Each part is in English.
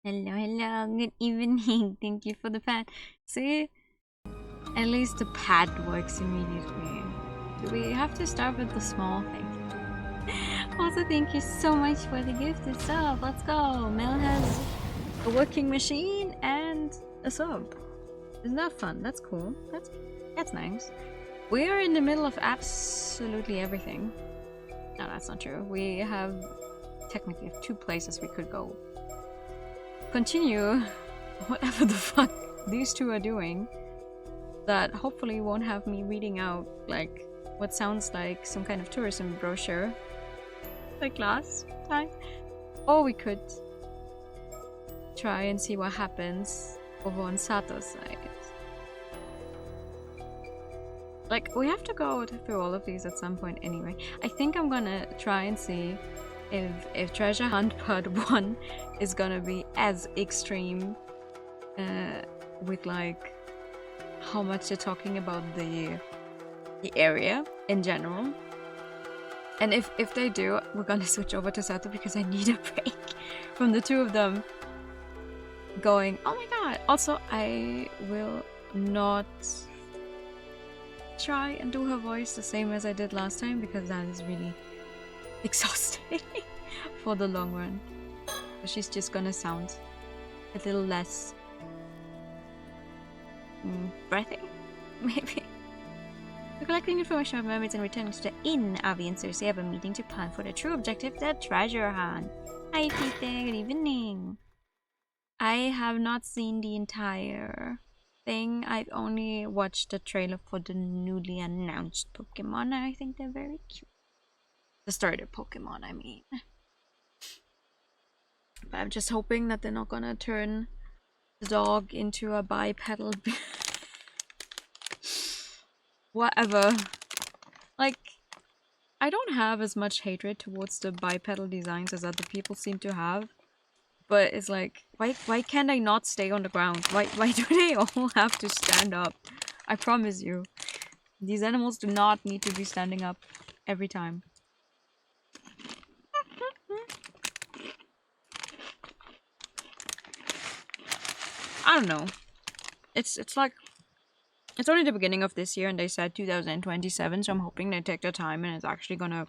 Hello, hello, good evening. Thank you for the fan. See, at least the pad works immediately. Do we have to start with the small thing? Also, thank you so much for the gifted sub. Let's go. Mel has a working machine and a sub. Isn't that fun? That's cool. That's nice. We are in the middle of absolutely everything. No, that's not true. We have technically 2 places we could go. Continue whatever the fuck these 2 are doing. That hopefully won't have me reading out like what sounds like some kind of tourism brochure like last time. Or we could try and see what happens over on Sato's side. Like, we have to go through all of these at some point anyway. I think I'm gonna try and see if Treasure Hunt Part 1 is gonna be as extreme with like how much they're talking about the area in general. And if they do, we're gonna switch over to Sato because I need a break from the 2 of them going, oh my god. Also, I will not try and do her voice the same as I did last time because that is really exhausting for the long run. She's just gonna sound a little less breathy, maybe. We're collecting information of mermaids and returning to the inn. Avi and Cersei have a meeting to plan for the true objective, the treasure hunt. Hi Peter, good evening. I have not seen the entire thing. I've only watched the trailer for the newly announced Pokemon and I think they're very cute. The starter Pokemon, I mean. But I'm just hoping that they're not gonna turn the dog into a bipedal whatever. Like, I don't have as much hatred towards the bipedal designs as other people seem to have. But it's like, why can't I not stay on the ground? Why do they all have to stand up? I promise you. These animals do not need to be standing up every time. I don't know. It's like, it's only the beginning of this year and they said 2027, so I'm hoping they take their time and it's actually gonna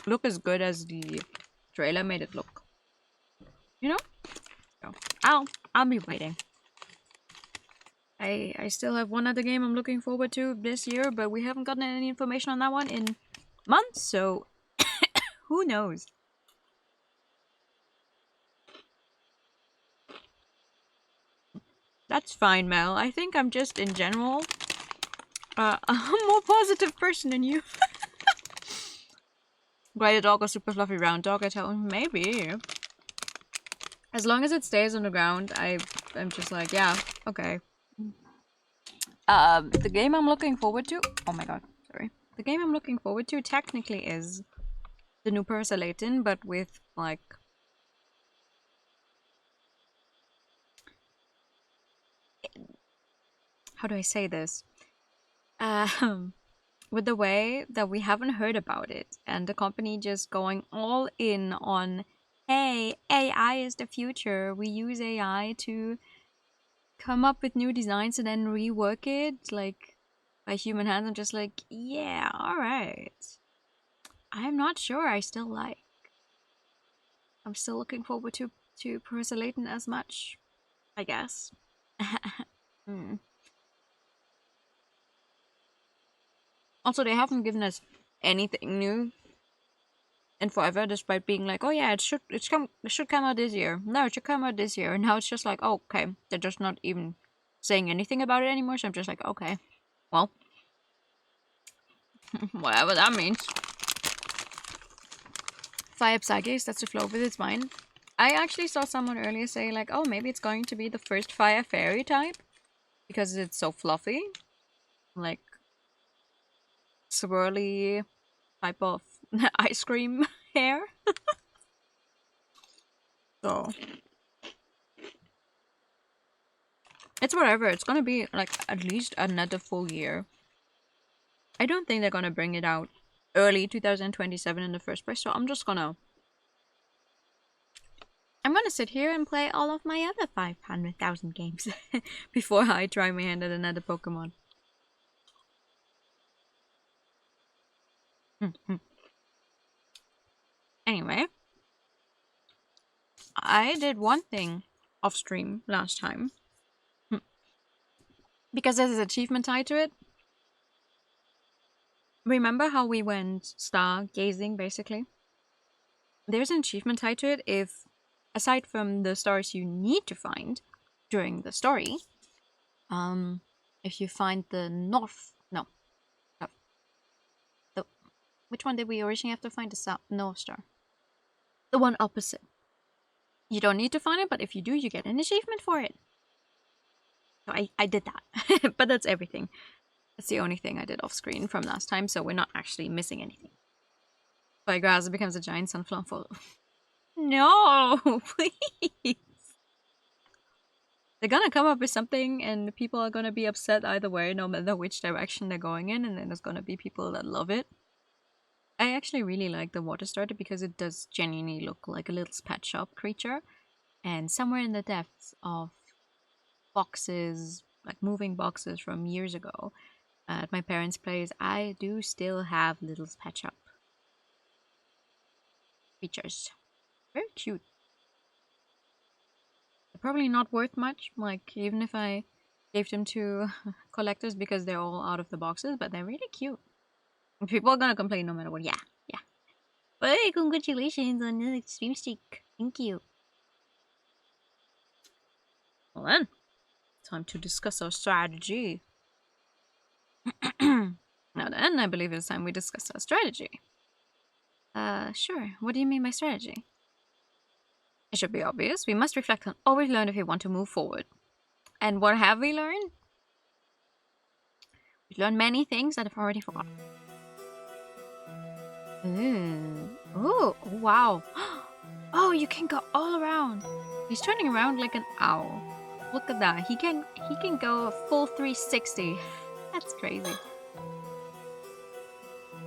look as good as the trailer made it look. You know? So I'll be waiting. I still have one other game I'm looking forward to this year, but we haven't gotten any information on that one in months, so who knows? That's fine, Mel. I think I'm just, in general, a more positive person than you. Glider dog or super fluffy round dog? I tell him, maybe. As long as it stays on the ground, I'm just like, yeah, okay. The game I'm looking forward to... Oh my god, sorry. The game I'm looking forward to technically is the new Parasol Layton, but with, like... how do I say this? With the way that we haven't heard about it, and the company just going all in on, hey, AI is the future. We use AI to come up with new designs and then rework it like by human hands. I'm just like, yeah, all right. I'm not sure. I'm still looking forward to Professor Layton as much, I guess. Hmm. Also, they haven't given us anything new in forever, despite being like, oh yeah, it should come out this year. No, it should come out this year. And now it's just like, oh, okay, they're just not even saying anything about it anymore. So I'm just like, okay, well, whatever that means. Fire Psychics, that's the flow with its mind. I actually saw someone earlier say like, oh, maybe it's going to be the first Fire Fairy type because it's so fluffy, like swirly type of ice cream hair. So it's whatever. It's gonna be like at least another full year. I don't think they're gonna bring it out early 2027 in the first place. So I'm gonna sit here and play all of my other 500,000 games before I try my hand at another Pokemon. Anyway, I did one thing off stream last time. Because there's an achievement tied to it. Remember how we went stargazing, basically? There's an achievement tied to it if, aside from the stars you need to find during the story, if you find the which one did we originally have to find? The North Star. The one opposite. You don't need to find it, but if you do, you get an achievement for it. So I did that. But that's everything. That's the only thing I did off screen from last time, so we're not actually missing anything. But grass becomes a giant sunflower full. No, please. They're gonna come up with something and people are gonna be upset either way, no matter which direction they're going in, and then there's gonna be people that love it. I actually really like the water starter because it does genuinely look like a little pet shop creature. And somewhere in the depths of boxes, like moving boxes from years ago at my parents' place, I do still have little pet shop creatures. Very cute. They're probably not worth much, like even if I gave them to collectors because they're all out of the boxes, but they're really cute. People are gonna complain no matter what. Yeah. But hey, congratulations on the stream streak. Thank you. Well then, time to discuss our strategy. Now then, I believe it's time we discuss our strategy. Sure. What do you mean by strategy? It should be obvious. We must reflect on all we've learned if we want to move forward. And what have we learned? We've learned many things that I've already forgotten. Oh, wow. Oh, you can go all around. He's turning around like an owl. Look at that. He can go a full 360. That's crazy.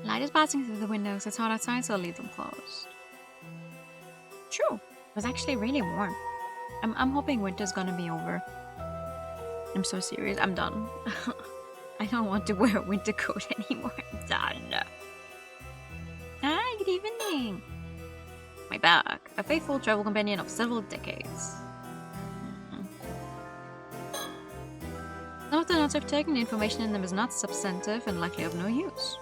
Light is passing through the windows. It's hot outside, so I'll leave them closed. True. It was actually really warm. I'm hoping winter's gonna be over. I'm so serious. I'm done. I don't want to wear a winter coat anymore. I'm done. Hi, good evening. My bag. A faithful travel companion of several decades. Some of the notes I've taken, the information in them is not substantive and likely of no use.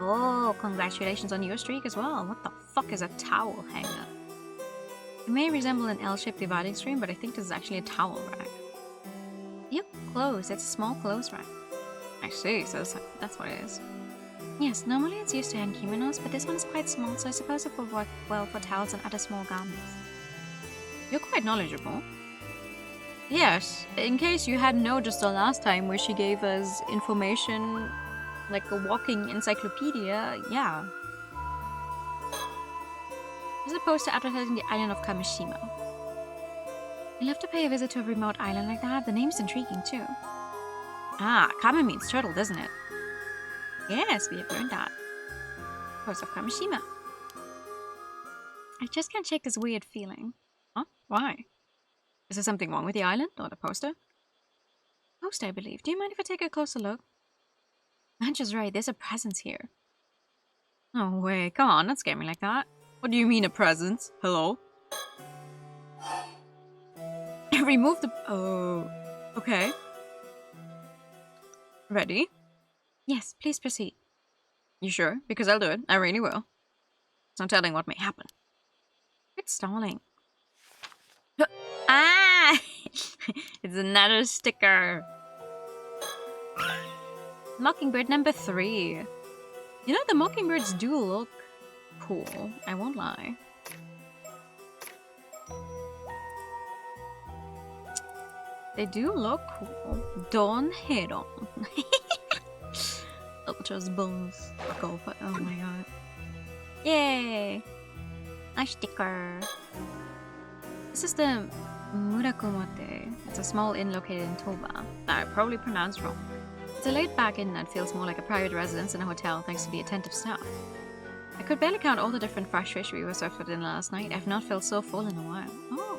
Oh, congratulations on your streak as well. What the fuck is a towel hanger? It may resemble an L-shaped dividing screen, but I think this is actually a towel rack. Yep, clothes. It's a small clothes rack. I see, so that's what it is. Yes, normally it's used to hang kimonos, but this one is quite small, so I suppose it will work well for towels and other small garments. You're quite knowledgeable. Yes, in case you hadn't noticed the last time where she gave us information like a walking encyclopedia, yeah. As opposed to advertising the island of Kamishima. I'd love to pay a visit to a remote island like that. The name's intriguing too. Ah, Kame means turtle, doesn't it? Yes, we have learned that. Coast of Kamishima. I just can't shake this weird feeling. Huh? Why? Is there something wrong with the island or the poster? Poster, I believe. Do you mind if I take a closer look? Mancha's right, there's a presence here. No way, come on, don't scare me like that. What do you mean a presence? Hello? Remove the... Oh... Okay. Ready? Yes, please proceed. You sure? Because I'll do it. I really will. There's no telling what may happen. It's stalling. Ah! It's another sticker. Mockingbird number 3. You know, the mockingbirds do look cool. I won't lie. They do look cool. Don't hit on. Ultra's balls. Go for. Oh my god. Yay! A sticker. This is the Murakomote. It's a small inn located in Toba. I probably pronounced wrong. It's a laid-back inn that feels more like a private residence than a hotel thanks to the attentive staff. I could barely count all the different fresh fish we were served for dinner last night. I've not felt so full in a while. Oh,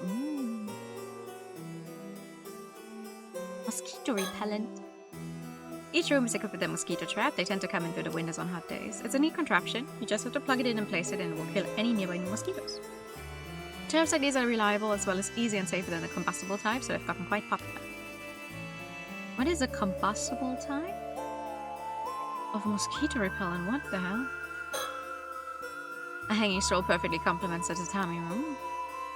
Mosquito repellent. Each room is equipped with a mosquito trap. They tend to come in through the windows on hot days. It's a neat contraption. You just have to plug it in and place it and it will kill any nearby new mosquitoes. Traps like these are reliable as well as easy and safer than the combustible type, so they've gotten quite popular. What is a combustible type? Of mosquito repellent, what the hell? A hanging scroll perfectly complements the tatami room.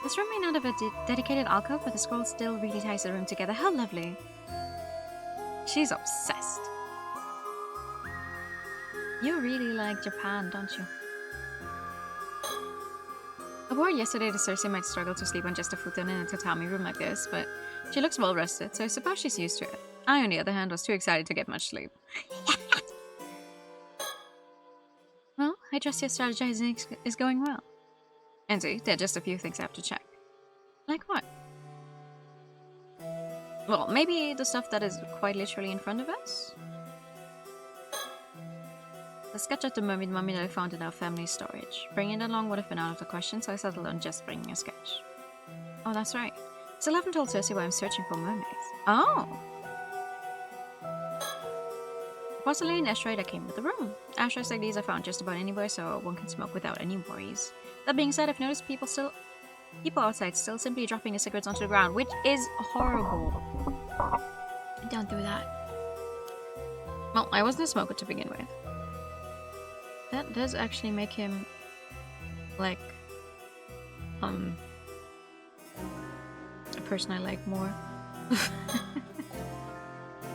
This room may not have a dedicated alcove, but the scroll still really ties the room together. How lovely. She's obsessed. You really like Japan, don't you? I worried yesterday that Cersei might struggle to sleep on just a futon in a tatami room like this, but she looks well rested, so I suppose she's used to it. I, on the other hand, was too excited to get much sleep. Well, I trust your strategizing is going well. Enzi, there are just a few things I have to check. Like what? Well, maybe the stuff that is quite literally in front of us? The sketch of the mermaid mummy that I found in our family storage. Bringing it along would have been out of the question, so I settled on just bringing a sketch. Oh, that's right. Still haven't told Cersei why I'm searching for mermaids. Oh! Porcelain ashtray that came with the room. Ashtrays like these are found just about anywhere, so one can smoke without any worries. That being said, I've noticed people outside still simply dropping their cigarettes onto the ground, which is horrible. Don't do that. Well, I wasn't a smoker to begin with. That does actually make him, like, a person I like more.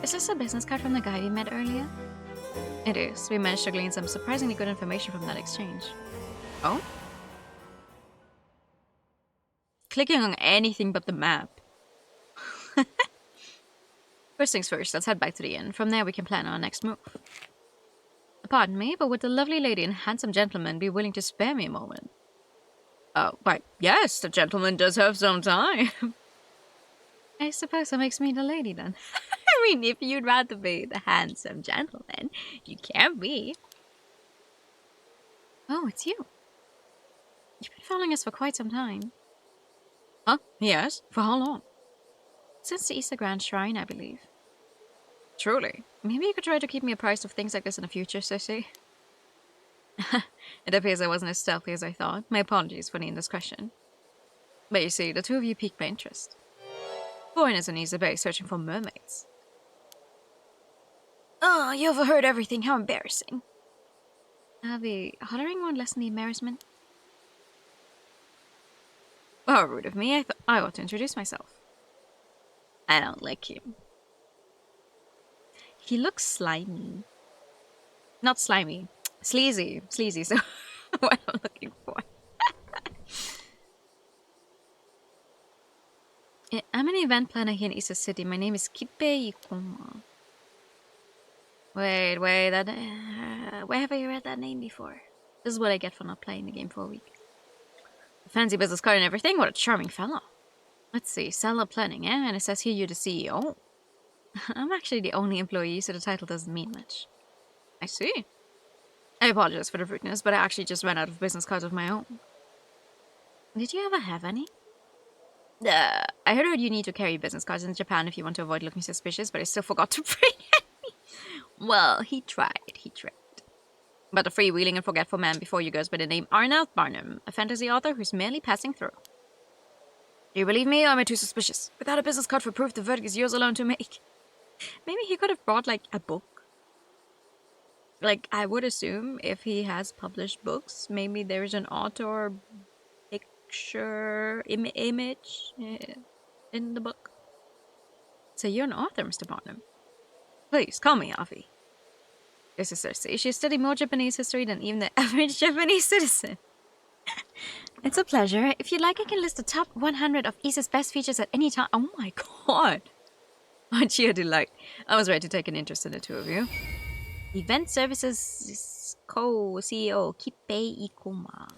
Is this a business card from the guy we met earlier? It is. We managed to glean some surprisingly good information from that exchange. Oh? Clicking on anything but the map. First things first, let's head back to the inn. From there we can plan our next move. Pardon me, but would the lovely lady and handsome gentleman be willing to spare me a moment? Why, yes, the gentleman does have some time. I suppose that makes me the lady then. I mean, if you'd rather be the handsome gentleman, you can be. Oh, it's you. You've been following us for quite some time. Huh? Yes? For how long? Since the Easter Grand Shrine, I believe. Truly. Maybe you could try to keep me apprised of things like this in the future, Cersei. It appears I wasn't as stealthy as I thought. My apologies for the indiscretion. But you see, the two of you piqued my interest. Foreigners in Issa Bay searching for mermaids. Oh, you overheard everything. How embarrassing. The hollering won't lessen the embarrassment. How rude of me. I ought to introduce myself. I don't like him. He looks slimy. Not slimy. Sleazy. Sleazy, so what I'm looking for. I'm an event planner here in Issa City. My name is Kippe Ikoma. Wait, where have I read that name before? This is what I get for not playing the game for a week. A fancy business card and everything? What a charming fellow. Let's see, seller planning, eh? And it says here you're the CEO. I'm actually the only employee, so the title doesn't mean much. I see. I apologize for the rudeness, but I actually just ran out of business cards of my own. Did you ever have any? I heard you need to carry business cards in Japan if you want to avoid looking suspicious, but I still forgot to bring any. Well, he tried. But a freewheeling and forgetful man before you goes by the name Arnold Barnum, a fantasy author who's merely passing through. Do you believe me, or am I too suspicious? Without a business card for proof, the verdict is yours alone to make. Maybe he could have brought, like, a book. Like, I would assume if he has published books, maybe there's an author picture, image in the book. So you're an author, Mr. Barnum. Please, call me Avi. This is Cersei. She studied more Japanese history than even the average Japanese citizen. It's a pleasure. If you'd like, I can list the top 100 of Isa's best features at any time. Oh my god. Aren't you a delight? I was ready to take an interest in the two of you. Event Services Co-CEO Kippei Ikuma.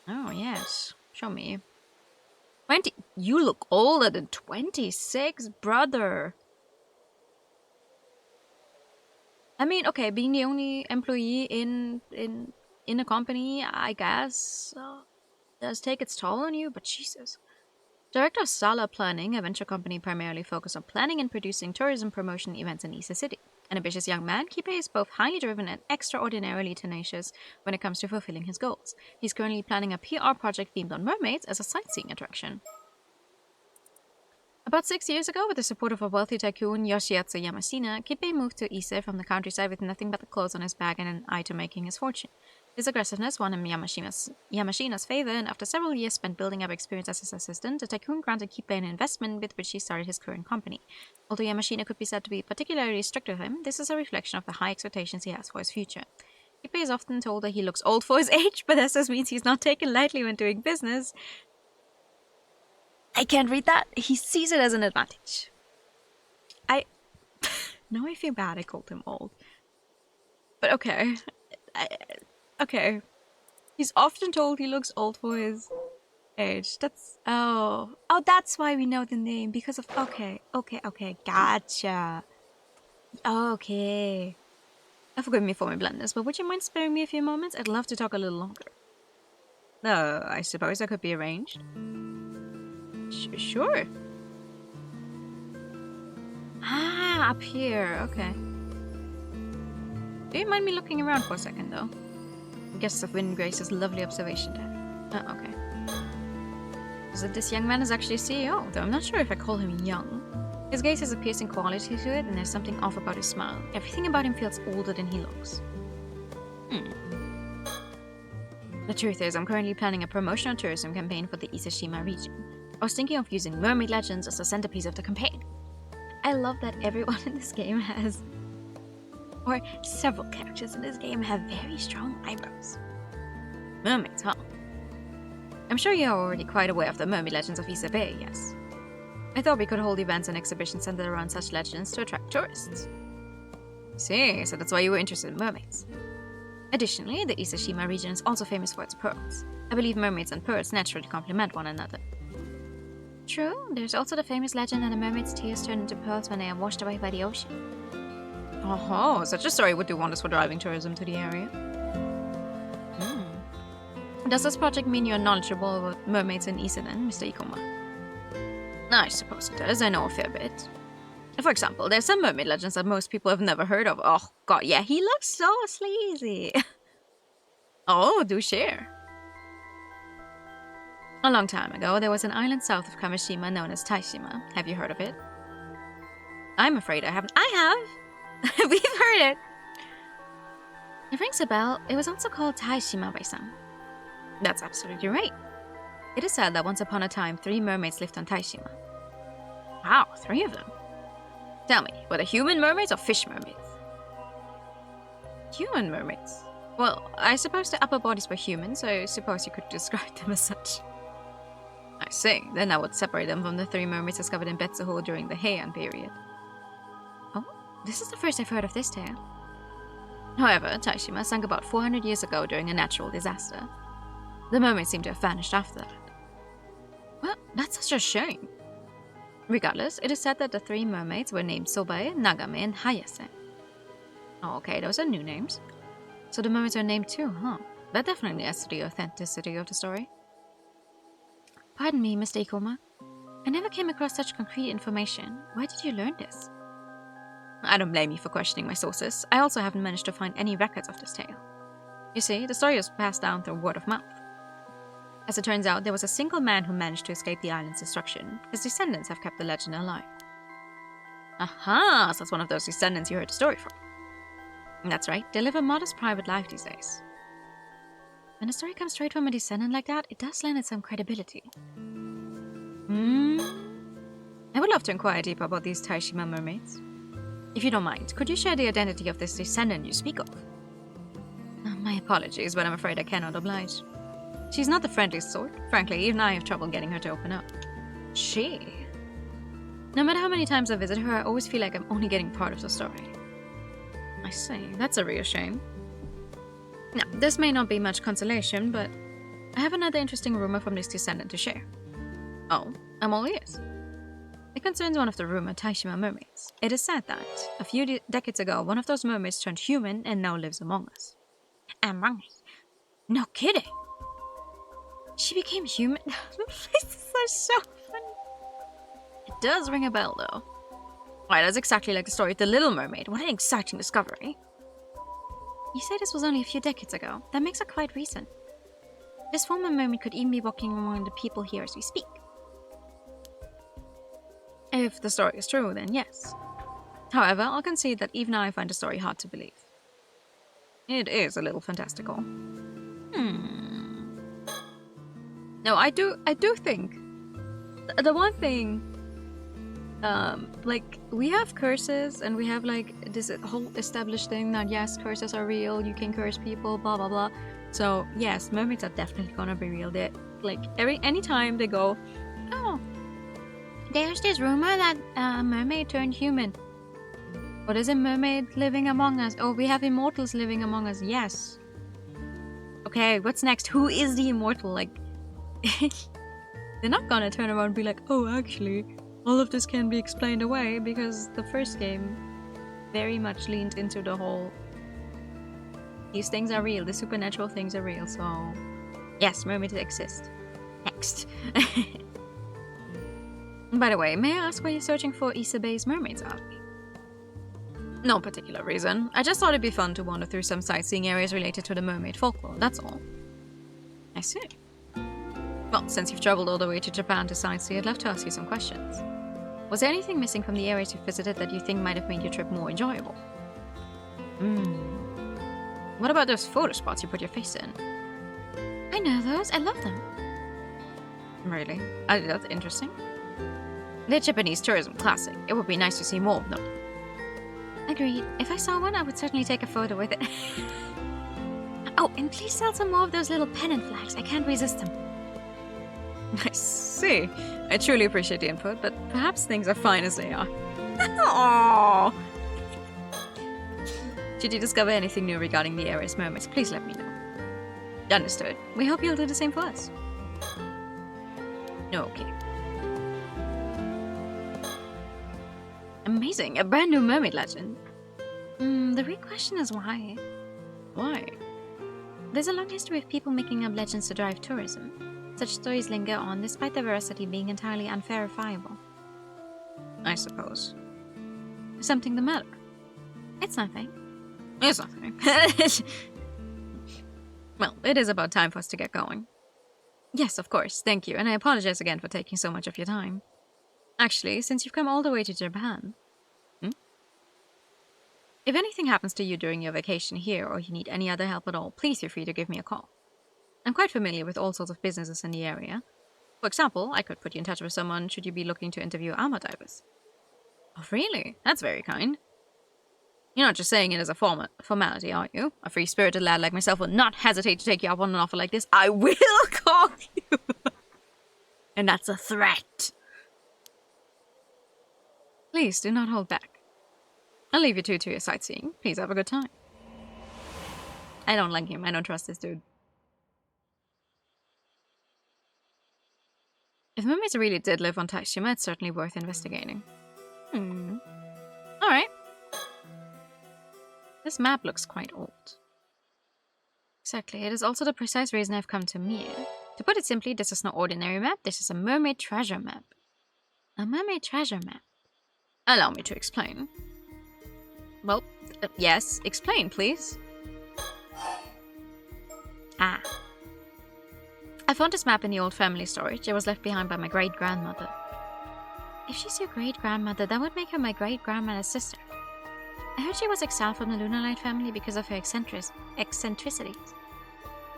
Oh, yes. Show me. 20. You look older than 26, brother. I mean, okay, being the only employee in a company, I guess, does take its toll on you, but Jesus. Director of Sala Planning, a venture company primarily focused on planning and producing tourism promotion events in Ise City. An ambitious young man, Kippei is both highly driven and extraordinarily tenacious when it comes to fulfilling his goals. He's currently planning a PR project themed on mermaids as a sightseeing attraction. About 6 years ago, with the support of a wealthy tycoon, Yoshiatsu Yamashina, Kippei moved to Ise from the countryside with nothing but the clothes on his back and an eye to making his fortune. His aggressiveness won him Yamashina's favor, and after several years spent building up experience as his assistant, the tycoon granted Kippei an investment with which he started his current company. Although Yamashina could be said to be particularly strict with him, this is a reflection of the high expectations he has for his future. Kippei is often told that he looks old for his age, but that just means he's not taken lightly when doing business. I can't read that. He sees it as an advantage. Now I feel bad I called him old. But okay. Okay. He's often told he looks old for his age. That's... Oh, that's why we know the name. Because of... Okay. Gotcha. Okay. Forgive me for my bluntness, but would you mind sparing me a few moments? I'd love to talk a little longer. I suppose that could be arranged. Sure. Ah, up here. Okay. Do you mind me looking around for a second, though? Guests of Windgrace's lovely observation deck. Oh, okay. So this young man is actually a CEO, though I'm not sure if I call him young. His gaze has a piercing quality to it, and there's something off about his smile. Everything about him feels older than he looks. The truth is, I'm currently planning a promotional tourism campaign for the Iseshima region. I was thinking of using mermaid legends as the centerpiece of the campaign. I love that everyone in this game has... or several characters in this game have very strong eyebrows. Mermaids, huh? I'm sure you're already quite aware of the mermaid legends of Ise Bay, yes? I thought we could hold events and exhibitions centered around such legends to attract tourists. See, so that's why you were interested in mermaids. Additionally, the Iseshima region is also famous for its pearls. I believe mermaids and pearls naturally complement one another. True, there's also the famous legend that a mermaid's tears turn into pearls when they are washed away by the ocean. Oh, such a story would do wonders for driving tourism to the area. Does this project mean you're knowledgeable about mermaids in Ise then, Mr. Ikuma? I suppose it does, I know a fair bit. For example, there's some mermaid legends that most people have never heard of. Oh god, yeah, he looks so sleazy. Oh, do share. A long time ago, there was an island south of Kamishima known as Taishima. Have you heard of it? I'm afraid I haven't. I have! We've heard it! It rings a bell. It was also called Taishima by some. That's absolutely right. It is said that once upon a time, 3 mermaids lived on Taishima. Wow, 3 of them. Tell me, were they human mermaids or fish mermaids? Human mermaids? Well, I suppose the upper bodies were human, so I suppose you could describe them as such. I see, then I would separate them from the 3 mermaids discovered in Betsuho during the Heian period. Oh, this is the first I've heard of this tale. However, Taishima sank about 400 years ago during a natural disaster. The mermaids seem to have vanished after that. Well, that's such a shame. Regardless, it is said that the 3 mermaids were named Sobae, Nagame, and Hayase. Oh, okay, those are new names. So the mermaids are named too, huh? That definitely adds to the authenticity of the story. Pardon me, Mr. Ikoma. I never came across such concrete information. Where did you learn this? I don't blame you for questioning my sources. I also haven't managed to find any records of this tale. You see, the story was passed down through word of mouth. As it turns out, there was a single man who managed to escape the island's destruction. His descendants have kept the legend alive. Aha! So that's one of those descendants you heard the story from. That's right, they live a modest private life these days. When a story comes straight from a descendant like that, it does lend it some credibility. I would love to inquire deeper about these Taishima mermaids. If you don't mind, could you share the identity of this descendant you speak of? My apologies, but I'm afraid I cannot oblige. She's not the friendliest sort. Frankly, even I have trouble getting her to open up. She? No matter how many times I visit her, I always feel like I'm only getting part of the story. I see. That's a real shame. Now, this may not be much consolation, but I have another interesting rumor from this descendant to share. Oh, I'm all ears. It concerns one of the rumored Taishima mermaids. It is said that, a few decades ago, one of those mermaids turned human and now lives among us. Among us? No kidding! She became human? This is so funny. It does ring a bell, though. Why, that's exactly like the story of the Little Mermaid. What an exciting discovery. You say this was only a few decades ago. That makes it quite recent. This former mermaid could even be walking among the people here as we speak. If the story is true, then yes. However, I'll concede that even I find the story hard to believe. It is a little fantastical. No, I do think the one thing, like, we have curses and we have like this whole established thing that yes, curses are real, you can curse people, blah blah blah. So yes, mermaids are definitely gonna be real. They're like anytime they go, oh, there's this rumor that a mermaid turned human. What is a mermaid living among us? Oh, we have immortals living among us. Yes. Okay, what's next? Who is the immortal? Like, they're not gonna turn around and be like, oh, actually, all of this can be explained away, because the first game very much leaned into the whole, these things are real, the supernatural things are real, so yes, mermaids exist. Next. By the way, may I ask why you're searching for Isabe's mermaids, are we? No particular reason. I just thought it'd be fun to wander through some sightseeing areas related to the mermaid folklore, that's all. I see. Well, since you've traveled all the way to Japan to sightsee, I'd love to ask you some questions. Was there anything missing from the areas you visited that you think might have made your trip more enjoyable? What about those photo spots you put your face in? I know those. I love them. Really? That's interesting. They're Japanese tourism classic. It would be nice to see more of them. Agreed. If I saw one, I would certainly take a photo with it. Oh, and please sell some more of those little pennant flags. I can't resist them. I see. I truly appreciate the input, but perhaps things are fine as they are. Aww. Should you discover anything new regarding the area's mermaids, please let me know. Understood. We hope you'll do the same for us. Okay. Amazing. A brand new mermaid legend. The real question is why? Why? There's a long history of people making up legends to drive tourism. Such stories linger on, despite their veracity being entirely unverifiable. I suppose. Something the matter? It's nothing. It's nothing. Well, it is about time for us to get going. Yes, of course, thank you, and I apologize again for taking so much of your time. Actually, since you've come all the way to Japan... If anything happens to you during your vacation here, or you need any other help at all, please feel free to give me a call. I'm quite familiar with all sorts of businesses in the area. For example, I could put you in touch with someone should you be looking to interview armor divers. Oh, really? That's very kind. You're not just saying it as a formality, are you? A free-spirited lad like myself will not hesitate to take you up on an offer like this. I will call you! And that's a threat. Please, do not hold back. I'll leave you two to your sightseeing. Please have a good time. I don't like him. I don't trust this dude. If mermaids really did live on Taishima, it's certainly worth investigating. Alright. This map looks quite old. Exactly, it is also the precise reason I've come to Mir. To put it simply, this is no ordinary map, this is a mermaid treasure map. A mermaid treasure map. Allow me to explain. Well, yes, explain, please. Ah. I found this map in the old family storage. It was left behind by my great-grandmother. If she's your great-grandmother, that would make her my great-grandmother's sister. I heard she was exiled from the Lunarlight family because of her eccentricities.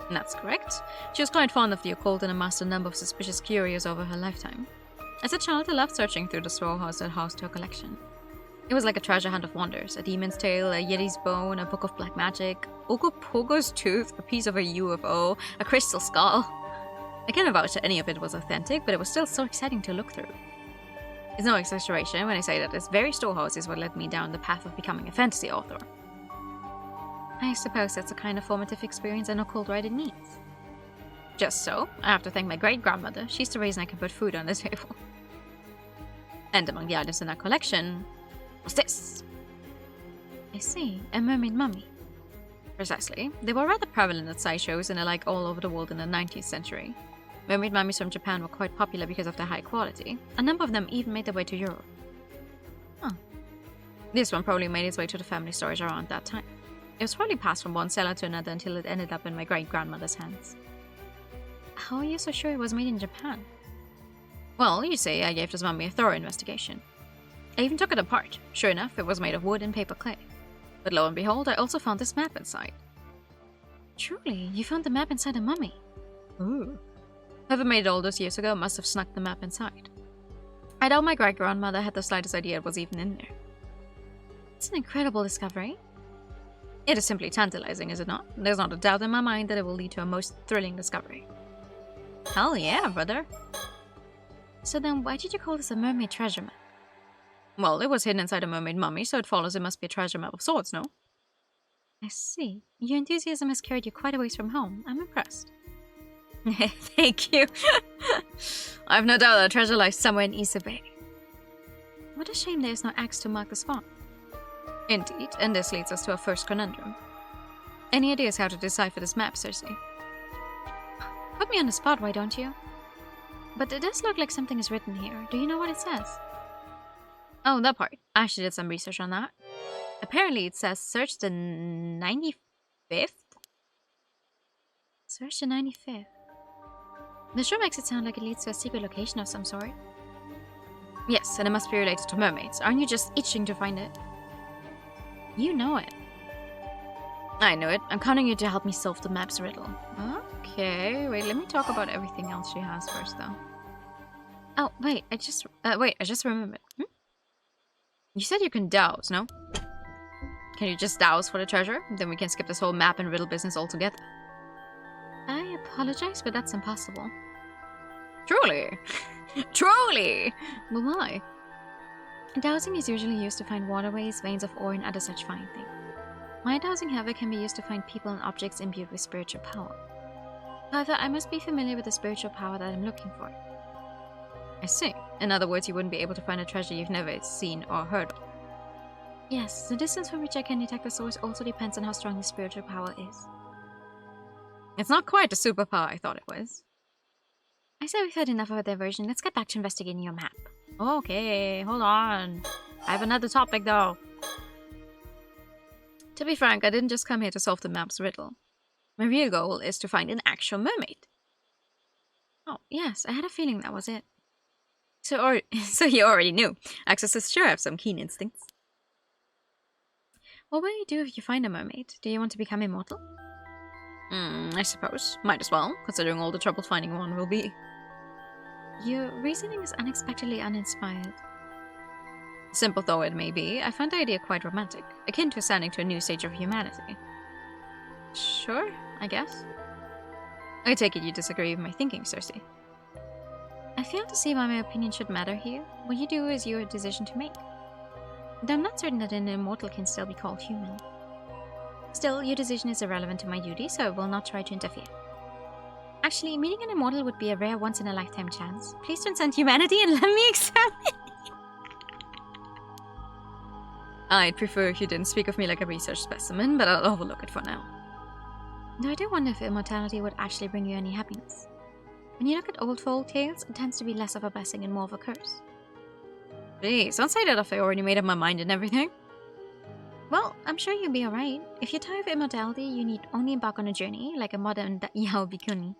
And that's correct. She was quite fond of the occult and amassed a number of suspicious curios over her lifetime. As a child, I loved searching through the storehouse that housed her collection. It was like a treasure hunt of wonders. A demon's tail, a yeti's bone, a book of black magic, Ogopogo's tooth, a piece of a UFO, a crystal skull. I can't vouch that any of it was authentic, but it was still so exciting to look through. It's no exaggeration when I say that this very storehouse is what led me down the path of becoming a fantasy author. I suppose that's the kind of formative experience an occult writer needs. Just so, I have to thank my great-grandmother. She's the reason I can put food on the table. And among the items in our collection was this. I see, a mermaid mummy. Precisely. They were rather prevalent at sideshows and alike all over the world in the 19th century. Mermaid mummies from Japan were quite popular because of their high quality. A number of them even made their way to Europe. Huh. This one probably made its way to the family storage around that time. It was probably passed from one seller to another until it ended up in my great-grandmother's hands. How are you so sure it was made in Japan? Well, you see, I gave this mummy a thorough investigation. I even took it apart. Sure enough, it was made of wood and paper clay. But lo and behold, I also found this map inside. Truly, you found the map inside a mummy? Ooh. Whoever made it all those years ago must have snuck the map inside. I doubt my great-grandmother had the slightest idea it was even in there. It's an incredible discovery. It is simply tantalizing, is it not? There's not a doubt in my mind that it will lead to a most thrilling discovery. Hell yeah, brother. So then, why did you call this a mermaid treasure map? Well, it was hidden inside a mermaid mummy, so it follows it must be a treasure map of sorts, no? I see. Your enthusiasm has carried you quite a ways from home. I'm impressed. Thank you. I've no doubt that treasure lies somewhere in Issa Bay. What a shame there is no axe to mark the spot. Indeed, and this leads us to our first conundrum. Any ideas how to decipher this map, Cersei? Put me on the spot, why don't you? But it does look like something is written here. Do you know what it says? Oh, that part. I actually did some research on that. Apparently it says search the 95th? Search the 95th. This sure makes it sound like it leads to a secret location of some sort. Yes, and it must be related to mermaids. Aren't you just itching to find it? You know it. I know it. I'm counting you to help me solve the map's riddle. Okay, wait, let me talk about everything else she has first, though. Oh, wait, I just remembered. You said you can douse, no? Can you just douse for the treasure? Then we can skip this whole map and riddle business altogether. I apologize, but that's impossible. Truly? Truly? Well, why? Dowsing is usually used to find waterways, veins of ore, and other such fine things. My dowsing, however, can be used to find people and objects imbued with spiritual power. However, I must be familiar with the spiritual power that I'm looking for. I see. In other words, you wouldn't be able to find a treasure you've never seen or heard of. Yes, the distance from which I can detect the source also depends on how strong the spiritual power is. It's not quite the superpower I thought it was. I say we've had enough of a diversion. Let's get back to investigating your map. Okay, hold on. I have another topic, though. To be frank, I didn't just come here to solve the map's riddle. My real goal is to find an actual mermaid. Oh, yes, I had a feeling that was it. So you already knew. Accessors sure have some keen instincts. What will you do if you find a mermaid? Do you want to become immortal? I suppose. Might as well, considering all the trouble finding one will be. Your reasoning is unexpectedly uninspired. Simple though it may be, I find the idea quite romantic, akin to ascending to a new stage of humanity. Sure, I guess. I take it you disagree with my thinking, Cersei. I fail to see why my opinion should matter here. What you do is your decision to make. Though I'm not certain that an immortal can still be called human. Still, your decision is irrelevant to my duty, so I will not try to interfere. Actually, meeting an immortal would be a rare once-in-a-lifetime chance. Please transcend humanity and let me examine. I'd prefer if you didn't speak of me like a research specimen, but I'll overlook it for now. Though I do wonder if immortality would actually bring you any happiness. When you look at old folk tales, it tends to be less of a blessing and more of a curse. Please, don't say that if I already made up my mind and everything. Well, I'm sure you'll be alright. If you're tired of immortality, you need only embark on a journey, like a modern Yao Bikuni.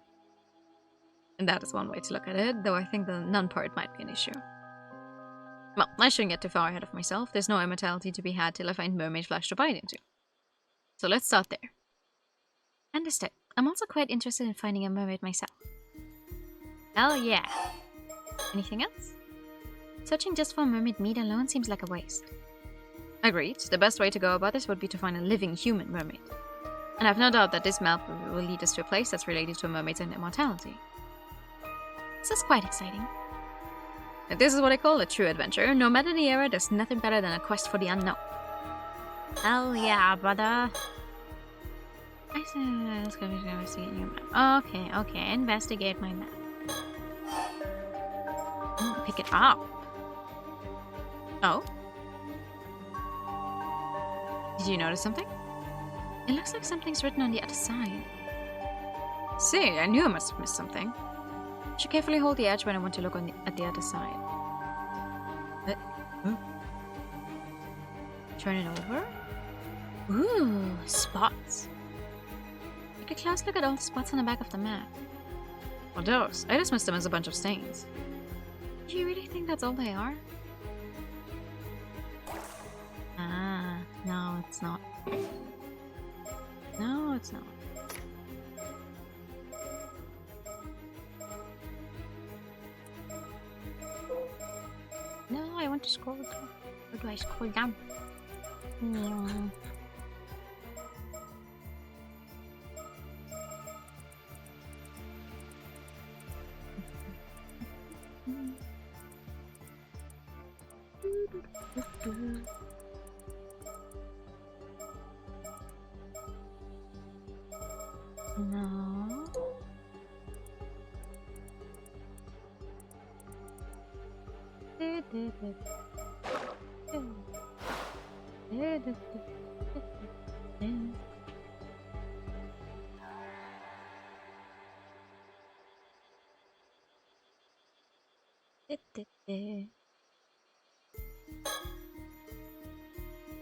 And that is one way to look at it, though I think the nun part might be an issue. Well, I shouldn't get too far ahead of myself. There's no immortality to be had till I find mermaid flesh to bite into. So let's start there. Understood. I'm also quite interested in finding a mermaid myself. Hell yeah. Anything else? Searching just for mermaid meat alone seems like a waste. Agreed. The best way to go about this would be to find a living human mermaid. And I've no doubt that this map will lead us to a place that's related to mermaids and immortality. This is quite exciting. And this is what I call a true adventure. No matter the era, there's nothing better than a quest for the unknown. Hell yeah, brother. I said, let's go investigate your map. Okay, investigate my map. Pick it up. Oh? Did you notice something? It looks like something's written on the other side. See, I knew I must have missed something. I should carefully hold the edge when I want to look at the other side. Turn it over. Ooh, spots. Take a close look at all the spots on the back of the map. What are those? I dismissed them as a bunch of stains. Do you really think that's all they are? Ah, no, it's not. No, it's not. No, I want to scroll down. Where do I scroll down? No.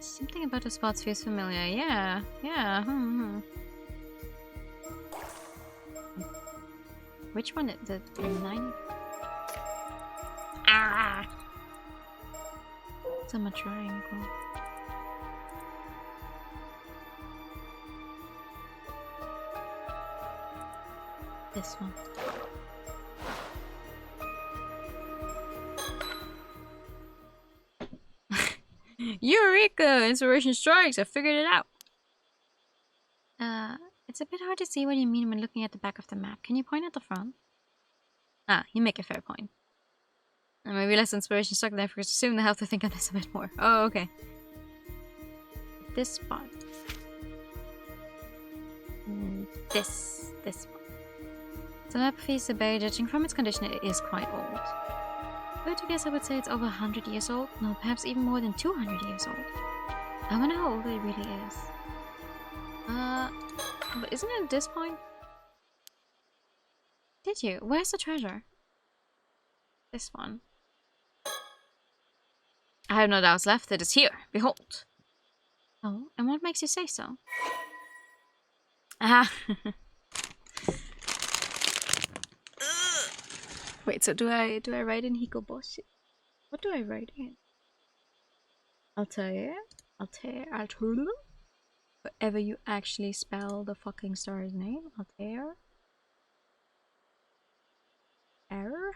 Something about the spots feels familiar. Yeah. Which one? The 9? Ah! It's a triangle. This one. Eureka! Inspiration strikes! I figured it out! It's a bit hard to see what you mean when looking at the back of the map. Can you point at the front? Ah, you make a fair point. And maybe less inspiration struck there because soon I have to think on this a bit more. Oh, okay. This spot. This spot. The map faces a bay. Judging from its condition, it is quite old. If I were to guess, I would say it's over 100 years old. No, perhaps even more than 200 years old. I wonder how old it really is. But isn't it at this point? Did you? Where's the treasure? This one. I have no doubts left. It is here. Behold. Oh, and what makes you say so? Ah. Wait, so do I write in Hikoboshi? What do I write in? Altair? Whatever you actually spell the fucking star's name. Altair? Error?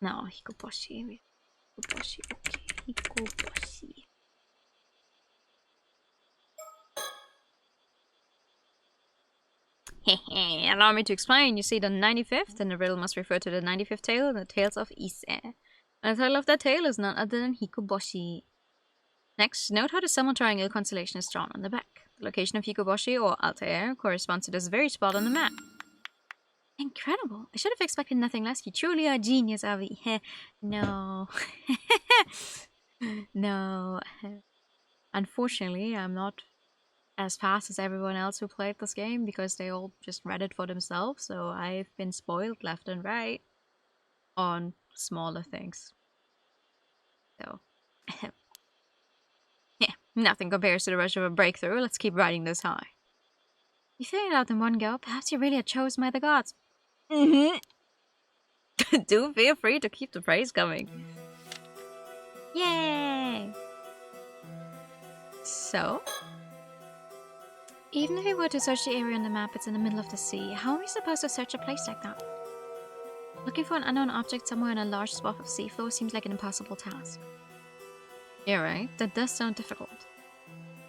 No, Hikoboshi. Hikoboshi, okay. Hikoboshi. Hehe, allow me to explain. You see the 95th, and the riddle must refer to the 95th tale in the Tales of Ise. And the title of that tale is none other than Hikoboshi. Next, note how the Salmon Triangle constellation is drawn on the back. The location of Hikoboshi or Altair corresponds to this very spot on the map. Incredible! I should have expected nothing less. You truly are a genius, Avi. No. No. Unfortunately, I'm not as fast as everyone else who played this game because they all just read it for themselves, so I've been spoiled left and right on smaller things. So, yeah, nothing compares to the rush of a breakthrough. Let's keep riding this high. You figured it out in one go. Perhaps you really are chosen by the gods. Do feel free to keep the praise coming. Yay! So, even if we were to search the area on the map, it's in the middle of the sea. How are we supposed to search a place like that? Looking for an unknown object somewhere in a large swath of seafloor seems like an impossible task. Yeah, right. That does sound difficult.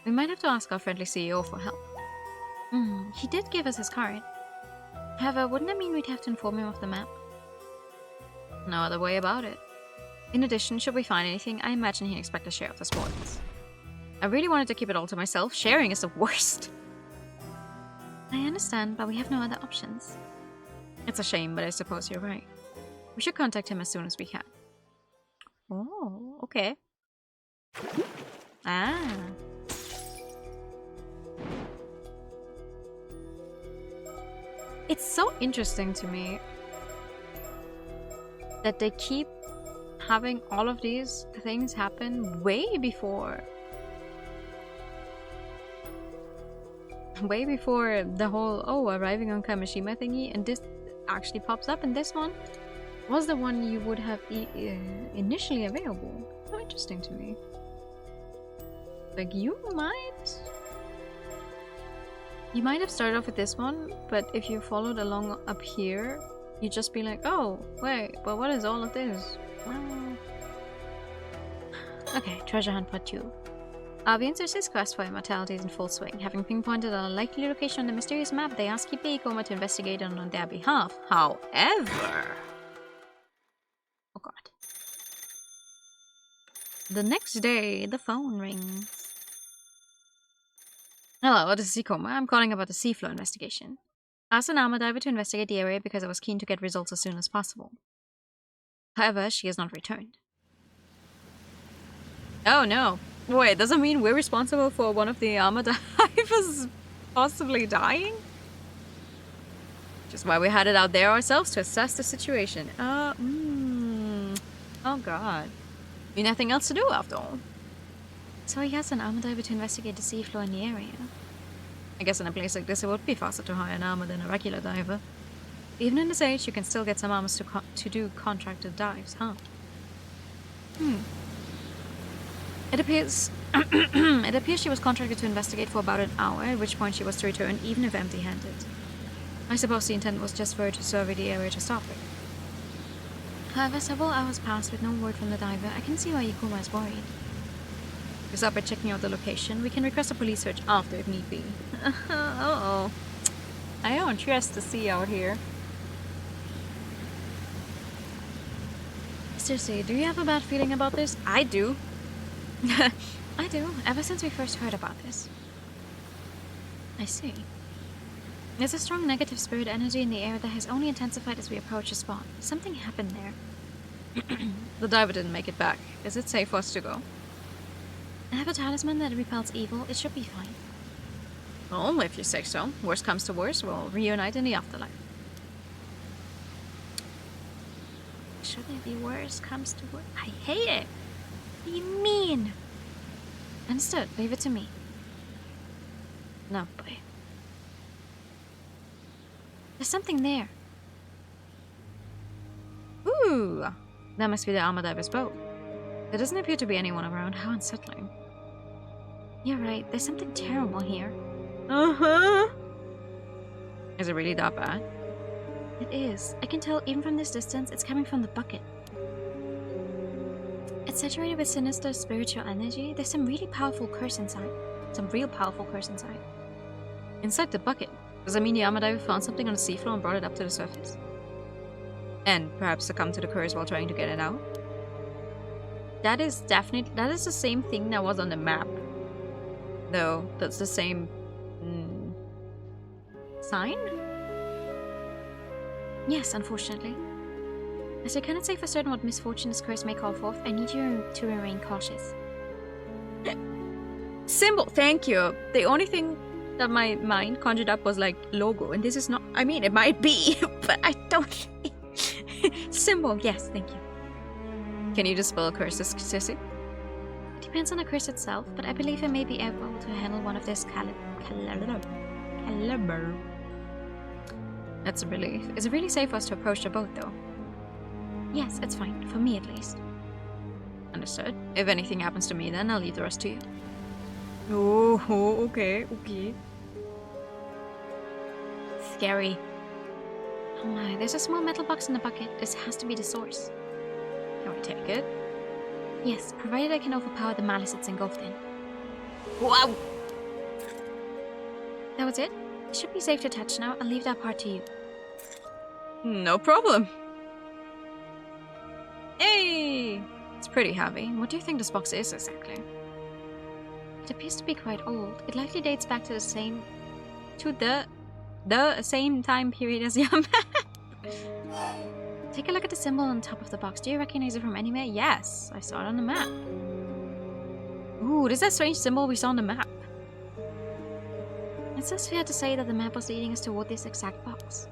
We might have to ask our friendly CEO for help. He did give us his card. However, wouldn't that mean we'd have to inform him of the map? No other way about it. In addition, should we find anything, I imagine he'd expect a share of the spoils. I really wanted to keep it all to myself. Sharing is the worst. I understand, but we have no other options. It's a shame, but I suppose you're right. We should contact him as soon as we can. Oh, okay. Ah. It's so interesting to me that they keep having all of these things happen way before the whole arriving on Kamishima thingy, and this actually pops up, and this one was the one you would have initially available. So interesting to me. Like, you might have started off with this one, but if you followed along up here, you'd just be like, oh, wait, but what is all of this? Well... Okay, treasure hunt part 2. Avians' quest for immortality is in full swing. Having pinpointed a likely location on the mysterious map, they ask Hibikoma to investigate it on their behalf. However... Oh god. The next day, the phone rings. Hello, this is Hikoma. I'm calling about the seafloor investigation. I asked an armor diver to investigate the area because I was keen to get results as soon as possible. However, she has not returned. Oh no. Wait, does that mean we're responsible for one of the armor divers possibly dying? Which is why we had it out there ourselves to assess the situation. Oh god. Nothing else to do after all. So he has an armor diver to investigate the seafloor in the area. I guess in a place like this it would be faster to hire an armor than a regular diver. Even in this age, you can still get some armors to do contracted dives, huh? It appears she was contracted to investigate for about an hour, at which point she was to return, even if empty-handed. I suppose the intent was just for her to survey the area to start with. However, several hours passed with no word from the diver. I can see why Yukuma is worried. To start by checking out the location, we can request a police search after if need be. Uh-oh. I don't trust the sea out here. Seriously, do you have a bad feeling about this? I do. I do, ever since we first heard about this. I see. There's a strong negative spirit energy in the air that has only intensified as we approach the spot. Something happened there. The diver didn't make it back. Is it safe for us to go? I have a talisman that repels evil. It should be fine. Oh, if you say so. Worst comes to worst, we'll reunite in the afterlife. Should it be worst comes to worst? I hate it! What do you mean? Understood. Leave it to me. No, boy. There's something there. Ooh! That must be the armor diver's boat. There doesn't appear to be anyone around. How unsettling. You're right. There's something terrible here. Uh-huh. Is it really that bad? It is. I can tell even from this distance it's coming from the bucket. It's saturated with sinister spiritual energy. There's some really powerful curse inside. Some real powerful curse inside. Inside the bucket? Does that mean the armor diver found something on the seafloor and brought it up to the surface? And perhaps succumbed to the curse while trying to get it out? That is definitely, that is the same thing that was on the map. Though, that's the same sign? Yes, unfortunately. As I cannot say for certain what misfortune this curse may call forth, I need you to remain cautious. Symbol, thank you. The only thing that my mind conjured up was like logo, and this is not, I mean, it might be, but I don't. Symbol, yes, thank you. Can you dispel curses, Sissy? It depends on the curse itself, but I believe I may be able to handle one of this caliber. That's a relief. Is it really safe for us to approach the boat, though? Yes, it's fine. For me, at least. Understood. If anything happens to me, then I'll leave the rest to you. Oh, okay, okay. Scary. Oh my, there's a small metal box in the bucket. This has to be the source. Can we take it? Yes, provided I can overpower the malice it's engulfed in. Wow! That was it? It should be safe to touch now. I'll leave that part to you. No problem. Hey! It's pretty heavy. What do you think this box is exactly? It appears to be quite old. It likely dates back to the same time period as your map. Take a look at the symbol on top of the box. Do you recognize it from anywhere? Yes, I saw it on the map. Ooh, this is that strange symbol we saw on the map. It's just fair to say that the map was leading us toward this exact box.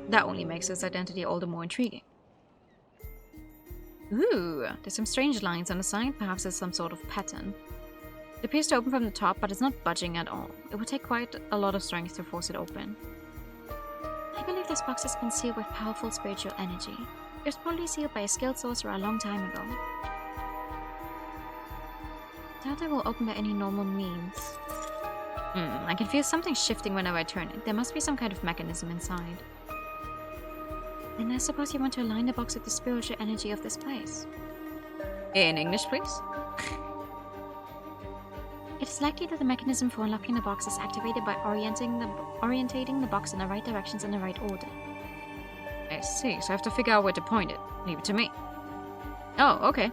That only makes its identity all the more intriguing. Ooh, there's some strange lines on the side. Perhaps it's some sort of pattern. It appears to open from the top, but it's not budging at all. It would take quite a lot of strength to force it open. I believe this box has been sealed with powerful spiritual energy. It was probably sealed by a skilled sorcerer a long time ago. Doubt it will open by any normal means. I can feel something shifting whenever I turn it. There must be some kind of mechanism inside. Then I suppose you want to align the box with the spiritual energy of this place. In English, please? It is likely that the mechanism for unlocking the box is activated by orientating the box in the right directions in the right order. I see, so I have to figure out where to point it. Leave it to me. Oh, okay.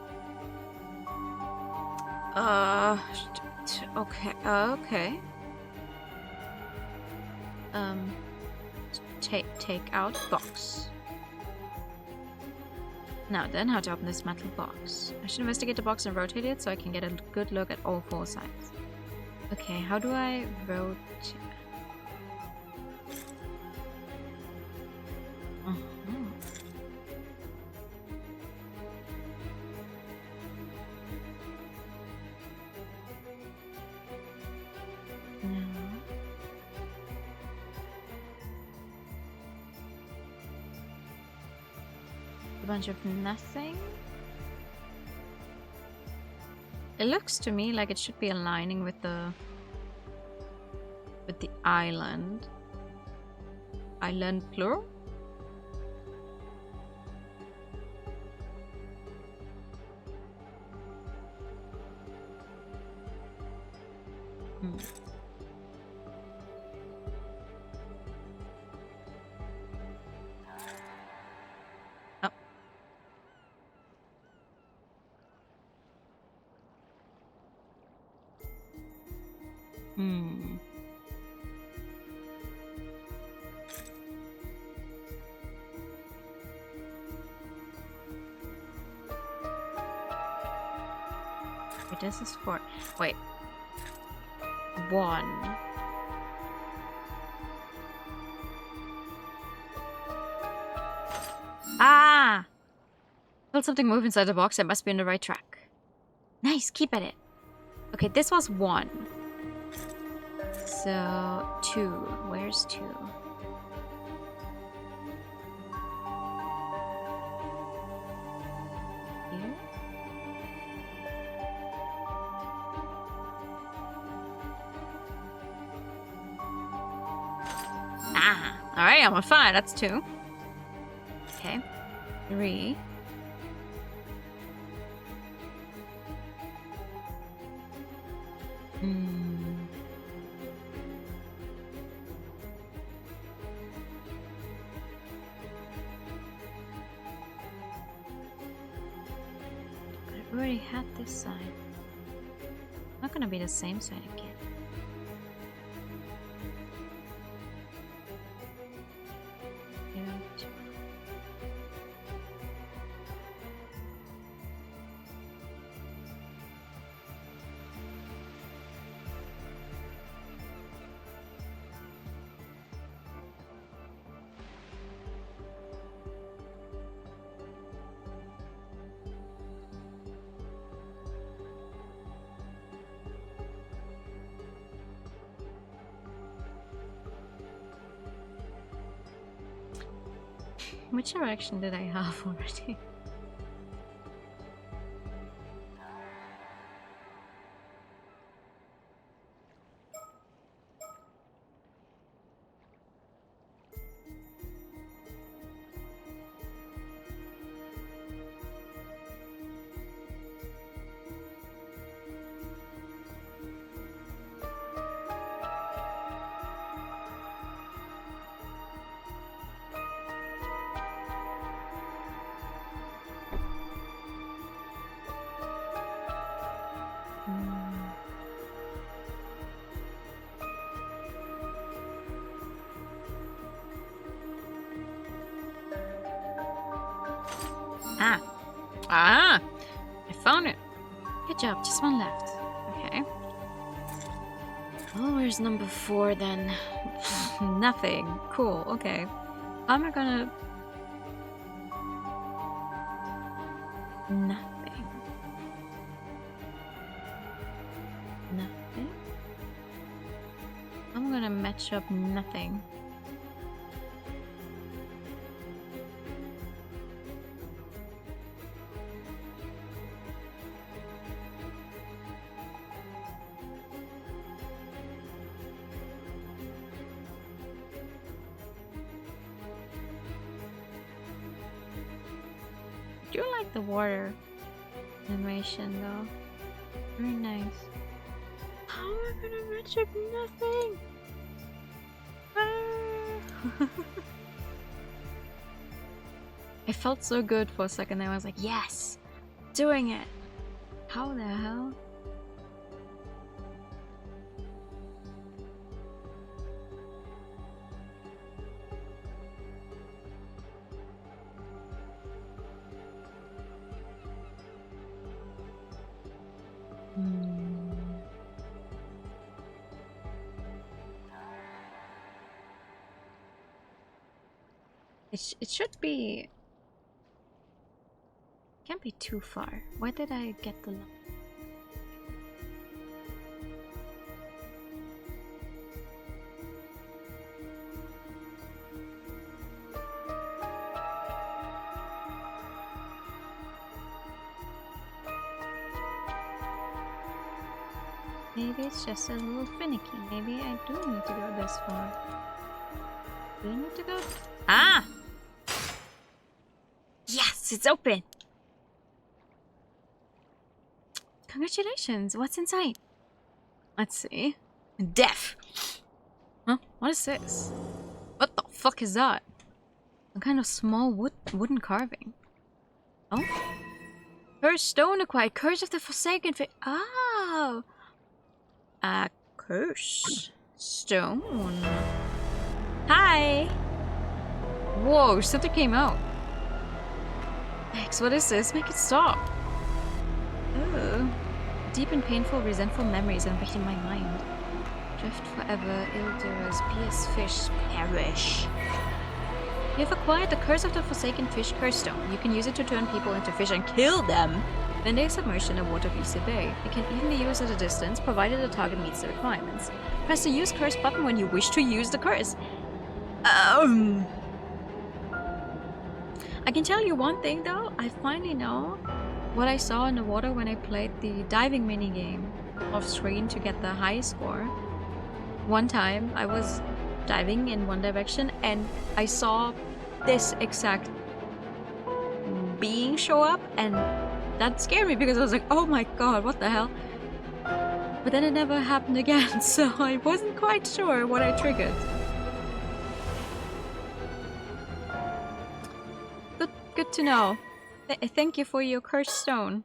Okay. Take out box. Now then, how to open this metal box. I should investigate the box and rotate it so I can get a good look at all four sides. Okay, how do I rotate? A bunch of nothing. It looks to me like it should be aligning with the island. Island plural? This is for... Wait. 1. Ah! Felt something move inside the box. I must be on the right track. Nice, keep at it. Okay, this was 1. So, 2. Where's 2? Here? Ah! Alright, I'm on 5. That's 2. Okay. 3. already had this side. Not gonna be the same side again. Which direction did I have already? I found it. Good job, just one left. Okay. Oh, where's number 4 then? Nothing. Cool, okay. How am I gonna... Nothing. Nothing? I'm gonna match up nothing. I do like the water animation though. Very nice. How am I gonna match up nothing? Ah. I felt so good for a second there. I was like, yes! Doing it! How the hell? It should be... Can't be too far. Where did I get the... Maybe it's just a little finicky. Maybe I do need to go this far. Do I need to go? Ah! Yes, it's open! Congratulations, what's inside? Let's see. Death! Huh? What is this? What the fuck is that? Some kind of small wooden carving. Oh? Cursed stone acquired. Curse of the Forsaken Fish. Oh! A curse stone. Hi! Whoa, something came out. Max, what is this? Make it stop. Oh. Deep and painful, resentful memories enriching my mind. Drift forever, ill-doers, be as fish, perish. You have acquired the Curse of the Forsaken Fish Curse Stone. You can use it to turn people into fish and kill them when they are submerged in a water beast at bay. It can even be used at a distance, provided the target meets the requirements. Press the Use Curse button when you wish to use the curse. I can tell you one thing though, I finally know what I saw in the water when I played the diving minigame off screen to get the high score. One time I was diving in one direction and I saw this exact being show up, and that scared me because I was like, oh my god, what the hell? But then it never happened again, so I wasn't quite sure what I triggered. Good to know. Thank you for your cursed stone.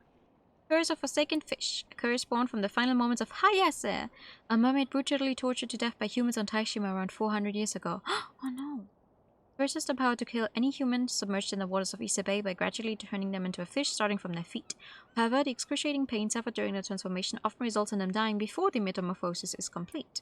Curse of Forsaken Fish. A curse born from the final moments of Hayase, a mermaid brutally tortured to death by humans on Taishima around 400 years ago. Oh no. Curse has the power to kill any human submerged in the waters of Ise Bay by gradually turning them into a fish starting from their feet. However, the excruciating pain suffered during the transformation often results in them dying before the metamorphosis is complete.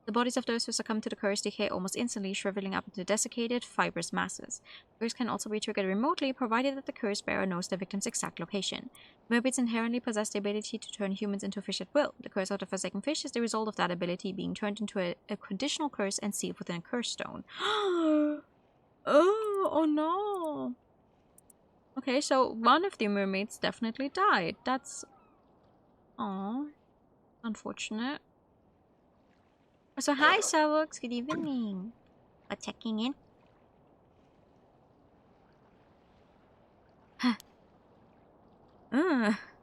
The bodies of those who succumb to the curse decay almost instantly, shriveling up into desiccated, fibrous masses. The curse can also be triggered remotely, provided that the curse bearer knows the victim's exact location. Mermaids inherently possess the ability to turn humans into fish at will. The curse of the Forsaken Fish is the result of that ability being turned into a conditional curse and sealed within a curse stone. Oh no. Okay, so one of the mermaids definitely died. That's... Aww. Unfortunate. So hi, Starbucks. Good evening. Checking in. Huh.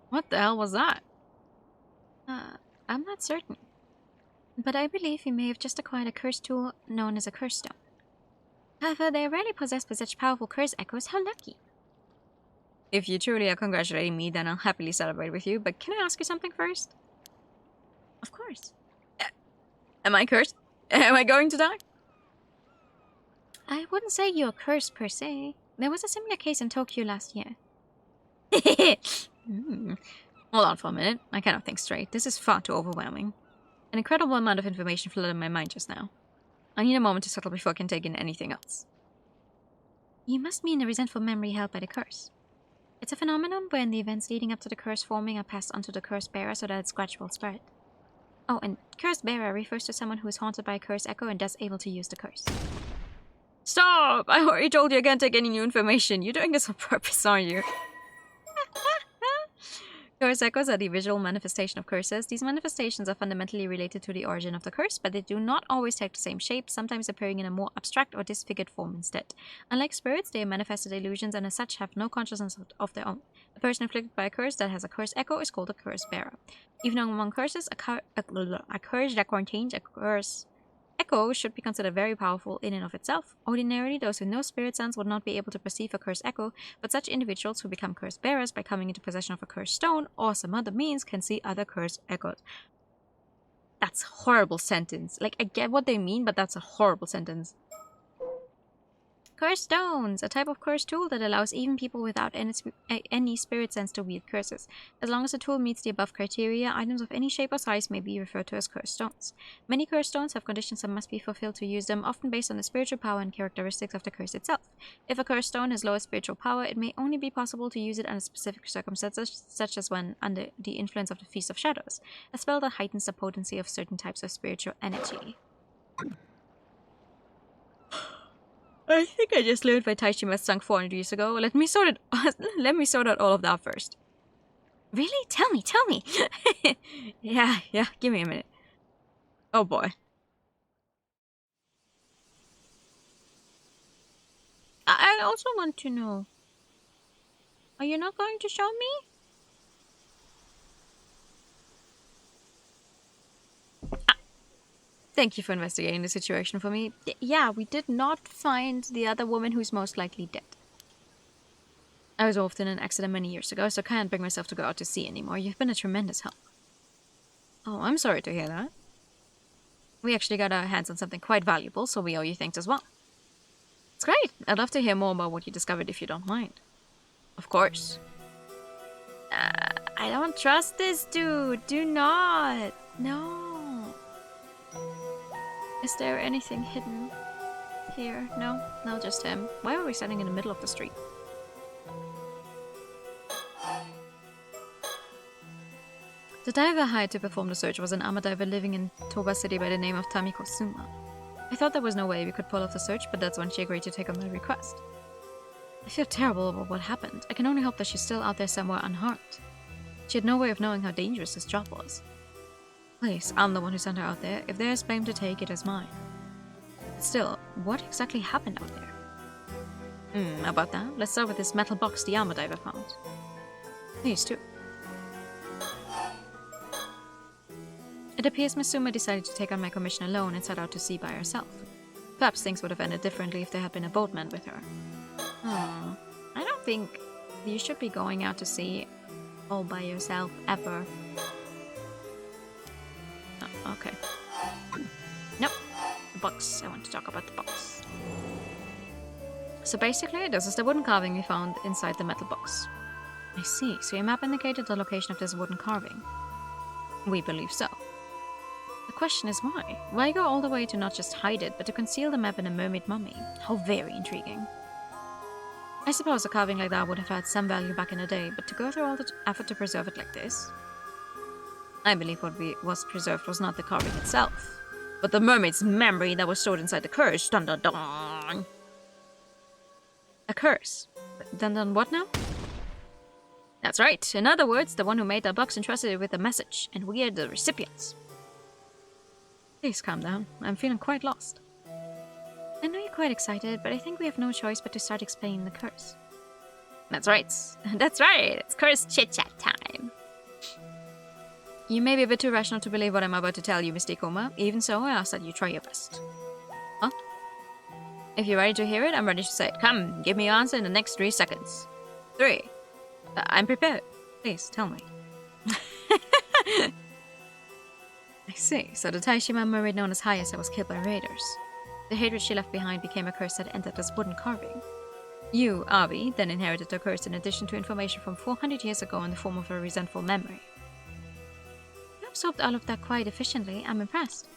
What the hell was that? I'm not certain. But I believe we may have just acquired a curse tool known as a curse stone. However, they are rarely possessed by such powerful curse echoes. How lucky. If you truly are congratulating me, then I'll happily celebrate with you. But can I ask you something first? Of course. Am I cursed? Am I going to die? I wouldn't say you're cursed per se. There was a similar case in Tokyo last year. Hold on for a minute. I cannot think straight. This is far too overwhelming. An incredible amount of information flooded my mind just now. I need a moment to settle before I can take in anything else. You must mean the resentful memory held by the curse. It's a phenomenon wherein the events leading up to the curse forming are passed onto the curse bearer so that its gradual spread. Oh, and curse bearer refers to someone who is haunted by a curse echo and thus able to use the curse. Stop! I already told you I can't take any new information. You're doing this on purpose, aren't you? Curse echoes are the visual manifestation of curses. These manifestations are fundamentally related to the origin of the curse, but they do not always take the same shape, sometimes appearing in a more abstract or disfigured form instead. Unlike spirits, they are manifested illusions and as such have no consciousness of their own. A person afflicted by a curse that has a curse echo is called a curse bearer. Even among curses, a curse that contains a curse echo should be considered very powerful in and of itself. Ordinarily, those with no spirit sense would not be able to perceive a curse echo, but such individuals who become curse bearers by coming into possession of a curse stone or some other means can see other curse echoes. That's a horrible sentence. Like, I get what they mean, but that's a horrible sentence. Curse stones, a type of curse tool that allows even people without any spirit sense to wield curses. As long as the tool meets the above criteria, items of any shape or size may be referred to as curse stones. Many curse stones have conditions that must be fulfilled to use them, often based on the spiritual power and characteristics of the curse itself. If a curse stone has lower spiritual power, it may only be possible to use it under specific circumstances, such as when under the influence of the Feast of Shadows, a spell that heightens the potency of certain types of spiritual energy. I think I just learned why Taishima sunk 400 years ago. Let me sort out all of that first. Really? Tell me. Yeah, give me a minute. Oh boy. I also want to know. Are you not going to show me? Thank you for investigating the situation for me. Yeah, we did not find the other woman who's most likely dead. I was involved in an accident many years ago, so I can't bring myself to go out to sea anymore. You've been a tremendous help. Oh, I'm sorry to hear that. We actually got our hands on something quite valuable, so we owe you thanks as well. It's great. I'd love to hear more about what you discovered if you don't mind. Of course. I don't trust this dude. Do not. No. Is there anything hidden here? No, just him. Why are we standing in the middle of the street? The diver hired to perform the search was an armor diver living in Toba City by the name of Tamiko Suma. I thought there was no way we could pull off the search, but that's when she agreed to take on my request. I feel terrible about what happened. I can only hope that she's still out there somewhere unharmed. She had no way of knowing how dangerous this job was. Please, I'm the one who sent her out there. If there is blame to take, it is mine. Still, what exactly happened out there? About that, let's start with this metal box the armor diver found. These two. It appears Miss Suma decided to take on my commission alone and set out to sea by herself. Perhaps things would have ended differently if there had been a boatman with her. I don't think you should be going out to sea all by yourself, ever. Oh, okay. Nope. The box. I want to talk about the box. So basically, this is the wooden carving we found inside the metal box. I see. So your map indicated the location of this wooden carving. We believe so. The question is why? Why go all the way to not just hide it, but to conceal the map in a mermaid mummy? How very intriguing. I suppose a carving like that would have had some value back in the day, but to go through all the effort to preserve it like this? I believe what was preserved was not the carving itself, but the mermaid's memory that was stored inside the curse. Dun dun dun! A curse? Dun dun what now? That's right. In other words, the one who made that box entrusted it with a message, and we are the recipients. Please calm down. I'm feeling quite lost. I know you're quite excited, but I think we have no choice but to start explaining the curse. That's right. That's right. It's curse chit-chat time. You may be a bit too rational to believe what I'm about to tell you, Mr. Ikoma. Even so, I ask that you try your best. Huh? If you're ready to hear it, I'm ready to say it. Come, give me your answer in the next 3 seconds. 3. I'm prepared. Please, tell me. I see. So the Taishima mermaid known as Hayase was killed by raiders. The hatred she left behind became a curse that entered this wooden carving. You, Abi, then inherited the curse in addition to information from 400 years ago in the form of a resentful memory. You absorbed all of that quite efficiently. I'm impressed.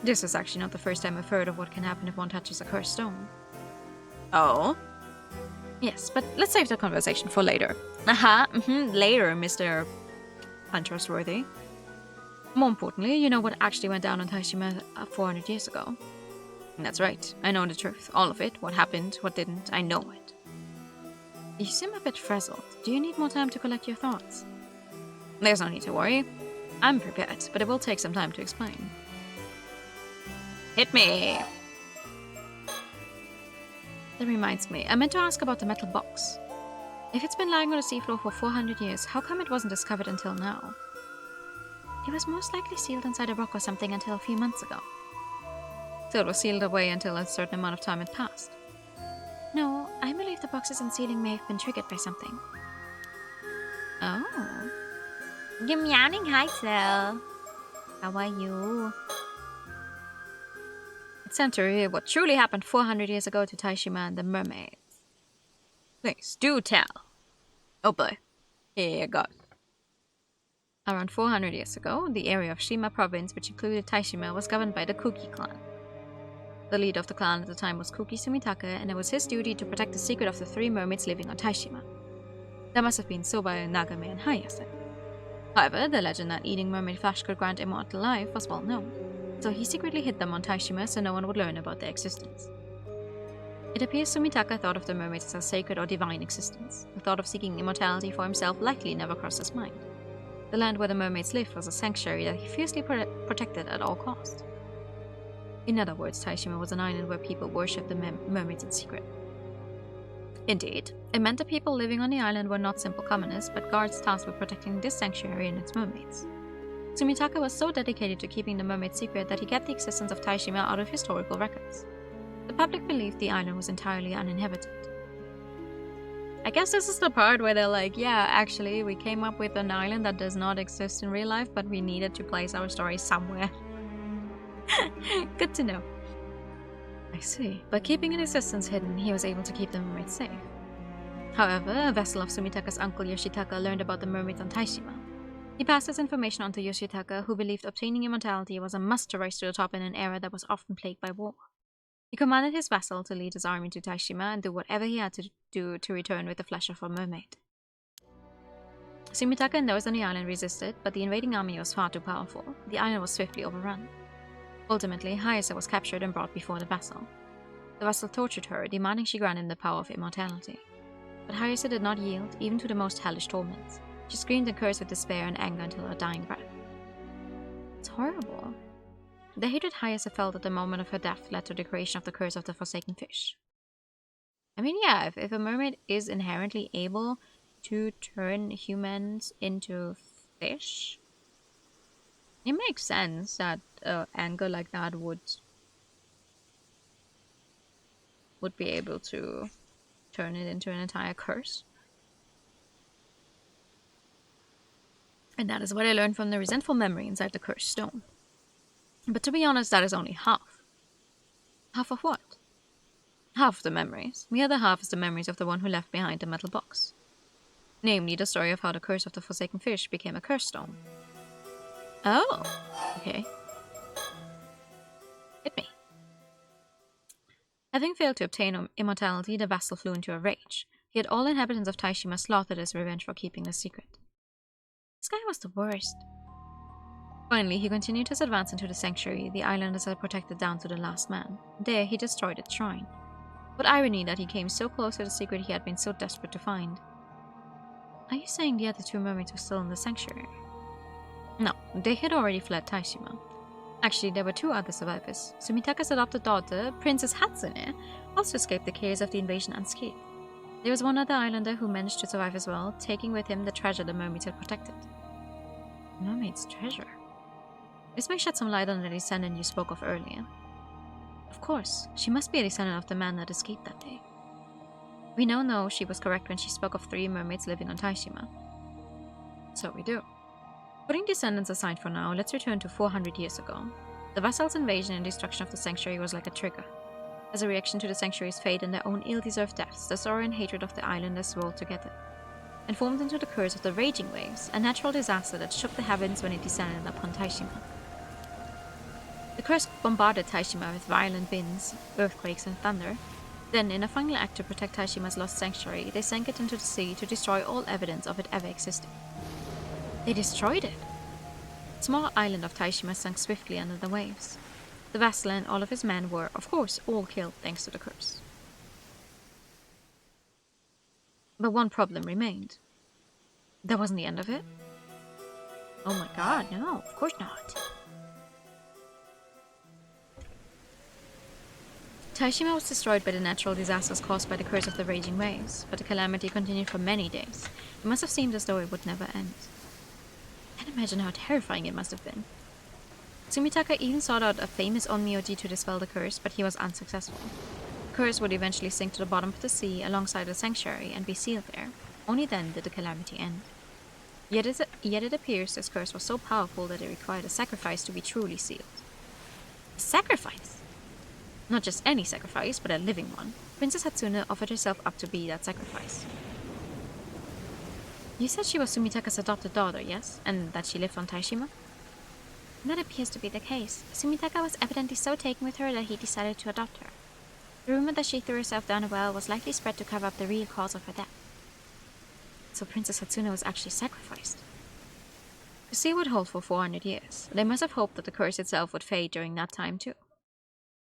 This is actually not the first time I've heard of what can happen if one touches a cursed stone. Oh? Yes, but let's save the conversation for later. Later, Mr. Untrustworthy. More importantly, you know what actually went down on Taishima 400 years ago. That's right, I know the truth. All of it. What happened, what didn't, I know it. You seem a bit frazzled. Do you need more time to collect your thoughts? There's no need to worry. I'm prepared, but it will take some time to explain. Hit me! That reminds me, I meant to ask about the metal box. If it's been lying on the seafloor for 400 years, how come it wasn't discovered until now? It was most likely sealed inside a rock or something until a few months ago. So it was sealed away until a certain amount of time had passed? No, I believe the box's unsealing may have been triggered by something. Oh. Good morning, hi, Sel. How are you? It's time to reveal what truly happened 400 years ago to Taishima and the mermaids. Please, do tell. Oh boy. Here you go. Around 400 years ago, the area of Shima province, which included Taishima, was governed by the Kuki clan. The leader of the clan at the time was Kuki Sumitaka, and it was his duty to protect the secret of the 3 mermaids living on Taishima. That must have been Soba, Nagame, and Hayase. However, the legend that eating mermaid flesh could grant immortal life was well known, so he secretly hid them on Taishima so no one would learn about their existence. It appears Sumitaka thought of the mermaids as a sacred or divine existence. The thought of seeking immortality for himself likely never crossed his mind. The land where the mermaids lived was a sanctuary that he fiercely protected at all costs. In other words, Taishima was an island where people worshipped the mermaids in secret. Indeed, it meant the people living on the island were not simple commoners, but guards tasked with protecting this sanctuary and its mermaids. Sumitaka was so dedicated to keeping the mermaid's secret that he kept the existence of Taishima out of historical records. The public believed the island was entirely uninhabited. I guess this is the part where they're like, yeah, actually, we came up with an island that does not exist in real life, but we needed to place our story somewhere. Good to know. I see. By keeping its existence hidden, he was able to keep the mermaids safe. However, a vessel of Sumitaka's uncle Yoshitaka learned about the mermaids on Taishima. He passed this information on to Yoshitaka, who believed obtaining immortality was a must to rise to the top in an era that was often plagued by war. He commanded his vessel to lead his army to Taishima and do whatever he had to do to return with the flesh of a mermaid. Sumitaka and those on the island resisted, but the invading army was far too powerful. The island was swiftly overrun. Ultimately, Hayase was captured and brought before the vessel. The vessel tortured her, demanding she grant him the power of immortality. But Hayase did not yield, even to the most hellish torments. She screamed and cursed with despair and anger until her dying breath. It's horrible. The hatred Hayase felt at the moment of her death led to the creation of the curse of the Forsaken Fish. I mean, yeah, if a mermaid is inherently able to turn humans into fish, it makes sense that anger like that would be able to turn it into an entire curse. And that is what I learned from the resentful memory inside the cursed stone. But to be honest, that is only half. Half of what? Half of the memories. The other half is the memories of the one who left behind the metal box. Namely, the story of how the curse of the forsaken fish became a curse stone. Oh, okay. Hit me. Having failed to obtain immortality, the vassal flew into a rage. He had all inhabitants of Taishima slaughtered as revenge for keeping the secret. This guy was the worst. Finally, he continued his advance into the sanctuary the islanders had protected down to the last man. There, he destroyed its shrine. What irony that he came so close to the secret he had been so desperate to find. Are you saying the other two mermaids were still in the sanctuary? No, they had already fled Taishima. Actually, there were two other survivors. Sumitaka's adopted daughter, Princess Hatsune, also escaped the chaos of the invasion unscathed. There was one other islander who managed to survive as well, taking with him the treasure the mermaids had protected. Mermaid's treasure? This may shed some light on the descendant you spoke of earlier. Of course, she must be a descendant of the man that escaped that day. We now know she was correct when she spoke of 3 mermaids living on Taishima. So we do. Putting descendants aside for now, let's return to 400 years ago. The Vassal's invasion and destruction of the sanctuary was like a trigger. As a reaction to the sanctuary's fate and their own ill-deserved deaths, the sorrow and hatred of the islanders rolled together, and formed into the curse of the raging waves, a natural disaster that shook the heavens when it descended upon Taishima. The curse bombarded Taishima with violent winds, earthquakes, and thunder. Then, in a final act to protect Taishima's lost sanctuary, they sank it into the sea to destroy all evidence of it ever existing. They destroyed it! The small island of Taishima sank swiftly under the waves. The vassal and all of his men were, of course, all killed thanks to the curse. But one problem remained. That wasn't the end of it? Oh my god, no, of course not. Taishima was destroyed by the natural disasters caused by the curse of the raging waves, but the calamity continued for many days. It must have seemed as though it would never end. I can't imagine how terrifying it must have been. Sumitaka even sought out a famous onmyoji to dispel the curse, but he was unsuccessful. The curse would eventually sink to the bottom of the sea alongside the sanctuary and be sealed there. Only then did the calamity end. Yet it appears this curse was so powerful that it required a sacrifice to be truly sealed. A sacrifice? Not just any sacrifice, but a living one. Princess Hatsune offered herself up to be that sacrifice. You said she was Sumitaka's adopted daughter, yes? And that she lived on Taishima? That appears to be the case. Sumitaka was evidently so taken with her that he decided to adopt her. The rumor that she threw herself down a well was likely spread to cover up the real cause of her death. So Princess Hatsune was actually sacrificed. The sea would hold for 400 years. They must have hoped that the curse itself would fade during that time too.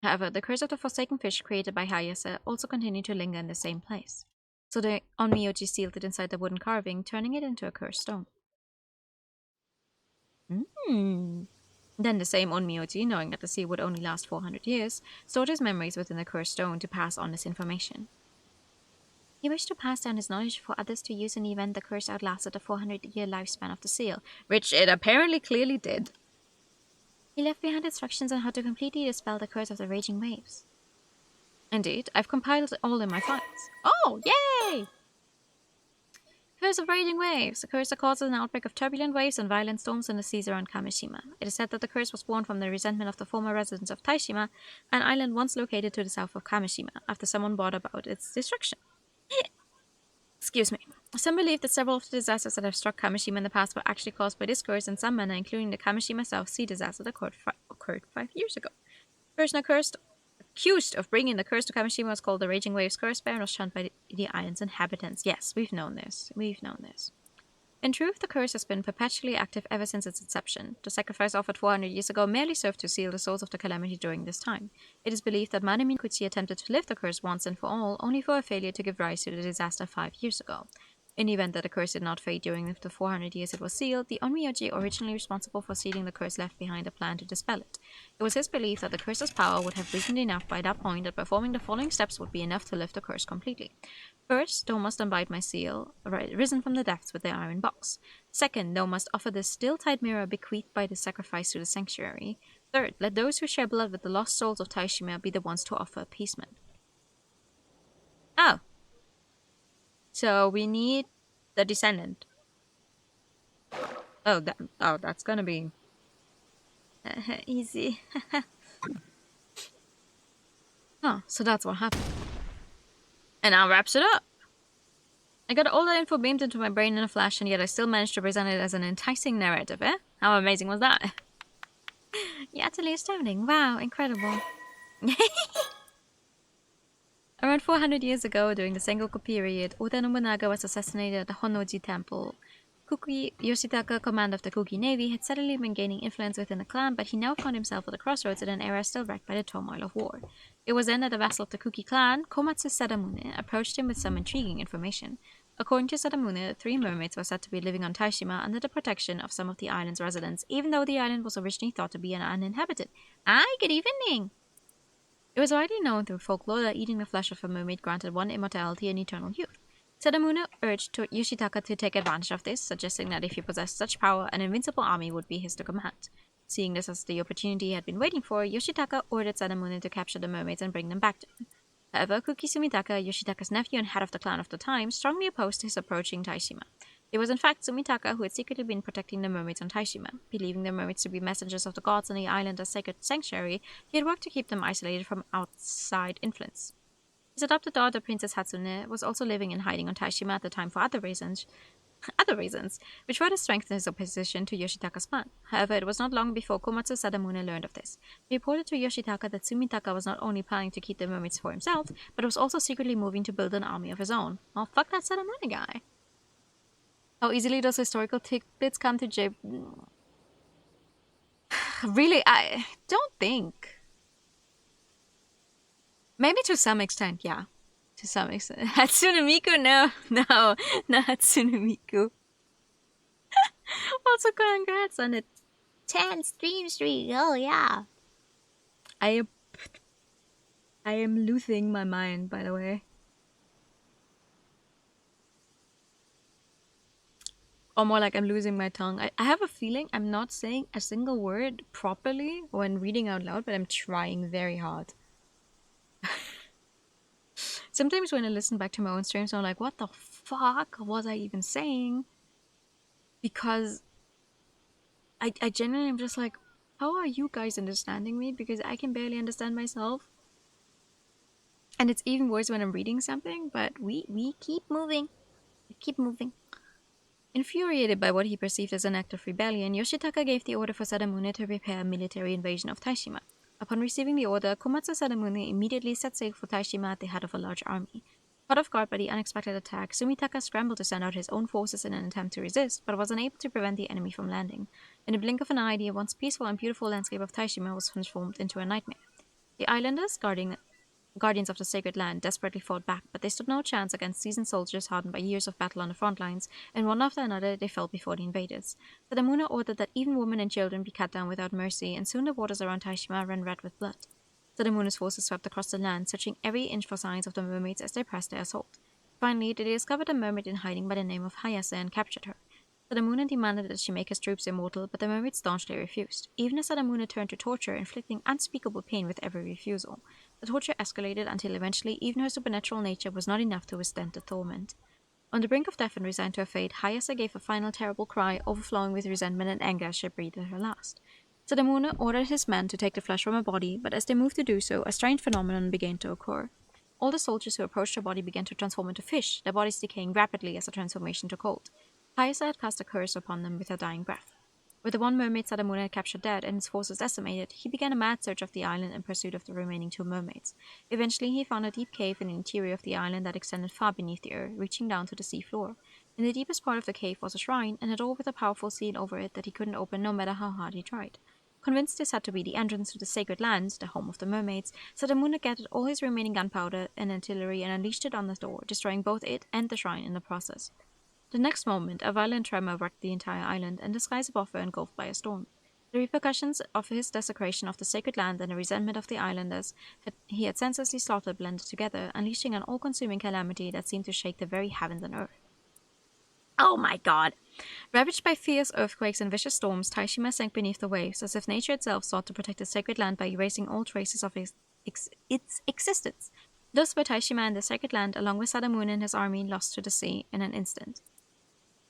However, the curse of the forsaken fish created by Hayase also continued to linger in the same place. So the onmyoji sealed it inside the wooden carving, turning it into a cursed stone. Then the same onmyoji, knowing that the sea would only last 400 years, stored his memories within the cursed stone to pass on this information. He wished to pass down his knowledge for others to use in the event the curse outlasted the 400-year lifespan of the seal, which it apparently clearly did. He left behind instructions on how to completely dispel the curse of the raging waves. Indeed, I've compiled it all in my files. Oh, yay! Curse of raging waves. A curse that causes an outbreak of turbulent waves and violent storms in the seas around Kamishima. It is said that the curse was born from the resentment of the former residents of Taishima, an island once located to the south of Kamishima, after someone brought about its destruction. Excuse me. Some believe that several of the disasters that have struck Kamishima in the past were actually caused by this curse in some manner, including the Kamishima South Sea disaster that occurred 5 years ago. The person accused of bringing the curse to Kamishima was called the Raging Waves Curse Bear and was shunned by the island's inhabitants. Yes, we've known this. In truth, the curse has been perpetually active ever since its inception. The sacrifice offered 400 years ago merely served to seal the source of the calamity during this time. It is believed that Madame Mikuchi attempted to lift the curse once and for all, only for a failure to give rise to the disaster 5 years ago. In the event that the curse did not fade during the 400 years it was sealed, the onmyoji originally responsible for sealing the curse left behind a plan to dispel it. It was his belief that the curse's power would have weakened enough by that point that performing the following steps would be enough to lift the curse completely. First, thou must unbind my seal, risen from the depths with the iron box. Second, thou must offer the still-tied mirror bequeathed by the sacrifice to the sanctuary. Third, let those who share blood with the lost souls of Taishima be the ones to offer appeasement. Oh. So we need the descendant. Oh, that's gonna be easy. Oh, so that's what happened. And that wraps it up. I got all that info beamed into my brain in a flash, and yet I still managed to present it as an enticing narrative, eh? How amazing was that? Yeah, utterly astounding. Wow, incredible. Around 400 years ago, during the Sengoku period, Oda Nobunaga was assassinated at the Honnoji Temple. Kuki Yoshitaka, commander of the Kuki Navy, had steadily been gaining influence within the clan, but he now found himself at a crossroads in an era still wrecked by the turmoil of war. It was then that a vassal of the Kuki clan, Komatsu Sadamune, approached him with some intriguing information. According to Sadamune, 3 mermaids were said to be living on Taishima under the protection of some of the island's residents, even though the island was originally thought to be uninhabited. Hi, good evening! It was widely known through folklore that eating the flesh of a mermaid granted one immortality and eternal youth. Sadamune urged Yoshitaka to take advantage of this, suggesting that if he possessed such power, an invincible army would be his to command. Seeing this as the opportunity he had been waiting for, Yoshitaka ordered Sadamune to capture the mermaids and bring them back to him. However, Kuki Sumitaka, Yoshitaka's nephew and head of the clan of the time, strongly opposed his approaching Taishima. It was in fact Sumitaka who had secretly been protecting the mermaids on Taishima. Believing the mermaids to be messengers of the gods and the island as sacred sanctuary, he had worked to keep them isolated from outside influence. His adopted daughter, Princess Hatsune, was also living in hiding on Taishima at the time for other reasons, which further strengthened his opposition to Yoshitaka's plan. However, it was not long before Komatsu Sadamune learned of this. He reported to Yoshitaka that Sumitaka was not only planning to keep the mermaids for himself, but was also secretly moving to build an army of his own. Oh, fuck that Sadamune guy. How easily those historical tidbits come to J... Really, I don't think. Maybe to some extent, yeah. To some extent. Hatsune Miku? No, not Hatsune Miku. Also, congrats on it. 10 stream streak. Oh, yeah. I am losing my mind, by the way. Or more like I'm losing my tongue. I have a feeling I'm not saying a single word properly when reading out loud, but I'm trying very hard. Sometimes when I listen back to my own streams, I'm like, what the fuck was I even saying? Because I genuinely am just like, how are you guys understanding me? Because I can barely understand myself. And it's even worse when I'm reading something, but we keep moving. We keep moving. Infuriated by what he perceived as an act of rebellion, Yoshitaka gave the order for Sadamune to prepare a military invasion of Taishima. Upon receiving the order, Komatsu Sadamune immediately set sail for Taishima at the head of a large army. Caught off guard by the unexpected attack, Sumitaka scrambled to send out his own forces in an attempt to resist, but was unable to prevent the enemy from landing. In a blink of an eye, the once peaceful and beautiful landscape of Taishima was transformed into a nightmare. The islanders, guardians of the sacred land, desperately fought back, but they stood no chance against seasoned soldiers hardened by years of battle on the front lines, and one after another they fell before the invaders. Sadamune ordered that even women and children be cut down without mercy, and soon the waters around Taishima ran red with blood. Sadamune's forces swept across the land, searching every inch for signs of the mermaids as they pressed their assault. Finally, they discovered a mermaid in hiding by the name of Hayase and captured her. Sadamune demanded that she make his troops immortal, but the mermaid staunchly refused. Even as Sadamune turned to torture, inflicting unspeakable pain with every refusal. The torture escalated until eventually even her supernatural nature was not enough to withstand the torment. On the brink of death and resigned to her fate, Hayase gave a final terrible cry, overflowing with resentment and anger as she breathed her last. Sadamune ordered his men to take the flesh from her body, but as they moved to do so, a strange phenomenon began to occur. All the soldiers who approached her body began to transform into fish, their bodies decaying rapidly as the transformation took hold. Hayase had cast a curse upon them with her dying breath. With the one mermaid Sadamune had captured dead and his forces decimated, he began a mad search of the island in pursuit of the remaining 2 mermaids. Eventually, he found a deep cave in the interior of the island that extended far beneath the earth, reaching down to the sea floor. In the deepest part of the cave was a shrine, and a door with a powerful seal over it that he couldn't open no matter how hard he tried. Convinced this had to be the entrance to the sacred land, the home of the mermaids, Sadamune gathered all his remaining gunpowder and artillery and unleashed it on the door, destroying both it and the shrine in the process. The next moment, a violent tremor wrecked the entire island, and the skies above were engulfed by a storm. The repercussions of his desecration of the sacred land and the resentment of the islanders he had senselessly slaughtered blended together, unleashing an all-consuming calamity that seemed to shake the very heavens and earth. Oh my god! Ravaged by fierce earthquakes and vicious storms, Taishima sank beneath the waves, as if nature itself sought to protect the sacred land by erasing all traces of its existence. Thus were Taishima and the sacred land, along with Sadamune and his army, lost to the sea in an instant.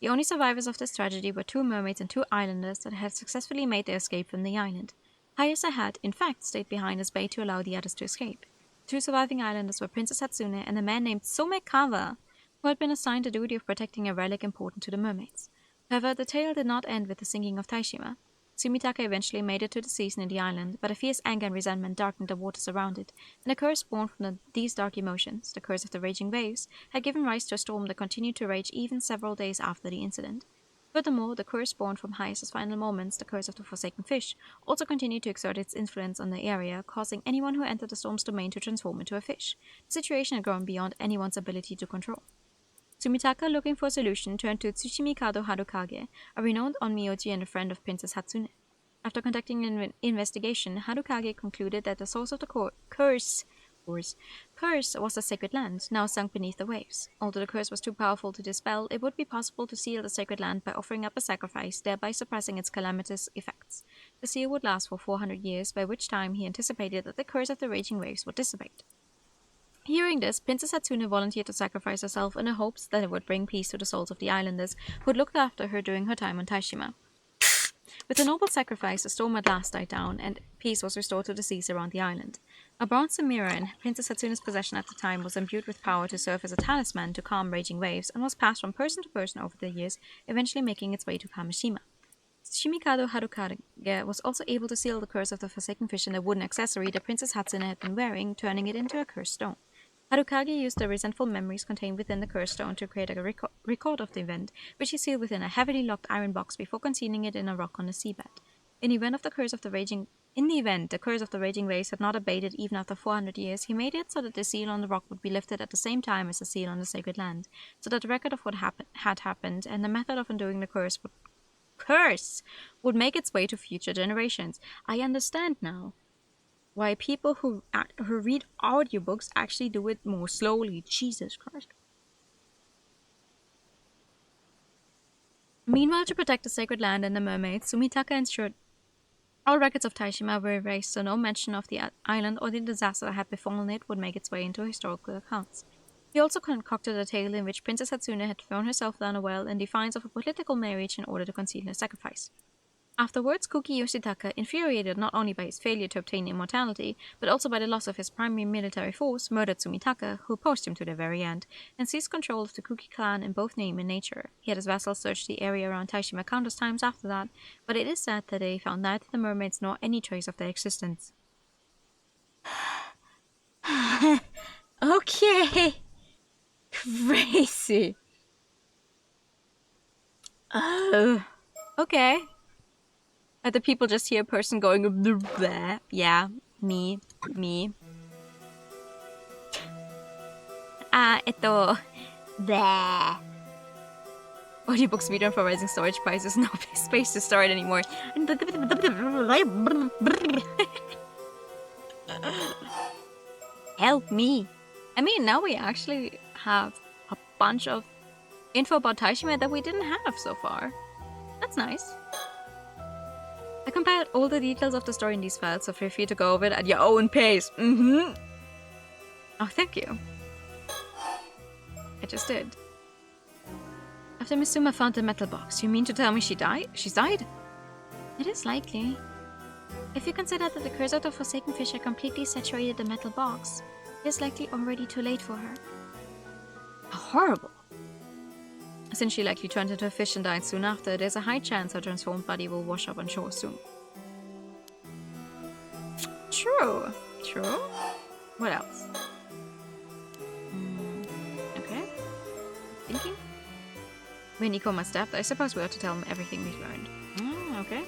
The only survivors of this tragedy were 2 mermaids and 2 islanders that had successfully made their escape from the island. Hayase had, in fact, stayed behind as bait to allow the others to escape. The 2 surviving islanders were Princess Hatsune and a man named Somekawa, who had been assigned the duty of protecting a relic important to the mermaids. However, the tale did not end with the sinking of Taishima. Tsumitaka eventually made it to the seas near the island, but a fierce anger and resentment darkened the waters around it, and a curse born from these dark emotions, the curse of the raging waves, had given rise to a storm that continued to rage even several days after the incident. Furthermore, the curse born from Hayase's final moments, the curse of the Forsaken Fish, also continued to exert its influence on the area, causing anyone who entered the storm's domain to transform into a fish. The situation had grown beyond anyone's ability to control. Tsumitaka, looking for a solution, turned to Tsushimikado Harukage, a renowned onmyoji and a friend of Princess Hatsune. After conducting an investigation, Harukage concluded that the source of the curse was the sacred land, now sunk beneath the waves. Although the curse was too powerful to dispel, it would be possible to seal the sacred land by offering up a sacrifice, thereby suppressing its calamitous effects. The seal would last for 400 years, by which time he anticipated that the curse of the raging waves would dissipate. Hearing this, Princess Hatsune volunteered to sacrifice herself in the hopes that it would bring peace to the souls of the islanders who had looked after her during her time on Taishima. With the noble sacrifice, the storm at last died down, and peace was restored to the seas around the island. A bronze mirror in Princess Hatsune's possession at the time was imbued with power to serve as a talisman to calm raging waves, and was passed from person to person over the years, eventually making its way to Kamishima. Shimikado Harukage was also able to seal the curse of the Forsaken Fish in the wooden accessory that Princess Hatsune had been wearing, turning it into a cursed stone. Harukage used the resentful memories contained within the cursed stone to create a record of the event, which he sealed within a heavily locked iron box before concealing it in a rock on the seabed. In the event, the curse of the raging waves had not abated even after 400 years, he made it so that the seal on the rock would be lifted at the same time as the seal on the sacred land, so that the record of what had happened and the method of undoing the curse would make its way to future generations. I understand now why people who read audiobooks actually do it more slowly. Jesus Christ. Meanwhile, to protect the sacred land and the mermaids, Tsumitaka ensured all records of Taishima were erased, so no mention of the island or the disaster that had befallen it would make its way into historical accounts. He also concocted a tale in which Princess Hatsune had thrown herself down a well in defiance of a political marriage in order to conceal her sacrifice. Afterwards, Kuki Yoshitaka, infuriated not only by his failure to obtain immortality, but also by the loss of his primary military force, murdered Tsumitaka, who opposed him to the very end, and seized control of the Kuki clan in both name and nature. He had his vassals search the area around Taishima countless times after that, but it is said that they found neither the mermaids nor any trace of their existence. Okay. Crazy. Oh. Okay. And the people just hear a person going, bleh. Yeah, me. Bleh. Audiobook speedrun for rising storage prices, no space to store it anymore. Help me. I mean, now we actually have a bunch of info about Taishima that we didn't have so far. That's nice. I compared all the details of the story in these files, so feel free to go over it at your own pace. Oh, thank you. I just did. After Mizuma found the metal box, you mean to tell me she died? She's died? It is likely. If you consider that the curse of the Forsaken Fish had completely saturated the metal box, it is likely already too late for her. Horrible. Since she likely turned into a fish and died soon after, there's a high chance her transformed body will wash up on shore soon. True. What else? Okay. Thinking? When Ikoma's death, I suppose we ought to tell him everything we've learned. Okay.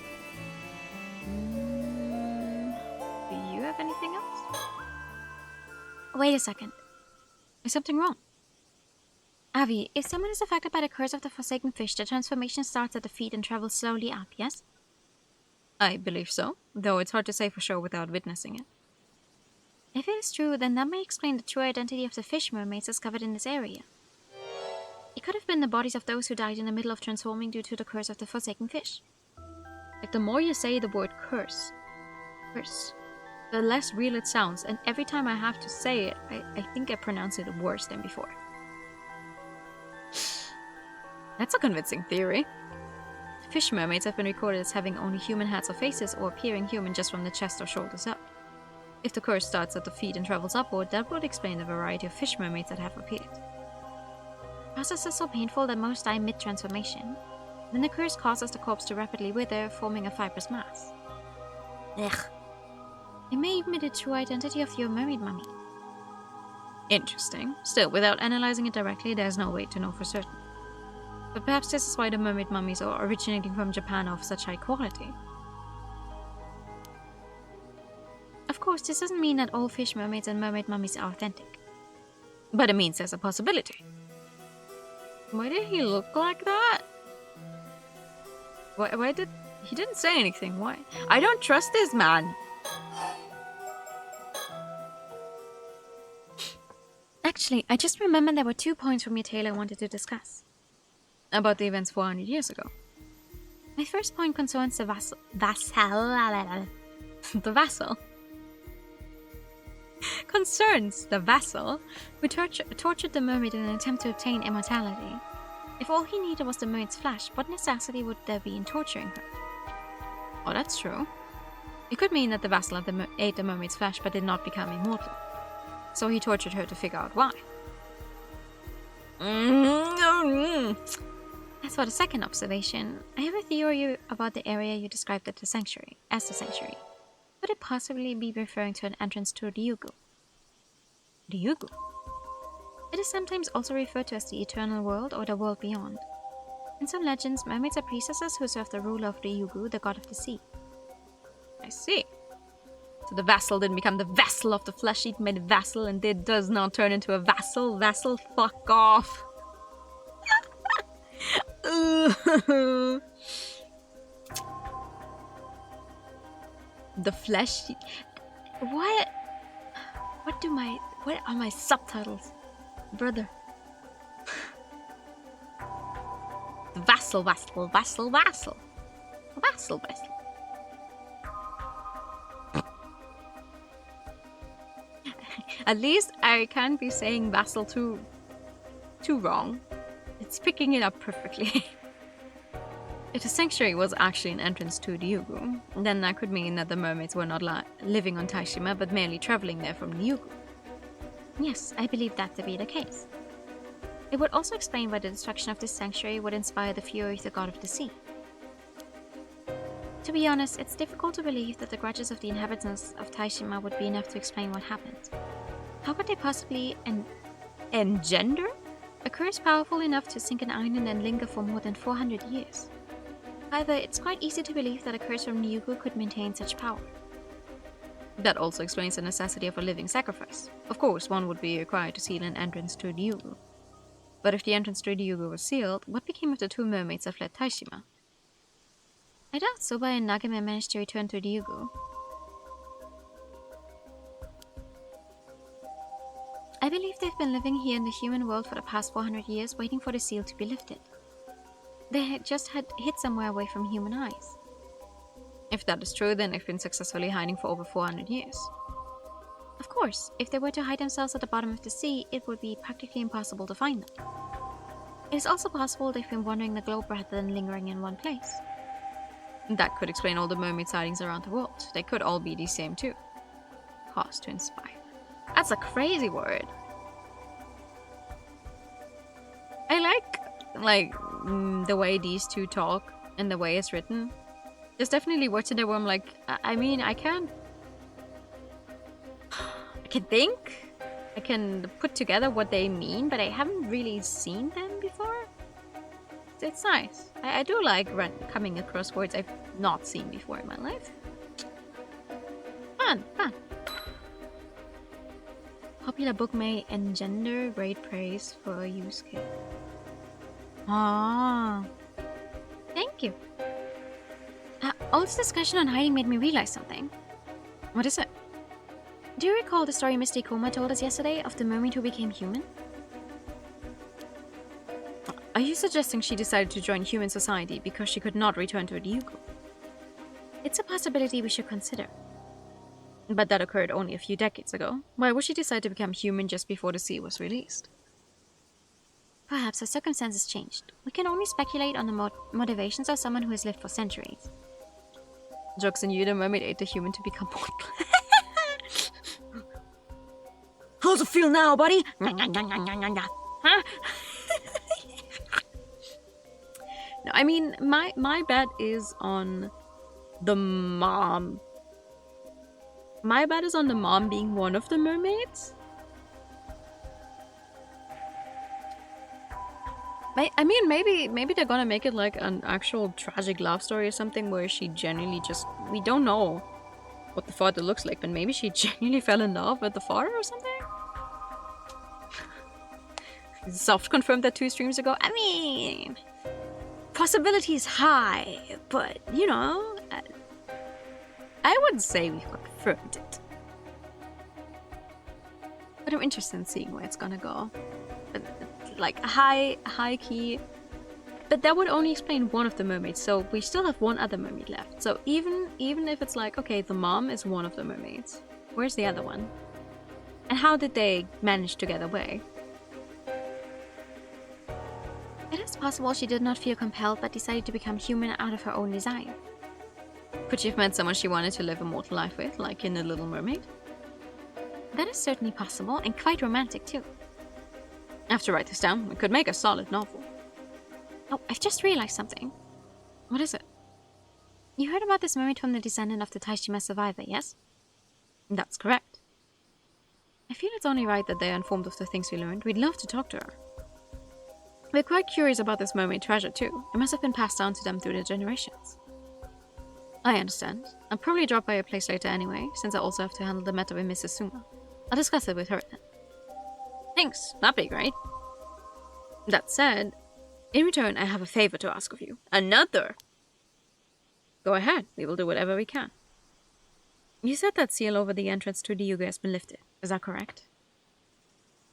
Do you have anything else? Wait a second. Is something wrong? Avi, if someone is affected by the curse of the Forsaken Fish, the transformation starts at the feet and travels slowly up, yes? I believe so, though it's hard to say for sure without witnessing it. If it is true, then that may explain the true identity of the fish mermaids discovered in this area. It could have been the bodies of those who died in the middle of transforming due to the curse of the Forsaken Fish. Like, the more you say the word curse, the less real it sounds, and every time I have to say it, I think I pronounce it worse than before. That's a convincing theory. Fish mermaids have been recorded as having only human heads or faces, or appearing human just from the chest or shoulders up. If the curse starts at the feet and travels upward, that would explain the variety of fish mermaids that have appeared. The process is so painful that most die mid-transformation. Then the curse causes the corpse to rapidly wither, forming a fibrous mass. Ugh. It may even be the true identity of your mermaid mummy. Interesting. Still, without analyzing it directly, there's no way to know for certain. But perhaps this is why the mermaid mummies are originating from Japan of such high quality. Of course, this doesn't mean that all fish mermaids and mermaid mummies are authentic. But it means there's a possibility. Why did he look like that? Why did... He didn't say anything. Why? I don't trust this man. Actually, I just remembered there were 2 points from your tale I wanted to discuss. About the events 400 years ago. My first point concerns the vassal. The vassal. Concerns the vassal who tortured the mermaid in an attempt to obtain immortality. If all he needed was the mermaid's flesh, what necessity would there be in torturing her? Oh, that's true. It could mean that the vassal ate the mermaid's flesh but did not become immortal. So he tortured her to figure out why. As for the second observation, I have a theory about the area you described as the sanctuary. Could it possibly be referring to an entrance to Ryugu? Ryugu? It is sometimes also referred to as the eternal world or the world beyond. In some legends, mermaids are priestesses who serve the ruler of Ryugu, the god of the sea. I see. So the vassal didn't become the vassal of the flesh-eating made vassal, and it does not turn into a vassal. Vassal, fuck off. The flesh. What are my subtitles, brother? Vassal. At least I can't be saying vassal too wrong. It's picking it up perfectly. If the sanctuary was actually an entrance to Ryugu, then that could mean that the mermaids were not living on Taishima, but merely traveling there from Ryugu. Yes, I believe that to be the case. It would also explain why the destruction of this sanctuary would inspire the fury of the god of the sea. To be honest, it's difficult to believe that the grudges of the inhabitants of Taishima would be enough to explain what happened. How could they possibly engender a curse powerful enough to sink an island and linger for more than 400 years? However, it's quite easy to believe that a curse from Ryugu could maintain such power. That also explains the necessity of a living sacrifice. Of course, one would be required to seal an entrance to Ryugu. But if the entrance to Ryugu was sealed, what became of the 2 mermaids that fled Taishima? I doubt Soba and Nagame managed to return to Ryugu. I believe they've been living here in the human world for the past 400 years, waiting for the seal to be lifted. They had just hid somewhere away from human eyes. If that is true, then they've been successfully hiding for over 400 years. Of course, if they were to hide themselves at the bottom of the sea, it would be practically impossible to find them. It is also possible they've been wandering the globe rather than lingering in one place. That could explain all the mermaid sightings around the world. They could all be the same too. Cause to inspire. That's a crazy word. I like the way these 2 talk and the way it's written. There's definitely words in there where I'm like, I mean, I can think, I can put together what they mean, but I haven't really seen them before. It's nice. I do like coming across words I've not seen before in my life. Fun. Popular book may engender great praise for a use case. Ah, thank you. All this discussion on hiding made me realize something. What is it? Do you recall the story Misty Koma told us yesterday of the mermaid who became human? Are you suggesting she decided to join human society because she could not return to Ryugu? It's a possibility we should consider. But that occurred only a few decades ago. Why would she decide to become human just before the sea was released? Perhaps our circumstances changed. We can only speculate on the motivations of someone who has lived for centuries. Joke's on you, the mermaid ate the human to become mortal. How's it feel now, buddy? Huh? No, I mean, my bet is on the mom. My bet is on the mom being one of the mermaids. I mean, maybe they're gonna make it like an actual tragic love story or something where she genuinely just... We don't know what the father looks like, but maybe she genuinely fell in love with the father or something? Self-confirmed that 2 streams ago? I mean... Possibilities high, but, you know... I wouldn't say we've confirmed it. But I'm interested in seeing where it's gonna go. Like high key, but that would only explain one of the mermaids, so we still have one other mermaid left. So even if it's like, okay, the mom is one of the mermaids, where's the other one? And how did they manage to get away? It is possible she did not feel compelled but decided to become human out of her own desire. Could she have met someone she wanted to live a mortal life with, like in The Little Mermaid? That is certainly possible, and quite romantic too. I have to write this down. It could make a solid novel. Oh, I've just realized something. What is it? You heard about this mermaid from the descendant of the Taishima survivor, yes? That's correct. I feel it's only right that they are informed of the things we learned. We'd love to talk to her. We're quite curious about this mermaid treasure too. It must have been passed down to them through the generations. I understand. I'll probably drop by your place later anyway, since I also have to handle the matter with Mrs. Suma. I'll discuss it with her then. Thanks, that'd be great. That said, in return, I have a favor to ask of you. Another! Go ahead, we will do whatever we can. You said that seal over the entrance to the Yuga has been lifted, is that correct?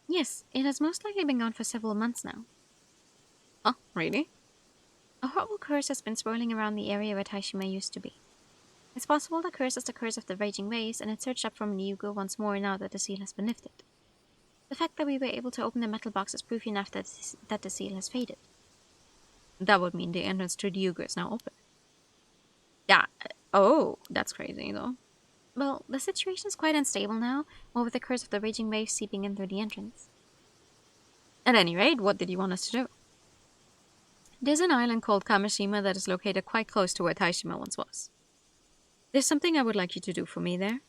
Yes, it has most likely been gone for several months now. Oh, really? A horrible curse has been swirling around the area where Taishima used to be. It's possible the curse is the curse of the raging waves, and it surged up from the Yuga once more now that the seal has been lifted. The fact that we were able to open the metal box is proof enough that the seal has faded. That would mean the entrance to the Yuga is now open. Yeah. Oh, that's crazy, though. Well, the situation is quite unstable now, what with the curse of the raging waves seeping in through the entrance. At any rate, what did you want us to do? There's an island called Kamishima that is located quite close to where Taishima once was. There's something I would like you to do for me there.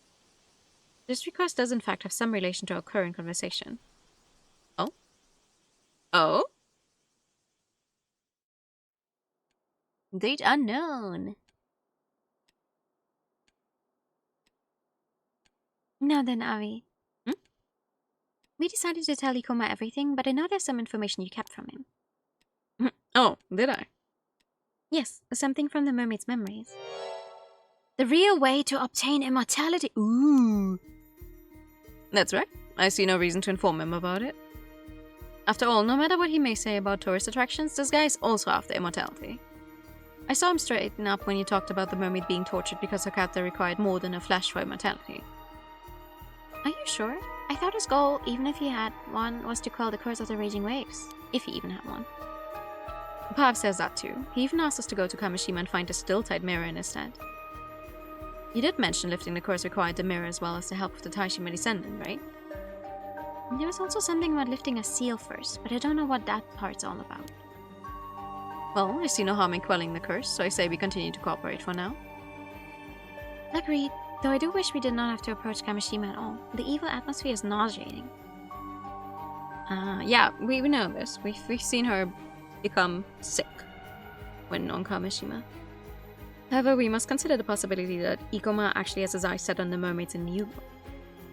This request does in fact have some relation to our current conversation. Oh? Oh? Date unknown. Now then, Avi. We decided to tell Ikoma everything, but I know there's some information you kept from him. Oh, did I? Yes, something from the mermaid's memories. The real way to obtain immortality. Ooh. That's right. I see no reason to inform him about it. After all, no matter what he may say about tourist attractions, this guy is also after immortality. I saw him straighten up when you talked about the mermaid being tortured because her captor required more than a flash for immortality. Are you sure? I thought his goal, even if he had one, was to quell the curse of the raging waves. If he even had one. Pav says that too. He even asked us to go to Kamishima and find a still-tight mirror instead. You did mention lifting the curse required the mirror as well as the help of the Taishima descendant, right? There was also something about lifting a seal first, but I don't know what that part's all about. Well, I see no harm in quelling the curse, so I say we continue to cooperate for now. Agreed, though I do wish we did not have to approach Kamishima at all. The evil atmosphere is nauseating. Yeah, we know this. We've seen her become sick when on Kamishima. However, we must consider the possibility that Ikoma actually has his eyes set on the mermaids in the Yuga.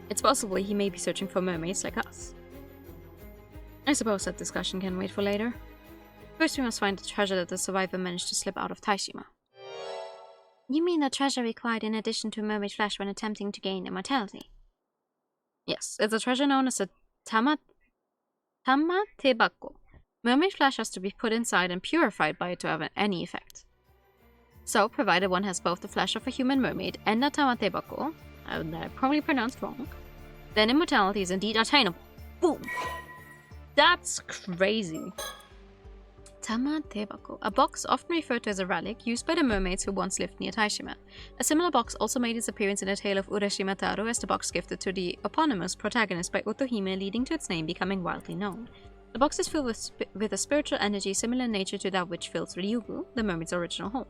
It's possible he may be searching for mermaids like us. I suppose that discussion can wait for later. First we must find the treasure that the survivor managed to slip out of Taishima. You mean the treasure required in addition to mermaid flesh when attempting to gain immortality? Yes, it's a treasure known as a tamatebako. Mermaid flesh has to be put inside and purified by it to have any effect. So, provided one has both the flesh of a human mermaid and a tamatebako, that I probably pronounced wrong, then immortality is indeed attainable. Boom! That's crazy. Tamatebako, a box often referred to as a relic used by the mermaids who once lived near Taishima. A similar box also made its appearance in the tale of Urashima Taro as the box gifted to the eponymous protagonist by Otohime, leading to its name becoming widely known. The box is filled with a spiritual energy similar in nature to that which fills Ryugu, the mermaid's original home.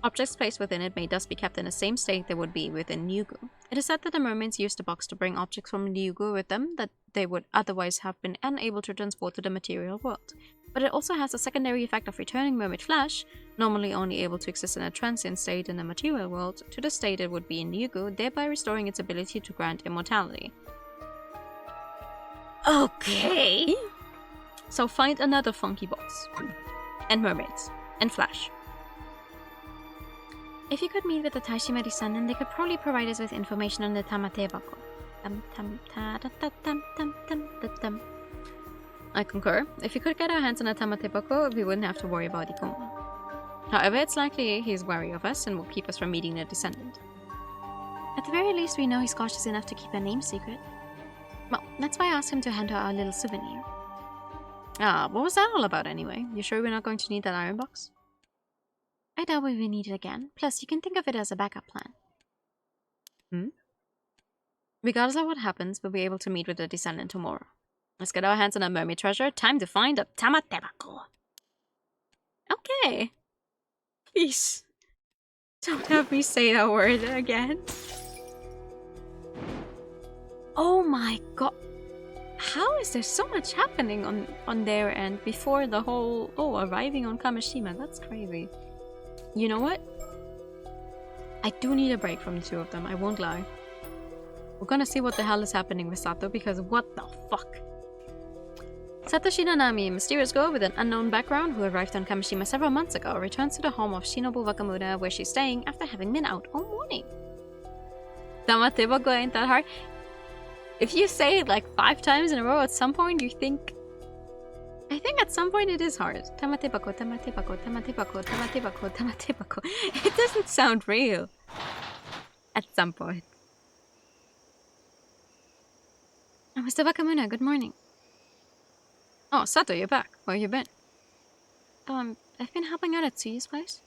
Objects placed within it may thus be kept in the same state they would be within Ryugu. It is said that the mermaids used the box to bring objects from Ryugu with them that they would otherwise have been unable to transport to the material world. But it also has a secondary effect of returning mermaid flesh, normally only able to exist in a transient state in the material world, to the state it would be in Ryugu, thereby restoring its ability to grant immortality. Okay. So find another funky box. And mermaids. And flash. If you could meet with the Taishima descendant, they could probably provide us with information on the Tamatebako. I concur. If we could get our hands on a Tamatebako, we wouldn't have to worry about Ikoma. However, it's likely he is wary of us and will keep us from meeting the descendant. At the very least, we know he's cautious enough to keep our name secret. Well, that's why I asked him to hand her our little souvenir. Ah, what was that all about anyway? You sure we're not going to need that iron box? I doubt we will need it again. Plus, you can think of it as a backup plan. Regardless of what happens, we'll be able to meet with the descendant tomorrow. Let's get our hands on a mermaid treasure. Time to find a Tamatebako. Okay. Please. Don't have me say that word again. Oh my god. How is there so much happening on their end before the whole, arriving on Kamishima? That's crazy. You know what? I do need a break from the two of them, I won't lie. We're gonna see what the hell is happening with Sato, because what the fuck? Sato Shinonami, a mysterious girl with an unknown background who arrived on Kamishima several months ago, returns to the home of Shinobu Wakamura where she's staying after having been out all morning. Tamatebako ain't that hard. If you say it like 5 times in a row at some point, you think... I think at some point it is hard. Tamatebako, Tamatebako, Tamatebako, Tamatebako, Tamatebako. It doesn't sound real. At some point. Oh, Mr. Wakamura, good morning. Oh, Sato, you're back. Where you been? I've been helping out at Tsuyu's place.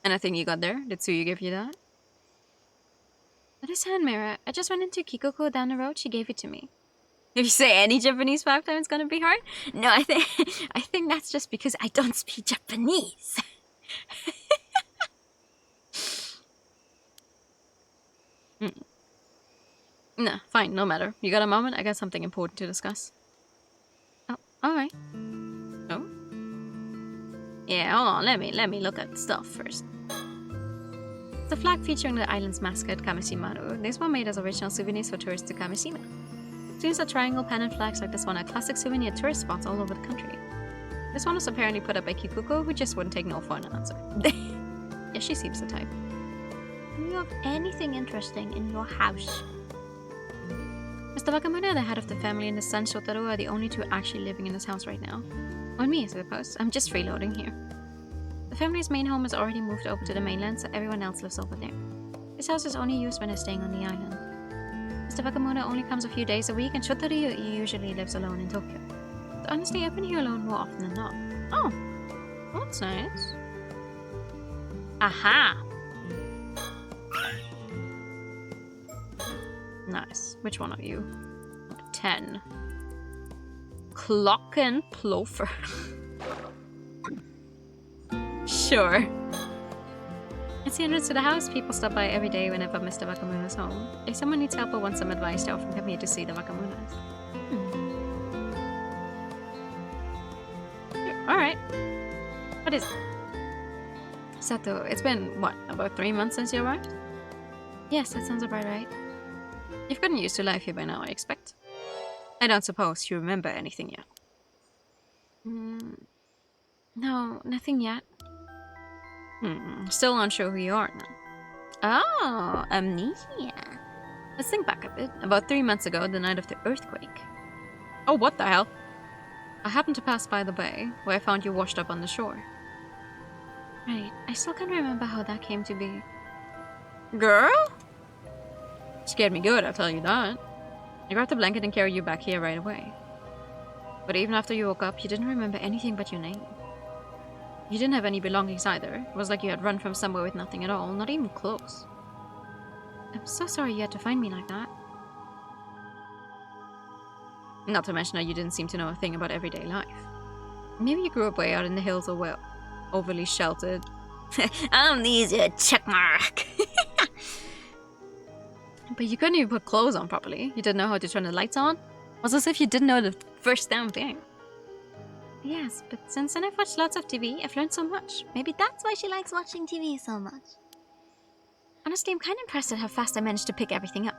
Anything you got there? Did Tsuyu give you that? This hand mirror. I just went into Kikoko down the road. She gave it to me. If you say any Japanese 5 times, it's gonna be hard. No, I think that's just because I don't speak Japanese. No, fine, no matter. You got a moment? I got something important to discuss. Oh, alright. Oh? Yeah, hold on, let me look at the stuff first. It's a flag featuring the island's mascot, Kameshimaru. This one made as original souvenirs for tourists to Kameshima. Seems that triangle pennant flags like this one are classic souvenir tourist spots all over the country. This one was apparently put up by Kikuko, who just wouldn't take no for an answer. Yeah, she seems the type. Do you have anything interesting in your house? Mr. Wakamura, the head of the family, and his son Shotaro are the only 2 actually living in this house right now. On me, I suppose. I'm just freeloading here. The family's main home is already moved over to the mainland, so everyone else lives over there. This house is only used when they're staying on the island. Mr. Wakamura only comes a few days a week, and Shotaro usually lives alone in Tokyo. So honestly, I've been here alone more often than not. Oh, that's nice. Aha! Nice. Which one are you? 10. Clock and Plover. Sure. It's the entrance to the house. People stop by every day whenever Mr. Wakamura's home. If someone needs help or wants some advice, they often come here to see the Wakamuras. Alright. What is it? Sato, it's been, what, about 3 months since you arrived? Yes, that sounds about right. You've gotten used to life here by now, I expect. I don't suppose you remember anything yet. No, nothing yet. Still unsure who you are now. Oh, amnesia. Let's think back a bit. About 3 months ago, the night of the earthquake. Oh, what the hell? I happened to pass by the bay, where I found you washed up on the shore. Right, I still can't remember how that came to be. Girl? Scared me good, I'll tell you that. I grabbed the blanket and carried you back here right away. But even after you woke up, you didn't remember anything but your name. You didn't have any belongings either. It was like you had run from somewhere with nothing at all, not even clothes. I'm so sorry you had to find me like that. Not to mention that you didn't seem to know a thing about everyday life. Maybe you grew up way out in the hills or well, overly sheltered. Amnesia, checkmark. But you couldn't even put clothes on properly. You didn't know how to turn the lights on. It was as if you didn't know the first damn thing. Yes, but since then I've watched lots of TV, I've learned so much. Maybe that's why she likes watching TV so much. Honestly, I'm kind of impressed at how fast I managed to pick everything up.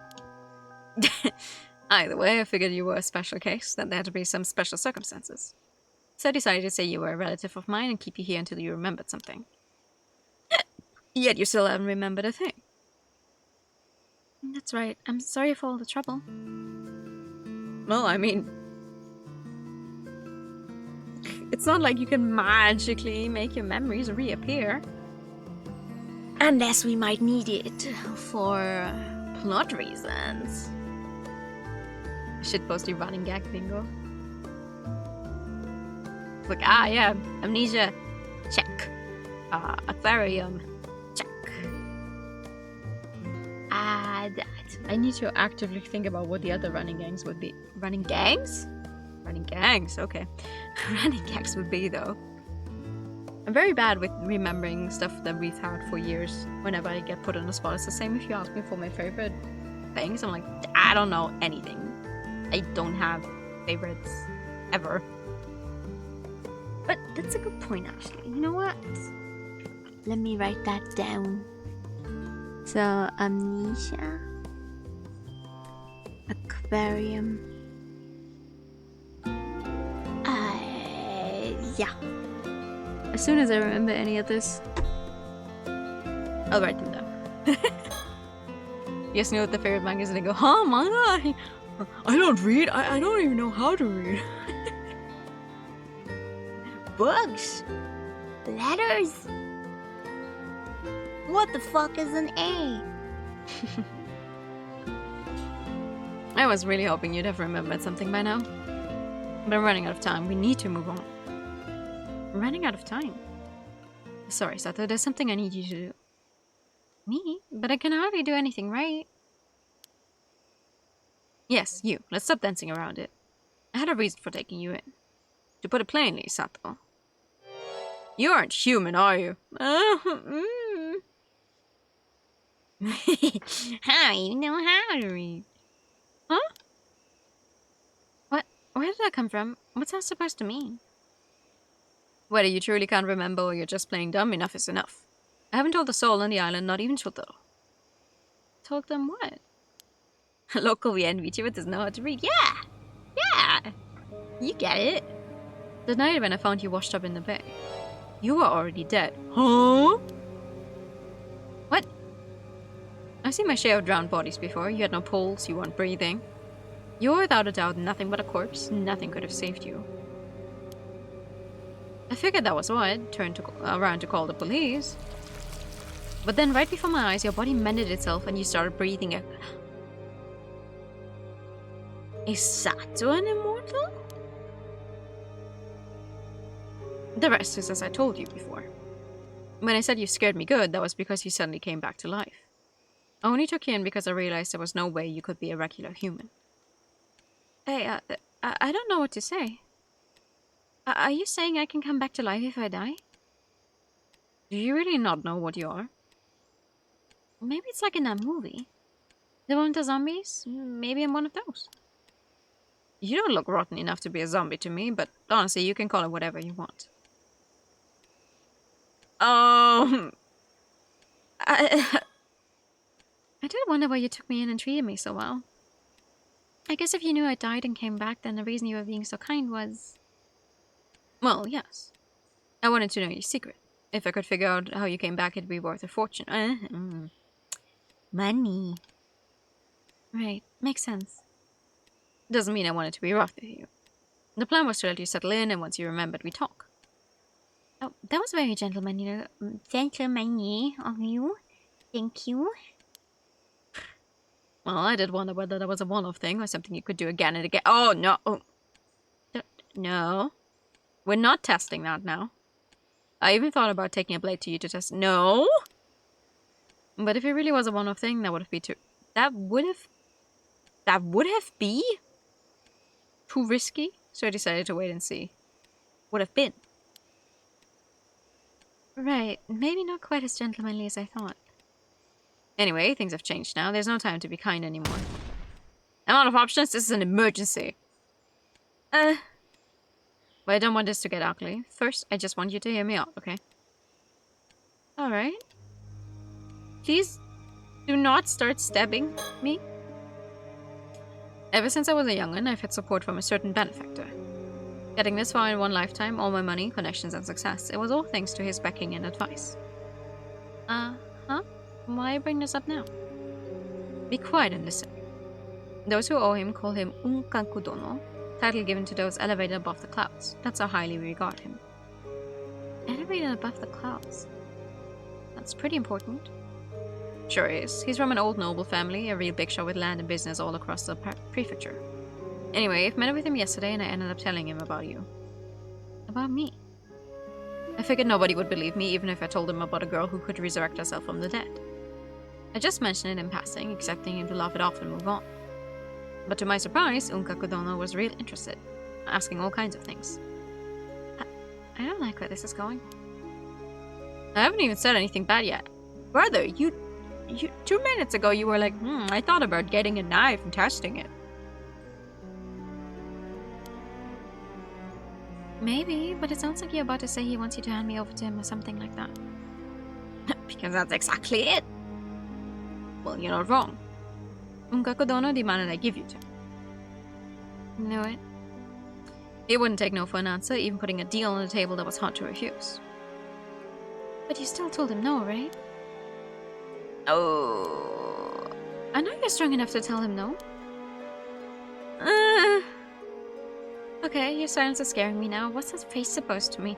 Either way, I figured you were a special case, that there had to be some special circumstances. So I decided to say you were a relative of mine and keep you here until you remembered something. Yet you still haven't remembered a thing. That's right. I'm sorry for all the trouble. Well, I mean... It's not like you can magically make your memories reappear. Unless we might need it for plot reasons. Shitposty running gag bingo. Like, yeah, amnesia, check. Aquarium, check. That. I need to actively think about what the other running gangs would be. Running gangs? Running gangs, okay. Running gangs would be, though. I'm very bad with remembering stuff that we've had for years. Whenever I get put on the spot, it's the same if you ask me for my favorite things. I'm like, I don't know anything. I don't have favorites ever. But that's a good point, actually. You know what? Let me write that down. So, amnesia, aquarium. Yeah. As soon as I remember any of this, I'll write them down. You just know what the favorite manga is and they go, huh, manga? I don't read. I don't even know how to read. Books. Letters. What the fuck is an A? I was really hoping you'd have remembered something by now. But I'm running out of time. We need to move on. I'm running out of time. Sorry, Sato. There's something I need you to do. Me? But I can hardly do anything right. Yes, you. Let's stop dancing around it. I had a reason for taking you in. To put it plainly, Sato. You aren't human, are you? How you know how to read? Huh? What? Where did that come from? What's that supposed to mean? Whether you truly can't remember or you're just playing dumb, enough is enough. I haven't told a soul on the island, not even Shotaro. Told them what? A local we envy you doesn't know how to read. Yeah! Yeah! You get it. The night when I found you washed up in the bay. You were already dead. Huh? What? I've seen my share of drowned bodies before. You had no pulse, you weren't breathing. You were without a doubt nothing but a corpse. Nothing could have saved you. I figured that was why I turned around to call the police. But then right before my eyes, your body mended itself and you started breathing. Is Sato an immortal? The rest is as I told you before. When I said you scared me good, that was because you suddenly came back to life. I only took you in because I realized there was no way you could be a regular human. Hey, I don't know what to say. Are you saying I can come back to life if I die? Do you really not know what you are? Maybe it's like in that movie. The one with the zombies? Maybe I'm one of those. You don't look rotten enough to be a zombie to me, but honestly, you can call it whatever you want. I did wonder why you took me in and treated me so well. I guess if you knew I died and came back, then the reason you were being so kind was... Well, yes. I wanted to know your secret. If I could figure out how you came back, it'd be worth a fortune. Money. Right, makes sense. Doesn't mean I wanted to be rough with you. The plan was to let you settle in, and once you remembered, we talk. Oh, that was very gentlemanly. Gentlemanly of you. Thank you. Well, I did wonder whether that was a one-off thing or something you could do again and again. Oh, no. Oh. No. We're not testing that now. I even thought about taking a blade to you to test. No! But if it really was a one-off thing, that would have been too... That would have been too risky. So I decided to wait and see. Would have been. Right. Maybe not quite as gentlemanly as I thought. Anyway, things have changed now. There's no time to be kind anymore. I'm out of options. This is an emergency. But I don't want this to get ugly. First, I just want you to hear me out, okay? Alright. Please do not start stabbing me. Ever since I was a young'un, I've had support from a certain benefactor. Getting this far in one lifetime, all my money, connections, and success, it was all thanks to his backing and advice. Huh? Why bring this up now? Be quiet and listen. Those who owe him call him Unkakudono, title given to those elevated above the clouds. That's how highly we regard him. Elevated above the clouds? That's pretty important. Sure is. He's from an old noble family, a real big shot with land and business all across the prefecture. Anyway, I've met with him yesterday and I ended up telling him about you. About me. I figured nobody would believe me even if I told him about a girl who could resurrect herself from the dead. I just mentioned it in passing, expecting him to laugh it off and move on. But to my surprise, Unkakudono was real interested, asking all kinds of things. I don't like where this is going. I haven't even said anything bad yet. Brother, you 2 minutes ago you were like, I thought about getting a knife and testing it. Maybe, but it sounds like you're about to say he wants you to hand me over to him or something like that. Because that's exactly it. Well, you're not wrong. Unkakudono demanded I give you to him. Knew it. He wouldn't take no for an answer, even putting a deal on the table that was hard to refuse. But you still told him no, right? Oh. I know you're strong enough to tell him no. Okay, your silence is scaring me now. What's his face supposed to mean?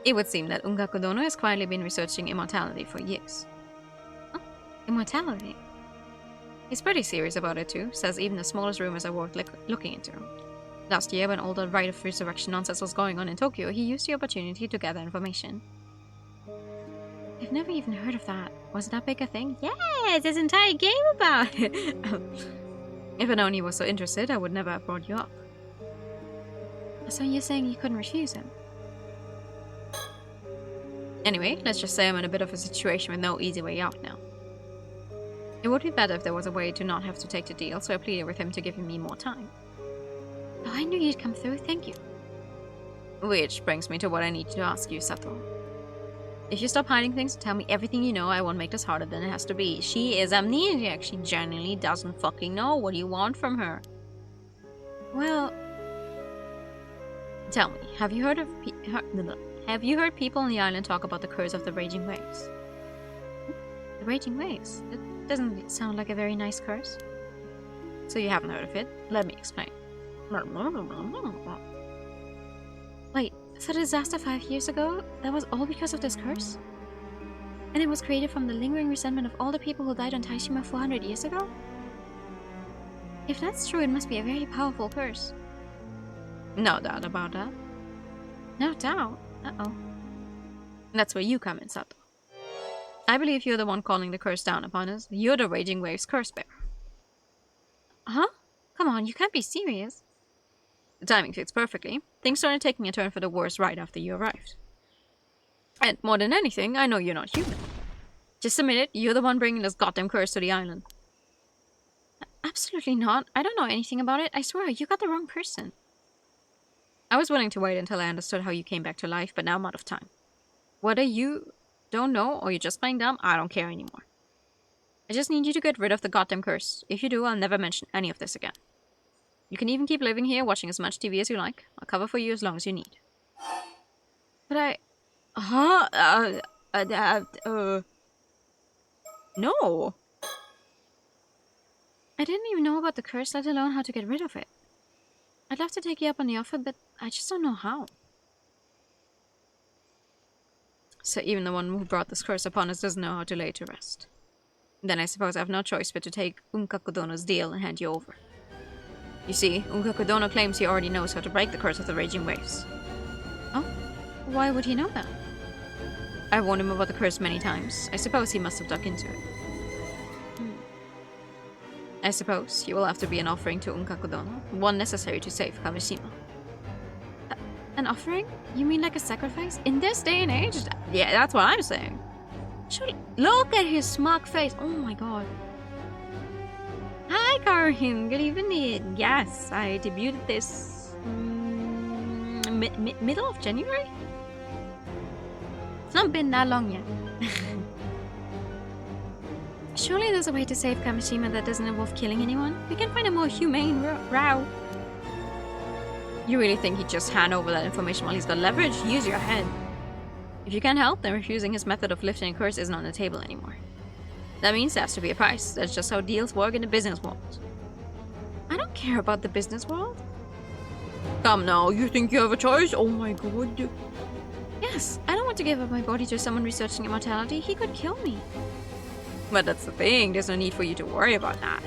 It would seem that Unkakudono has quietly been researching immortality for years. Huh? Immortality? He's pretty serious about it too, says even the smallest rumors are worth looking into. Last year, when all the rite of resurrection nonsense was going on in Tokyo, he used the opportunity to gather information. I've never even heard of that. Was that big a thing? Yes, this entire game about it! If I'd known he was so interested, I would never have brought you up. So you're saying you couldn't refuse him? Anyway, let's just say I'm in a bit of a situation with no easy way out now. It would be better if there was a way to not have to take the deal, so I pleaded with him to give me more time. Oh, I knew you'd come through, thank you. Which brings me to what I need to ask you, Sato. If you stop hiding things and tell me everything you know, I won't make this harder than it has to be. She is amnesiac. She genuinely doesn't fucking know. What do you want from her? Well... Tell me, have you heard people on the island talk about the curse of the raging waves? The raging waves? It doesn't sound like a very nice curse. So you haven't heard of it? Let me explain. Wait, so the disaster 5 years ago, that was all because of this curse? And it was created from the lingering resentment of all the people who died on Taishima 400 years ago? If that's true, it must be a very powerful curse. No doubt about that. No doubt? Uh-oh. That's where you come in, Sato. I believe you're the one calling the curse down upon us. You're the Raging Waves curse bearer. Huh? Come on, you can't be serious. The timing fits perfectly. Things started taking a turn for the worse right after you arrived. And more than anything, I know you're not human. Just admit it, you're the one bringing this goddamn curse to the island. Absolutely not. I don't know anything about it. I swear, you got the wrong person. I was willing to wait until I understood how you came back to life, but now I'm out of time. Whether you don't know or you're just playing dumb, I don't care anymore. I just need you to get rid of the goddamn curse. If you do, I'll never mention any of this again. You can even keep living here, watching as much TV as you like. I'll cover for you as long as you need. But I... No! I didn't even know about the curse, let alone how to get rid of it. I'd love to take you up on the offer, but I just don't know how. So even the one who brought this curse upon us doesn't know how to lay it to rest. Then I suppose I have no choice but to take Unkakudono's deal and hand you over. You see, Unkakudono claims he already knows how to break the curse of the raging waves. Oh? Why would he know that? I've warned him about the curse many times. I suppose he must have dug into it. I suppose he will have to be an offering to Unkakudono, one necessary to save Kawashima. An offering? You mean like a sacrifice? In this day and age? Yeah, that's what I'm saying. Look at his smug face. Oh my god. Hi, Karin. Good evening. Yes, I debuted this middle of January? It's not been that long yet. Surely there's a way to save Kamishima that doesn't involve killing anyone. We can find a more humane route. You really think he'd just hand over that information while he's got leverage? Use your head. If you can't help, then refusing his method of lifting a curse isn't on the table anymore. That means there has to be a price. That's just how deals work in the business world. I don't care about the business world. Come now, you think you have a choice? Oh my god. Yes, I don't want to give up my body to someone researching immortality. He could kill me. But that's the thing, there's no need for you to worry about that.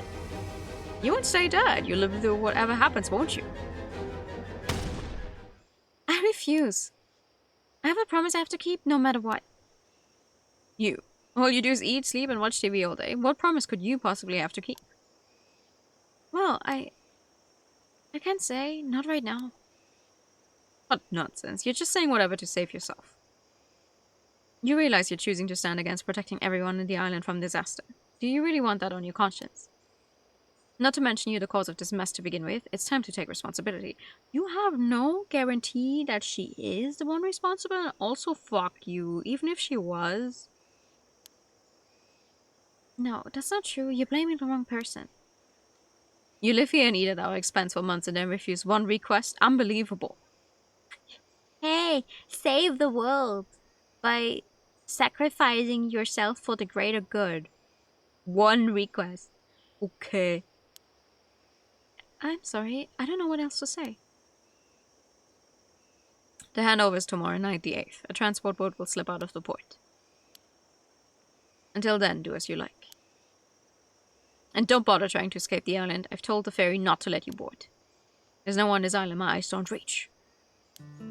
You won't stay dead, you'll live through whatever happens, won't you? I refuse. I have a promise I have to keep, no matter what. You. All you do is eat, sleep, and watch TV all day. What promise could you possibly have to keep? Well, I can't say. Not right now. What nonsense. You're just saying whatever to save yourself. You realize you're choosing to stand against protecting everyone in the island from disaster. Do you really want that on your conscience? Not to mention you're the cause of this mess to begin with. It's time to take responsibility. You have no guarantee that she is the one responsible, and also fuck you, even if she was. No, that's not true. You're blaming the wrong person. You live here and eat at our expense for months and then refuse one request? Unbelievable. Hey, save the world by sacrificing yourself for the greater good. One request. Okay. I'm sorry, I don't know what else to say. The handover is tomorrow night, the 8th. A transport boat will slip out of the port. Until then, do as you like. And don't bother trying to escape the island. I've told the ferry not to let you board. There's no one on this island my eyes don't reach.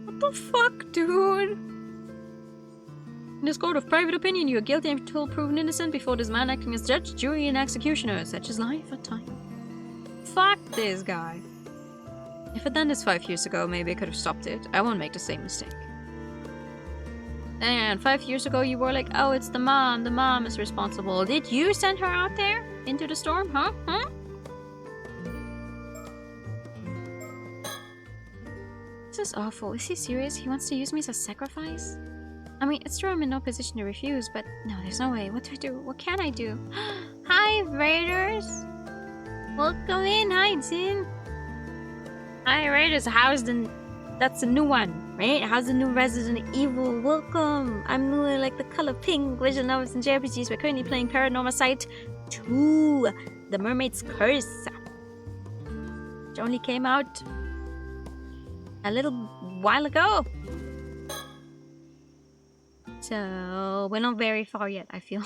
What the fuck, dude? In this court of private opinion, you are guilty until proven innocent before this man acting as judge, jury, and executioner. Such is life at times. Fuck this guy. If I'd done this 5 years ago, maybe I could have stopped it. I won't make the same mistake. And 5 years ago, you were like, oh, it's the mom is responsible. Did you send her out there? Into the storm, huh? This is awful. Is he serious? He wants to use me as a sacrifice? I mean, it's true I'm in no position to refuse, but no, there's no way. What do I do? What can I do? Hi, Raiders! Welcome in. Hi, Jin. Hi, Raiders. That's a new one, right? How's the new Resident Evil? Welcome. I'm new, like the color pink visual novels and JRPGs. We're currently playing PARANORMASIGHT 2, The Mermaid's Curse. Which only came out a little while ago. So, we're not very far yet, I feel.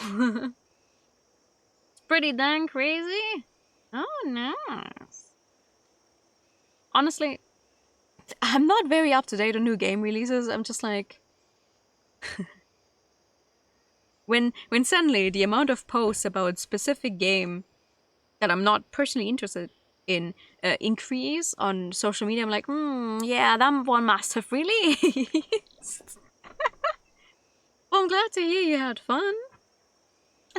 It's pretty dang crazy. Oh, nice. Honestly, I'm not very up to date on new game releases. I'm just like... when suddenly the amount of posts about specific game that I'm not personally interested in increase on social media, I'm like, yeah, that one must have released. Well, I'm glad to hear you had fun.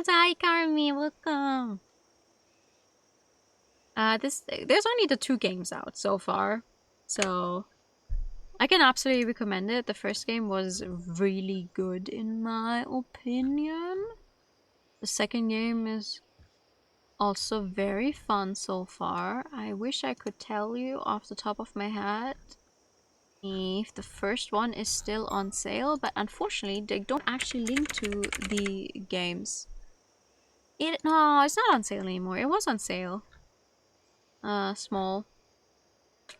Hi, Carmi, welcome. There's only the 2 games out so far, so I can absolutely recommend it. The first game was really good in my opinion. The second game is also very fun so far. I wish I could tell you off the top of my head if the first one is still on sale, but unfortunately they don't actually link to the games. No, it's not on sale anymore. It was on sale. Small. A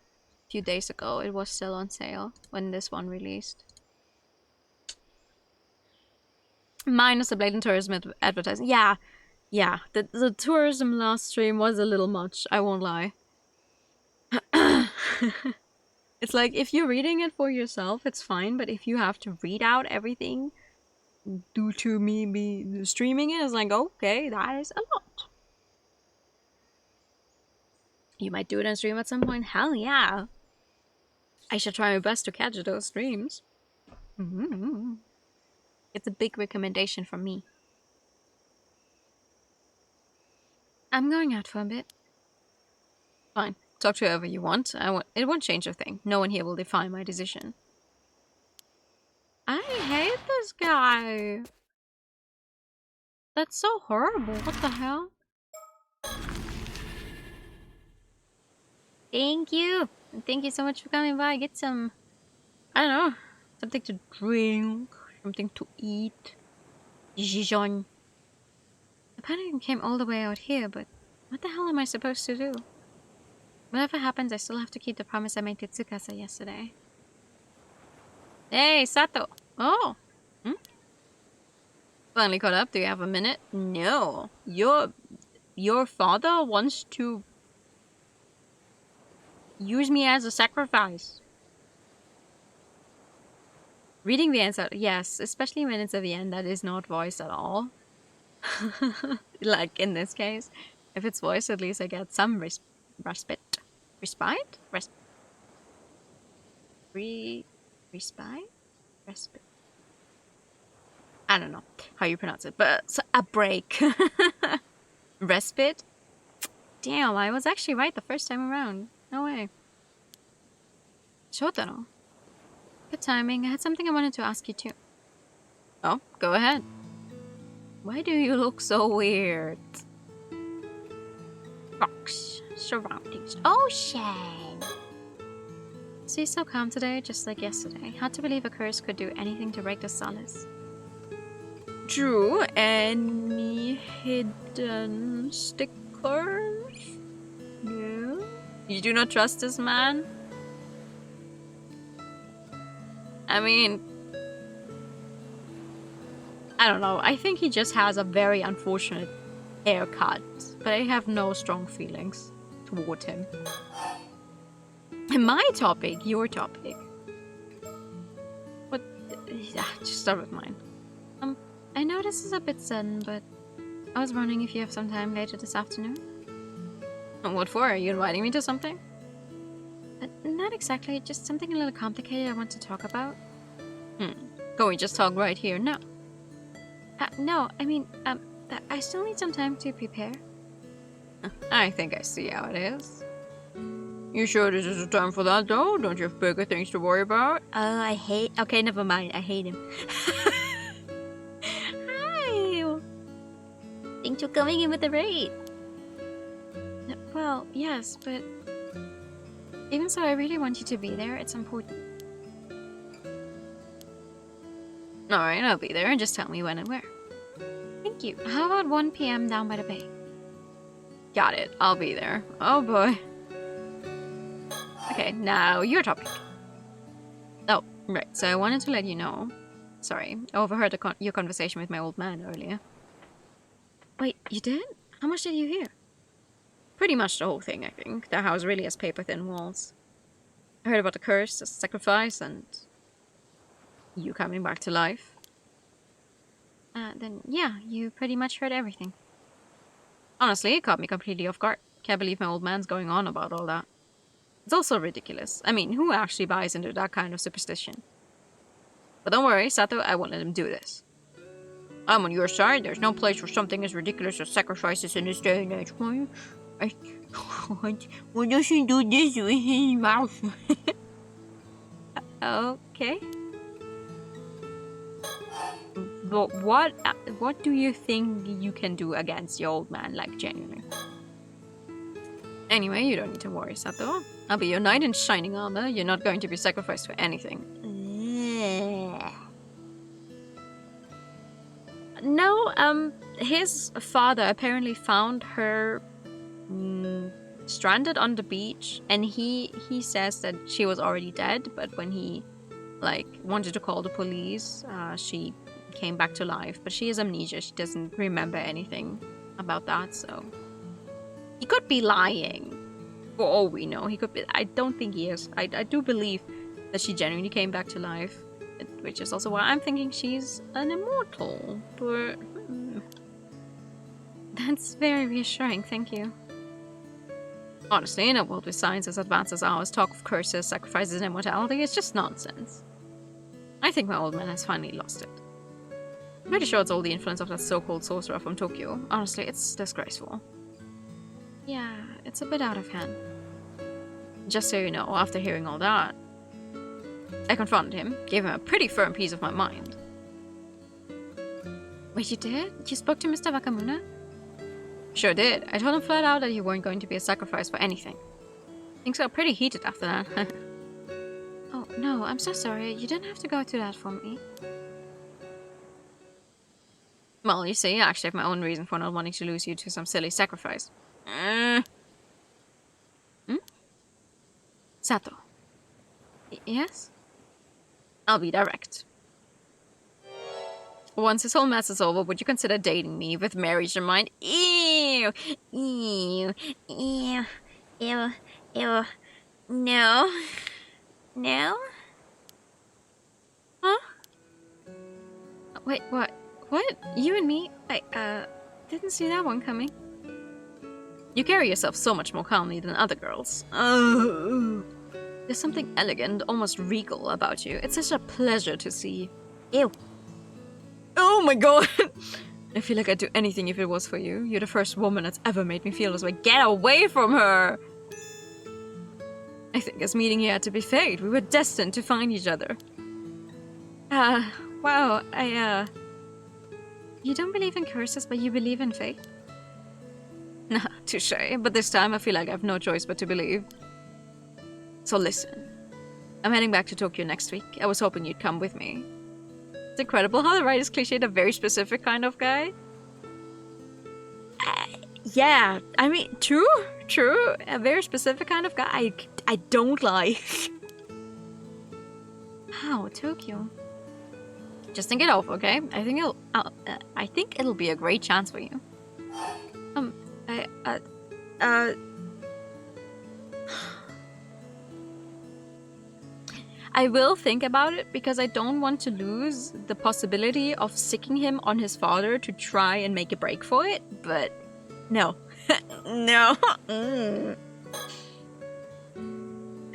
few days ago, it was still on sale when this one released. Minus the blatant tourism advertising. Yeah. The tourism last stream was a little much, I won't lie. It's like, if you're reading it for yourself, it's fine, but if you have to read out everything due to me be streaming it, it's like, okay, that is a lot. You might do it on stream at some point. Hell yeah. I should try my best to catch those streams. It's a big recommendation from me. I'm going out for a bit. Fine. Talk to whoever you want. It won't change a thing. No one here will define my decision. I hate this guy. That's so horrible. What the hell? Thank you. Thank you so much for coming by. Get some, I don't know, something to drink, something to eat. Dijon. The panic came all the way out here, but what the hell am I supposed to do? Whatever happens, I still have to keep the promise I made to Tsukasa yesterday. Hey, Sato! Oh! Finally caught up. Do you have a minute? No. Your father wants to use me as a sacrifice. Reading the answer, yes, especially when it's at the end that is not voiced at all. Like in this case. If it's voiced, at least I get some respite? Respite? Respite? Respite? I don't know how you pronounce it, but a break. Respite? Damn, I was actually right the first time around. No way. Shotaro. Good timing. I had something I wanted to ask you too. Oh, go ahead. Why do you look so weird? Rocks. Surroundings. Ocean! So you're so calm today, just like yesterday. Hard to believe a curse could do anything to break the solace. True. Any hidden stickers? No? You do not trust this man? I mean, I don't know. I think he just has a very unfortunate haircut, but I have no strong feelings toward him. My topic, your topic. What? Just start with mine. I know this is a bit sudden, but I was wondering if you have some time later this afternoon. What for? Are you inviting me to something? Not exactly, just something a little complicated I want to talk about. Can we just talk right here now? No, I mean, I still need some time to prepare. I think I see how it is. You sure this is the time for that, though? Don't you have bigger things to worry about? Oh, okay, never mind. I hate him. Hi! Thanks for coming in with the raid. Well, yes, but even so, I really want you to be there. It's important. Alright, I'll be there. Just tell me when and where. Thank you. How about 1 PM down by the bay? Got it. I'll be there. Oh boy. Okay, now your topic. Oh, right. So I wanted to let you know. Sorry, I overheard your conversation with my old man earlier. Wait, you did? How much did you hear? Pretty much the whole thing, I think. The house really has paper-thin walls. I heard about the curse, the sacrifice, and you coming back to life. Then yeah, you pretty much heard everything. Honestly, it caught me completely off guard. Can't believe my old man's going on about all that. It's also ridiculous. I mean, who actually buys into that kind of superstition? But don't worry, Sato, I won't let him do this. I'm on your side. There's no place for something as ridiculous as sacrifices in this day and age. Why does he do this with his mouth? Okay. But what do you think you can do against your old man, like, genuinely? Anyway, you don't need to worry, Sato. I'll be your knight in shining armor. You're not going to be sacrificed for anything. No, his father apparently found her stranded on the beach, and he says that she was already dead, but when he, like, wanted to call the police, she came back to life. But she has amnesia. She doesn't remember anything about that, so he could be lying. For all we know, he could be. I don't think he is. I do believe that she genuinely came back to life, which is also why I'm thinking she's an immortal. But that's very reassuring. Thank you. Honestly, in a world with science as advanced as ours, talk of curses, sacrifices, and immortality is just nonsense. I think my old man has finally lost it. I'm pretty sure it's all the influence of that so-called sorcerer from Tokyo. Honestly, it's disgraceful. Yeah, it's a bit out of hand. Just so you know, after hearing all that, I confronted him, gave him a pretty firm piece of my mind. Wait, you did? You spoke to Mr. Wakamuna? Sure did. I told him flat out that you weren't going to be a sacrifice for anything. Things got pretty heated after that. Oh, no, I'm so sorry. You didn't have to go through that for me. Well, you see, I actually have my own reason for not wanting to lose you to some silly sacrifice. Sato. Yes? I'll be direct. Once this whole mess is over, would you consider dating me with marriage in mind? Ew! Ew! Ew! Ew! Ew! No. No? Huh? Wait, what? What? You and me? I, didn't see that one coming. You carry yourself so much more calmly than other girls. There's something elegant, almost regal about you. It's such a pleasure to see. Ew. Oh my god! I feel like I'd do anything if it was for you. You're the first woman that's ever made me feel this way. Get away from her! I think this meeting here had to be fate. We were destined to find each other. Wow, You don't believe in curses, but you believe in fate? Nah, touché. But this time I feel like I have no choice but to believe. So listen. I'm heading back to Tokyo next week. I was hoping you'd come with me. It's incredible how the writer's cliched a very specific kind of guy. Yeah, I mean, true. A very specific kind of guy I don't like. How? Tokyo? Just think it over, okay? I think it'll be a great chance for you. I will think about it because I don't want to lose the possibility of sicking him on his father to try and make a break for it, but no. No.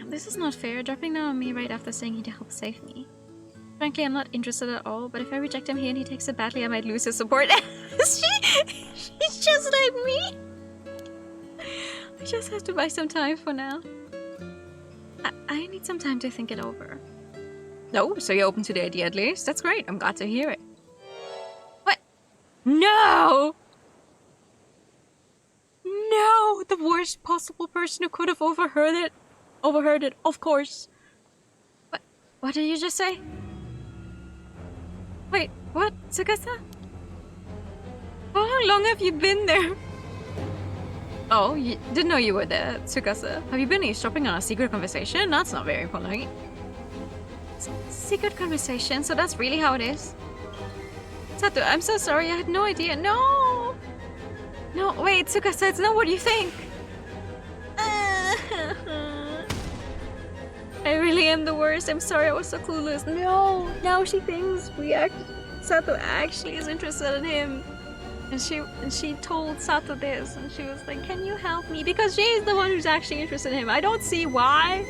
This is not fair, dropping down on me right after saying he'd help save me. Frankly, I'm not interested at all, but if I reject him here and he takes it badly, I might lose his support. She's just like me. I just have to buy some time for now. I need some time to think it over. No, so you're open to the idea at least? That's great, I'm glad to hear it. What? No! No! The worst possible person who could have overheard it, of course. What did you just say? Wait, what? Tsukasa? How long have you been there? Oh, you didn't know you were there, Tsukasa. Have you been eavesdropping on a secret conversation? That's not very polite. Secret conversation? So that's really how it is? Sato, I'm so sorry, I had no idea. No! No, wait, Tsukasa, it's not what you think. I really am the worst. I'm sorry I was so clueless. No, now she thinks Sato actually is interested in him. And she told Sato this, and she was like, can you help me? Because she's the one who's actually interested in him. I don't see why.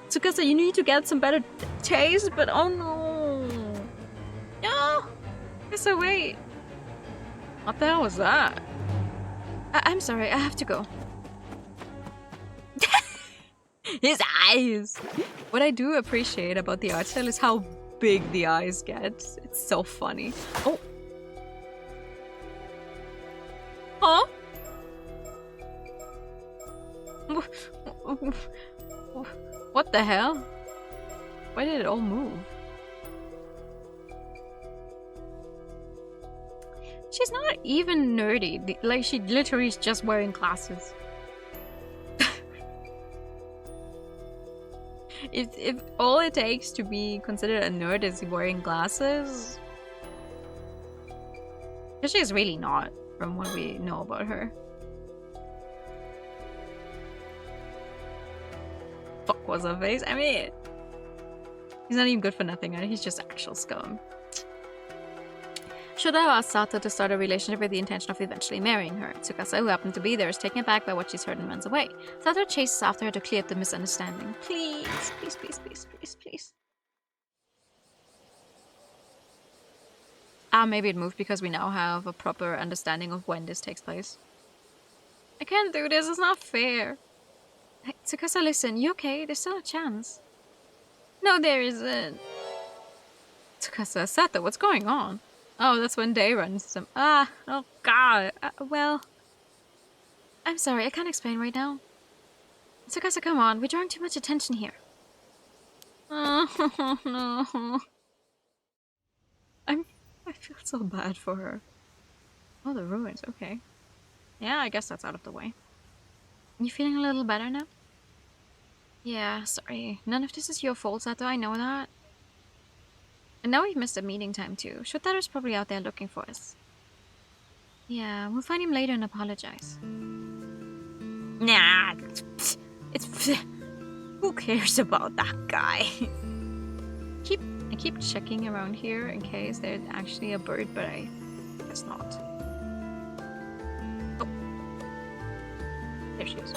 Tsukasa, you need to get some better taste, but oh no. No! So wait. What the hell was that? I'm sorry, I have to go. His eyes! What I do appreciate about the art style is how big the eyes get. It's so funny. Oh! Huh? What the hell? Why did it all move? She's not even nerdy. Like, she literally is just wearing glasses. If all it takes to be considered a nerd is wearing glasses, because she's really not, from what we know about her. fuck was her face? I mean, he's not even good for nothing, right? He's just actual scum. Shota asked Sato to start a relationship with the intention of eventually marrying her. Tsukasa, who happened to be there, is taken aback by what she's heard and runs away. Sato chases after her to clear up the misunderstanding. Please, please, please, please, please, please. Maybe it moved because we now have a proper understanding of when this takes place. I can't do this, it's not fair. Hey, Tsukasa, listen, you okay? There's still a chance. No, there isn't. Tsukasa, Sato, what's going on? Oh, that's when Day runs them. Oh god. Well, I'm sorry, I can't explain right now. Tsukasa, come on, we're drawing too much attention here. Oh, no. I feel so bad for her. Oh, the ruins, okay. Yeah, I guess that's out of the way. You feeling a little better now? Yeah, sorry. None of this is your fault, Sato, I know that. And now we've missed a meeting time too. Shotaro's probably out there looking for us. Yeah, we'll find him later and apologize. Nah, who cares about that guy? I keep checking around here in case there's actually a bird, but I guess not. Oh. There she is.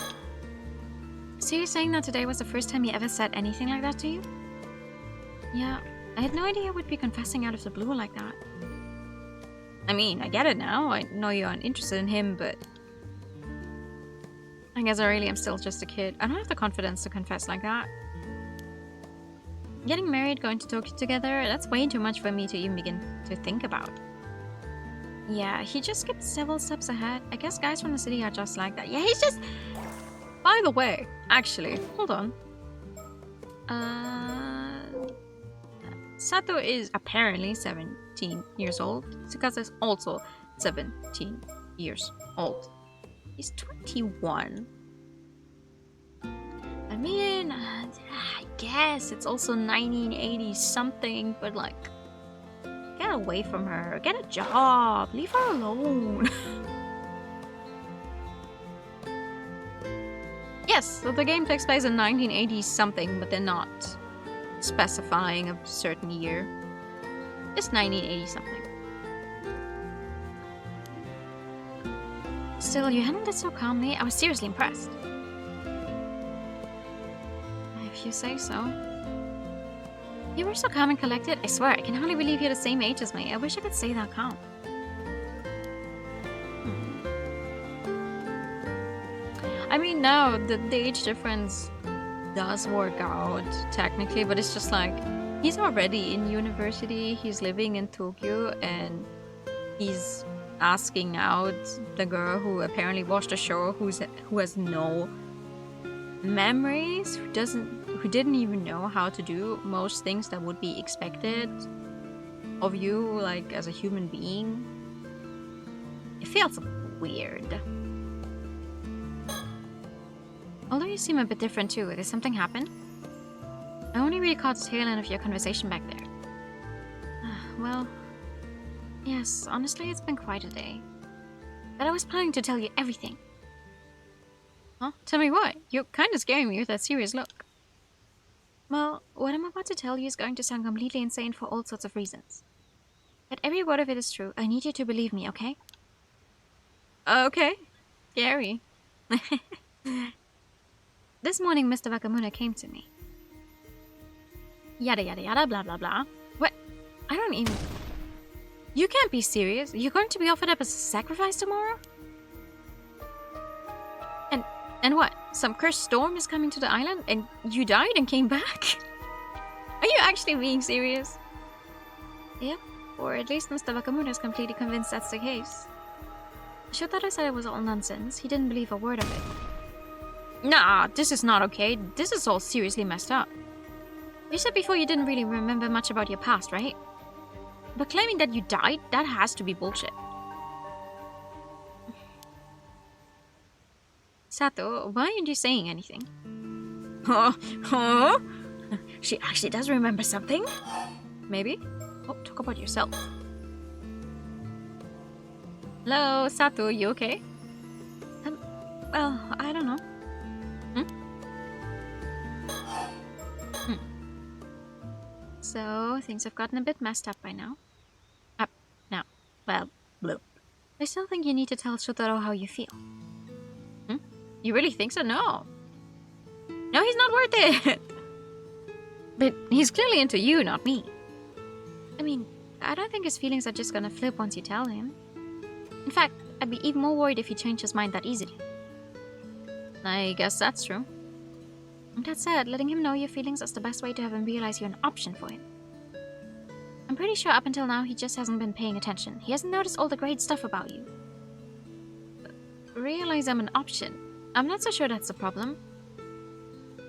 So you're saying that today was the first time you ever said anything like that to you? Yeah, I had no idea I would be confessing out of the blue like that. I mean, I get it now. I know you aren't interested in him, but I guess I really am still just a kid. I don't have the confidence to confess like that. Getting married, going to Tokyo together, that's way too much for me to even begin to think about. Yeah, he just skipped several steps ahead. I guess guys from the city are just like that. Yeah, he's just... By the way, actually, hold on. Sato is apparently 17 years old. Tsukasa is also 17 years old. He's 21. I mean, I guess it's also 1980 something, but like, get away from her, get a job, leave her alone. Yes, so the game takes place in 1980 something, but they're not specifying a certain year. Just 1980 something. Still, you handled it so calmly, I was seriously impressed. If you say so. You were so calm and collected, I swear, I can hardly believe you're the same age as me. I wish I could say that calm. I mean, no, the age difference does work out, technically, but it's just like, he's already in university, he's living in Tokyo, and he's asking out the girl who apparently watched a show, who has no memories, who didn't even know how to do most things that would be expected of you, like, as a human being. It feels weird. Although you seem a bit different too, did something happen? I only really caught the tail end of your conversation back there. Well, yes, honestly it's been quite a day. But I was planning to tell you everything. Huh? Tell me what? You're kind of scaring me with that serious look. Well, what I'm about to tell you is going to sound completely insane for all sorts of reasons. But every word of it is true. I need you to believe me, okay? Okay. Scary. This morning, Mr. Wakamura came to me. Yada yada yada, blah blah blah. What? I don't even... You can't be serious. You're going to be offered up as a sacrifice tomorrow? And what? Some cursed storm is coming to the island and you died and came back? Are you actually being serious? Yep, or at least Mr. Wakamura is completely convinced that's the case. Shotaro said it was all nonsense. He didn't believe a word of it. Nah, this is not okay. This is all seriously messed up. You said before you didn't really remember much about your past, right? But claiming that you died, that has to be bullshit. Sato, why aren't you saying anything? Huh? She actually does remember something? Maybe? Oh, talk about yourself. Hello, Sato, you okay? Well, I don't know. So, things have gotten a bit messed up by now. Now, well, bloop. I still think you need to tell Shotaro how you feel. Hmm? You really think so? No. No, he's not worth it! But he's clearly into you, not me. I mean, I don't think his feelings are just gonna flip once you tell him. In fact, I'd be even more worried if he changed his mind that easily. I guess that's true. And that said, letting him know your feelings is the best way to have him realize you're an option for him. I'm pretty sure up until now he just hasn't been paying attention. He hasn't noticed all the great stuff about you. Realize I'm an option. I'm not so sure that's the problem.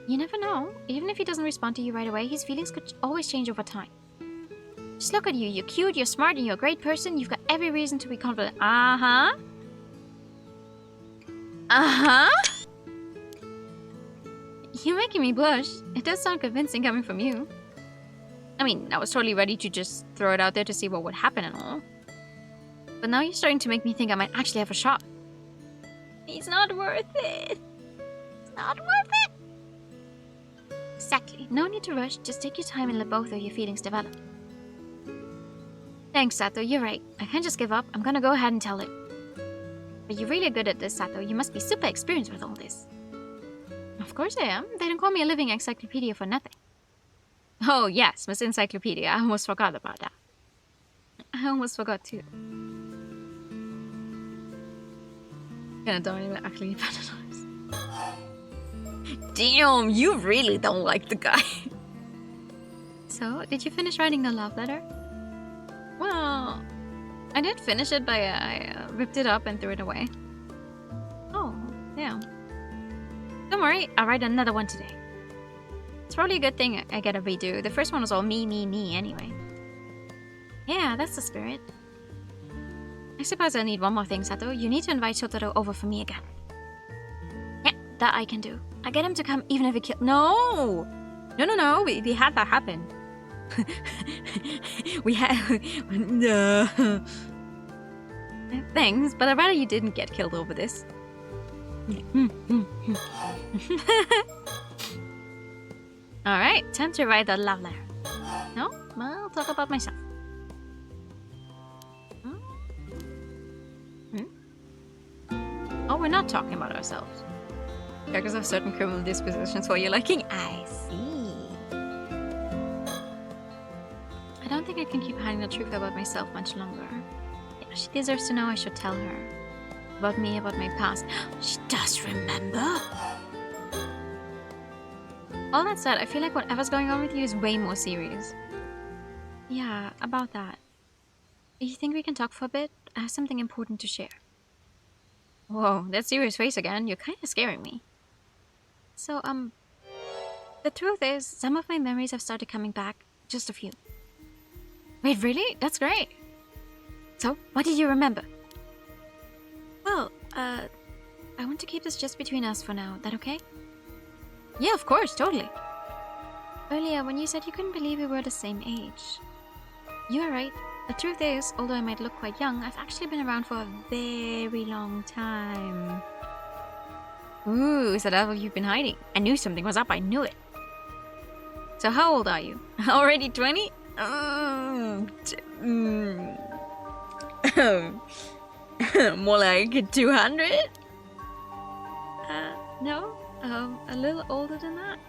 You never know. Even if he doesn't respond to you right away, his feelings could always change over time. Just look at you. You're cute, you're smart, and you're a great person. You've got every reason to be confident. Uh-huh. Uh-huh. You're making me blush. It does sound convincing coming from you. I mean, I was totally ready to just throw it out there to see what would happen and all. But now you're starting to make me think I might actually have a shot. He's not worth it. It's not worth it. Exactly. No need to rush. Just take your time and let both of your feelings develop. Thanks, Sato. You're right. I can't just give up. I'm gonna go ahead and tell it. But you're really good at this, Sato. You must be super experienced with all this. Of course I am. They don't call me a living encyclopedia for nothing. Oh, yes, Miss Encyclopedia. I almost forgot about that. I almost forgot too. Gonna don't actually penalize. Damn, you really don't like the guy. So, did you finish writing the love letter? Well, I did finish it, but I ripped it up and threw it away. Oh, yeah. Don't worry, I'll write another one today. It's probably a good thing I get a redo. The first one was all me anyway. Yeah, that's the spirit. I suppose I need one more thing, Sato. You need to invite Shotaro over for me again. Yeah, that I can do. I get him to come even if he kills— No! No. We had that happen. We had— No. Thanks, but I'd rather you didn't get killed over this. Alright, time to write the love letter. No? I'll talk about myself. Oh, we're not talking about ourselves. Characters have certain criminal dispositions for your liking. I see. I don't think I can keep hiding the truth about myself much longer. Yeah, she deserves to know. I should tell her. About me, about my past. She does remember. All that said, I feel like whatever's going on with you is way more serious. Yeah, about that. You think we can talk for a bit? I have something important to share. Whoa, that serious face again. You're kind of scaring me. So, the truth is, some of my memories have started coming back. Just a few. Wait, really? That's great. So, what did you remember? Well, I want to keep this just between us for now. That okay? Yeah, of course, totally. Earlier, when you said you couldn't believe we were the same age. You are right. The truth is, although I might look quite young, I've actually been around for a very long time. Ooh, so that's what you've been hiding. I knew something was up, I knew it. So how old are you? Already 20? More like 200? No. A little older than that.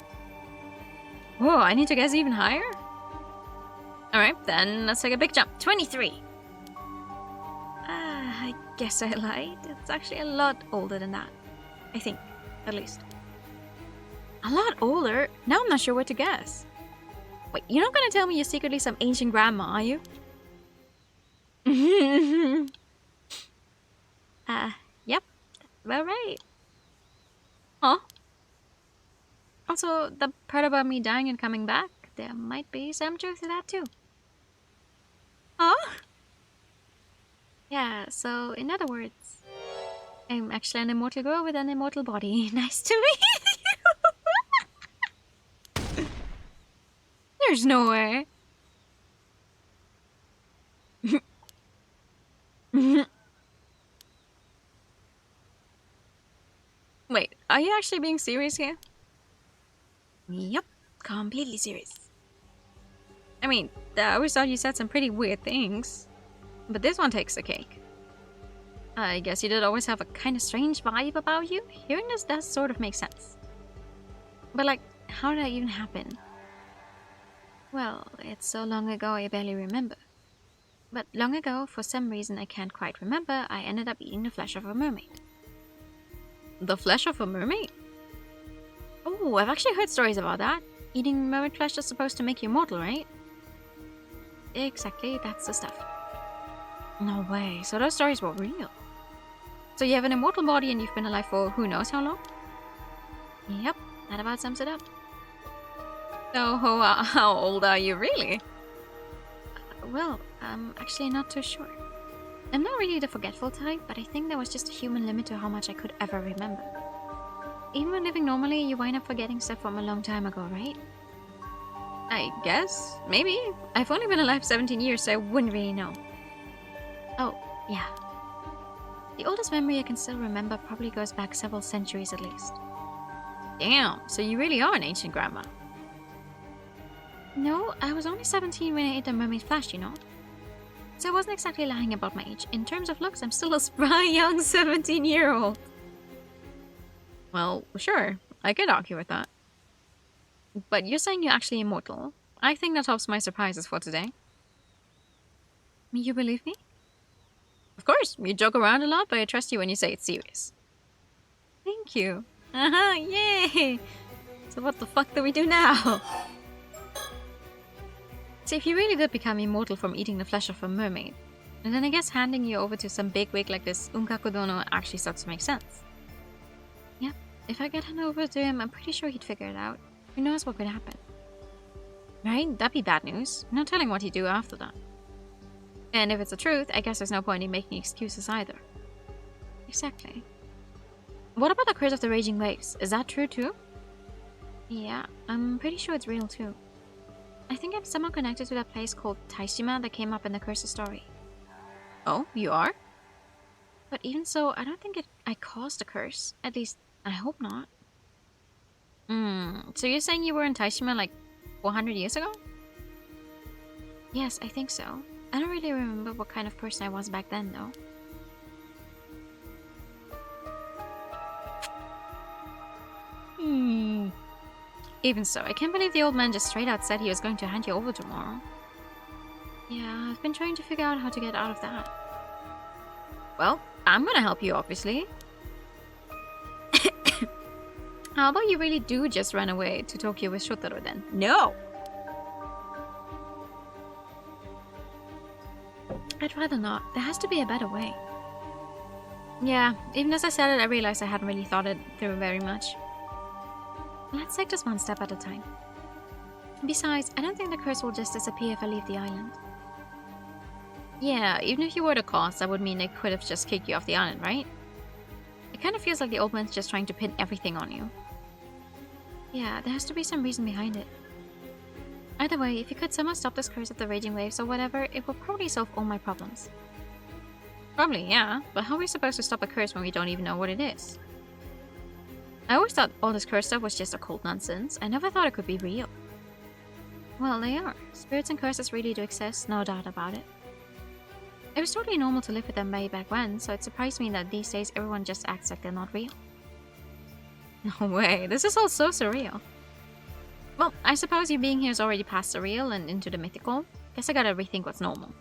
Whoa, I need to guess even higher? Alright, then let's take a big jump. 23! I guess I lied. It's actually a lot older than that. I think, at least. A lot older? Now I'm not sure what to guess. Wait, you're not gonna tell me you're secretly some ancient grandma, are you? Yep. Well, right. Huh? Also, the part about me dying and coming back, there might be some truth to that too. Huh? Yeah, so in other words, I'm actually an immortal girl with an immortal body. Nice to meet you! There's no way. Wait, are you actually being serious here? Yep, completely serious. I mean, I always thought you said some pretty weird things. But this one takes the cake. I guess you did always have a kind of strange vibe about you. Hearing this does sort of make sense. But like, how did that even happen? Well, it's so long ago I barely remember. But long ago, for some reason I can't quite remember, I ended up eating the flesh of a mermaid. The flesh of a mermaid? Oh, I've actually heard stories about that. Eating mermaid flesh is supposed to make you immortal, right? Exactly, that's the stuff. No way, so those stories were real. So you have an immortal body and you've been alive for who knows how long? Yep, that about sums it up. So, how old are you really? Well, I'm actually not too sure. I'm not really the forgetful type, but I think there was just a human limit to how much I could ever remember. Even when living normally, you wind up forgetting stuff from a long time ago, right? I guess. Maybe. I've only been alive 17 years, so I wouldn't really know. Oh, yeah. The oldest memory I can still remember probably goes back several centuries at least. Damn, so you really are an ancient grandma. No, I was only 17 when I ate the mermaid flesh, you know. So I wasn't exactly lying about my age. In terms of looks, I'm still a spry young 17-year-old. Well, sure. I could argue with that. But you're saying you're actually immortal. I think that tops my surprises for today. You believe me? Of course. You joke around a lot, but I trust you when you say it's serious. Thank you. Yay! So what the fuck do we do now? So if you really did become immortal from eating the flesh of a mermaid, then I guess handing you over to some bigwig like this Unkaku Dono actually starts to make sense. Yep, if I get handed over to him, I'm pretty sure he'd figure it out. Who knows what could happen? Right? That'd be bad news. No telling what he'd do after that. And if it's the truth, I guess there's no point in making excuses either. Exactly. What about the curse of the raging waves? Is that true too? Yeah, I'm pretty sure it's real too. I think I'm somehow connected to that place called Taishima that came up in the curse's story. Oh, you are? But even so, I don't think I caused the curse. At least, I hope not. So you're saying you were in Taishima like 400 years ago? Yes, I think so. I don't really remember what kind of person I was back then, though. Even so, I can't believe the old man just straight out said he was going to hand you over tomorrow. Yeah, I've been trying to figure out how to get out of that. Well, I'm gonna help you, obviously. How about you really do just run away to Tokyo with Shotaro then? No! I'd rather not. There has to be a better way. Yeah, even as I said it, I realized I hadn't really thought it through very much. Let's take this one step at a time. Besides, I don't think the curse will just disappear if I leave the island. Yeah, even if you were the cause, that would mean they could have just kicked you off the island, right? It kind of feels like the old man's just trying to pin everything on you. Yeah, there has to be some reason behind it. Either way, if you could somehow stop this curse of the raging waves or whatever, it will probably solve all my problems. Probably, yeah, but how are we supposed to stop a curse when we don't even know what it is? I always thought all this curse stuff was just occult nonsense. I never thought it could be real. Well, they are. Spirits and curses really do exist, no doubt about it. It was totally normal to live with them way back when, so it surprised me that these days everyone just acts like they're not real. No way, this is all so surreal. Well, I suppose you being here is already past surreal and into the mythical. Guess I gotta rethink what's normal.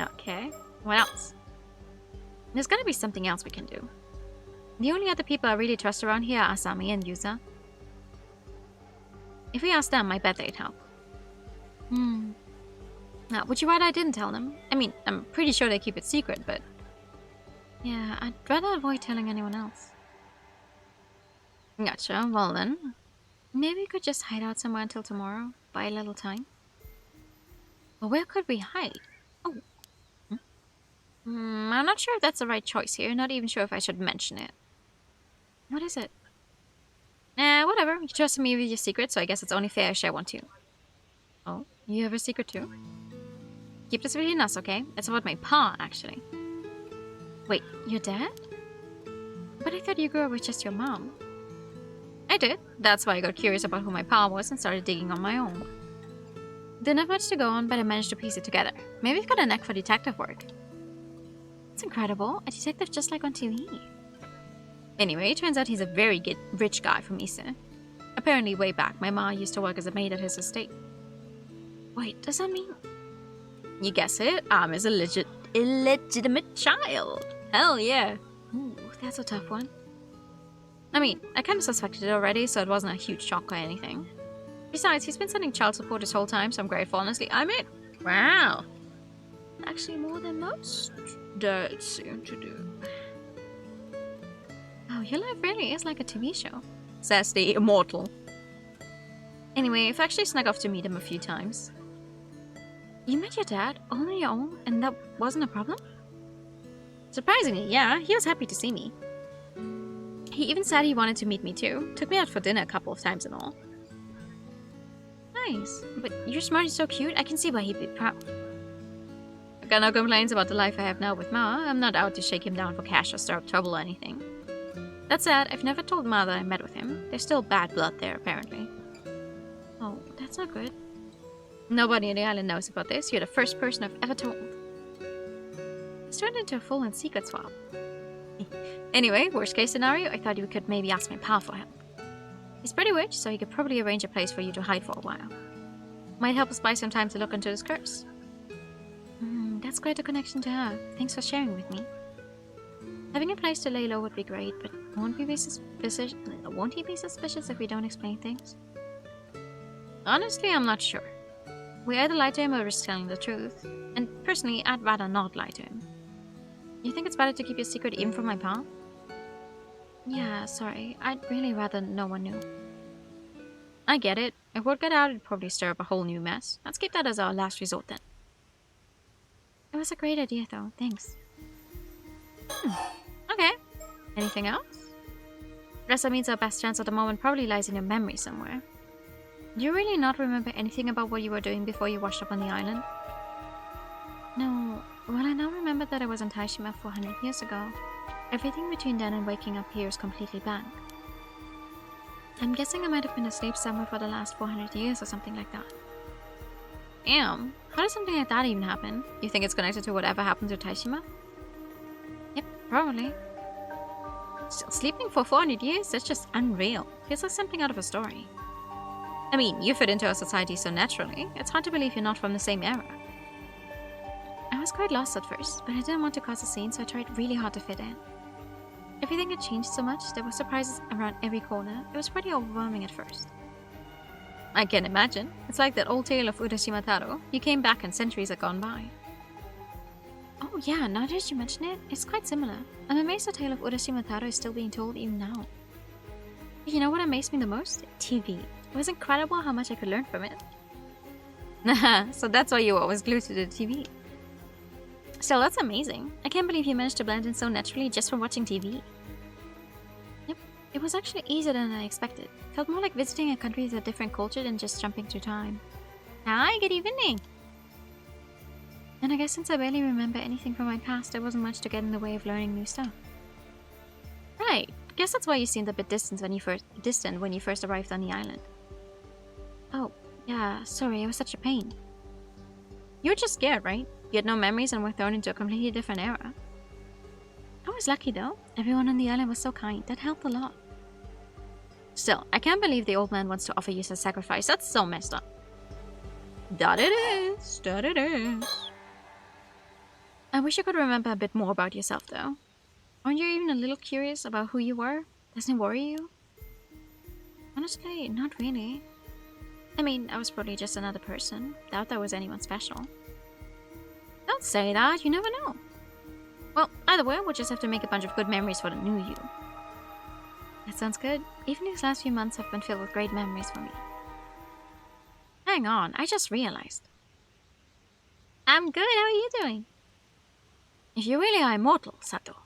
Okay, what else? There's gotta be something else we can do. The only other people I really trust around here are Asami and Yuza. If we ask them, I bet they'd help. Now, would you rather I didn't tell them? I mean, I'm pretty sure they keep it secret, but... Yeah, I'd rather avoid telling anyone else. Gotcha, well then. Maybe we could just hide out somewhere until tomorrow, buy a little time. But where could we hide? Oh. I'm not sure if that's the right choice here, not even sure if I should mention it. What is it? Whatever. You trusted me with your secret, so I guess it's only fair I share one too. Oh, you have a secret too? Keep this between us, okay? It's about my pa, actually. Wait, your dad? But I thought you grew up with just your mom. I did. That's why I got curious about who my pa was and started digging on my own. Didn't have much to go on, but I managed to piece it together. Maybe I've got a knack for detective work. It's incredible. A detective just like on TV. Anyway, it turns out he's a very rich guy from Ise. Apparently way back, my ma used to work as a maid at his estate. Wait, does that mean... You guess it, I'm his illegitimate child. Hell yeah. Ooh, that's a tough one. I mean, I kind of suspected it already, so it wasn't a huge shock or anything. Besides, he's been sending child support this whole time, so I'm grateful, honestly. I mean, wow. Actually, more than most dads seem to do. Oh, your life really is like a TV show, says the immortal. Anyway, I've actually snuck off to meet him a few times. You met your dad all on your own, and that wasn't a problem? Surprisingly, yeah, he was happy to see me. He even said he wanted to meet me too. Took me out for dinner a couple of times and all. Nice. But you're smart and so cute, I can see why he'd be proud. I've got no complaints about the life I have now with Ma. I'm not out to shake him down for cash or stir up trouble or anything. That said, I've never told Ma that I met with him. There's still bad blood there, apparently. Oh, that's not good. Nobody on the island knows about this. You're the first person I've ever told. It's turned into a full-on secret swap. Anyway, worst case scenario, I thought you could maybe ask my pa for help. He's pretty rich, so he could probably arrange a place for you to hide for a while. Might help us buy some time to look into this curse. That's quite a connection to have. Thanks for sharing with me. Having a place to lay low would be great, but won't he be suspicious if we don't explain things? Honestly, I'm not sure. We either lie to him or risk telling the truth. And personally, I'd rather not lie to him. You think it's better to keep your secret even from my pa? Yeah, sorry. I'd really rather no one knew. I get it. If word got out, it'd probably stir up a whole new mess. Let's keep that as our last resort then. It was a great idea though. Thanks. Okay. Anything else? Guess that means our best chance at the moment probably lies in your memory somewhere. Do you really not remember anything about what you were doing before you washed up on the island? No. Well, I now remember that I was in Taishima 400 years ago. Everything between then and waking up here is completely blank. I'm guessing I might have been asleep somewhere for the last 400 years or something like that. Damn. How does something like that even happen? You think it's connected to whatever happened to Taishima? Yep, probably. Still sleeping for 400 years? That's just unreal. Feels like something out of a story. I mean, you fit into our society so naturally, it's hard to believe you're not from the same era. I was quite lost at first, but I didn't want to cause a scene, so I tried really hard to fit in. Everything had changed so much, there were surprises around every corner. It was pretty overwhelming at first. I can imagine. It's like that old tale of Urashima Taro. You came back and centuries had gone by. Oh yeah, now that you mention it, it's quite similar. I'm amazed the tale of Urashima Taro is still being told even now. You know what amazed me the most? TV. It was incredible how much I could learn from it. Haha, so that's why you were always glued to the TV. Still, that's amazing. I can't believe you managed to blend in so naturally just from watching TV. Yep, it was actually easier than I expected. Felt more like visiting a country with a different culture than just jumping through time. Hi, good evening! And I guess since I barely remember anything from my past, there wasn't much to get in the way of learning new stuff. Right, guess that's why you seemed a bit distant when you first arrived on the island. Oh, yeah, sorry, I was such a pain. You were just scared, right? You had no memories and were thrown into a completely different era. I was lucky though. Everyone on the island was so kind. That helped a lot. Still, I can't believe the old man wants to offer you as a sacrifice. That's so messed up. That it is. That it is. I wish you could remember a bit more about yourself though. Aren't you even a little curious about who you were? Doesn't it worry you? Honestly, not really. I mean, I was probably just another person. Doubt there was anyone special. Don't say that, you never know. Well, either way, we'll just have to make a bunch of good memories for the new you. That sounds good. Even these last few months have been filled with great memories for me. Hang on, I just realized. I'm good, how are you doing? If you really are immortal, Sato.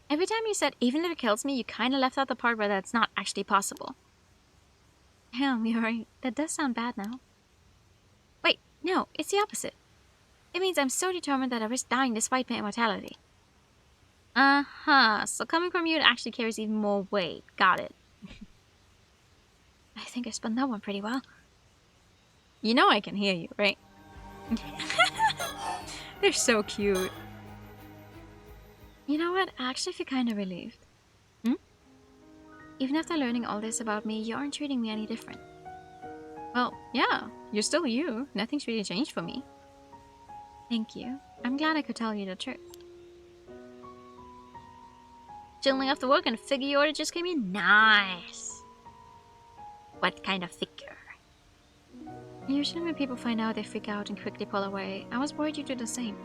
Every time you said, even if it kills me, you kinda left out the part where that's not actually possible. Damn, you're right. That does sound bad now. Wait, no, it's the opposite. It means I'm so determined that I risk dying despite my immortality. Uh-huh, so coming from you, it actually carries even more weight. Got it. I think I spun that one pretty well. You know I can hear you, right? They're so cute. You know what? I actually feel kind of relieved. Even after learning all this about me, you aren't treating me any different. Well, yeah, you're still you. Nothing's really changed for me. Thank you. I'm glad I could tell you the truth. Chilling after work and a figure you ordered just came in? Nice! What kind of figure? Usually when people find out, they freak out and quickly pull away. I was worried you'd do the same.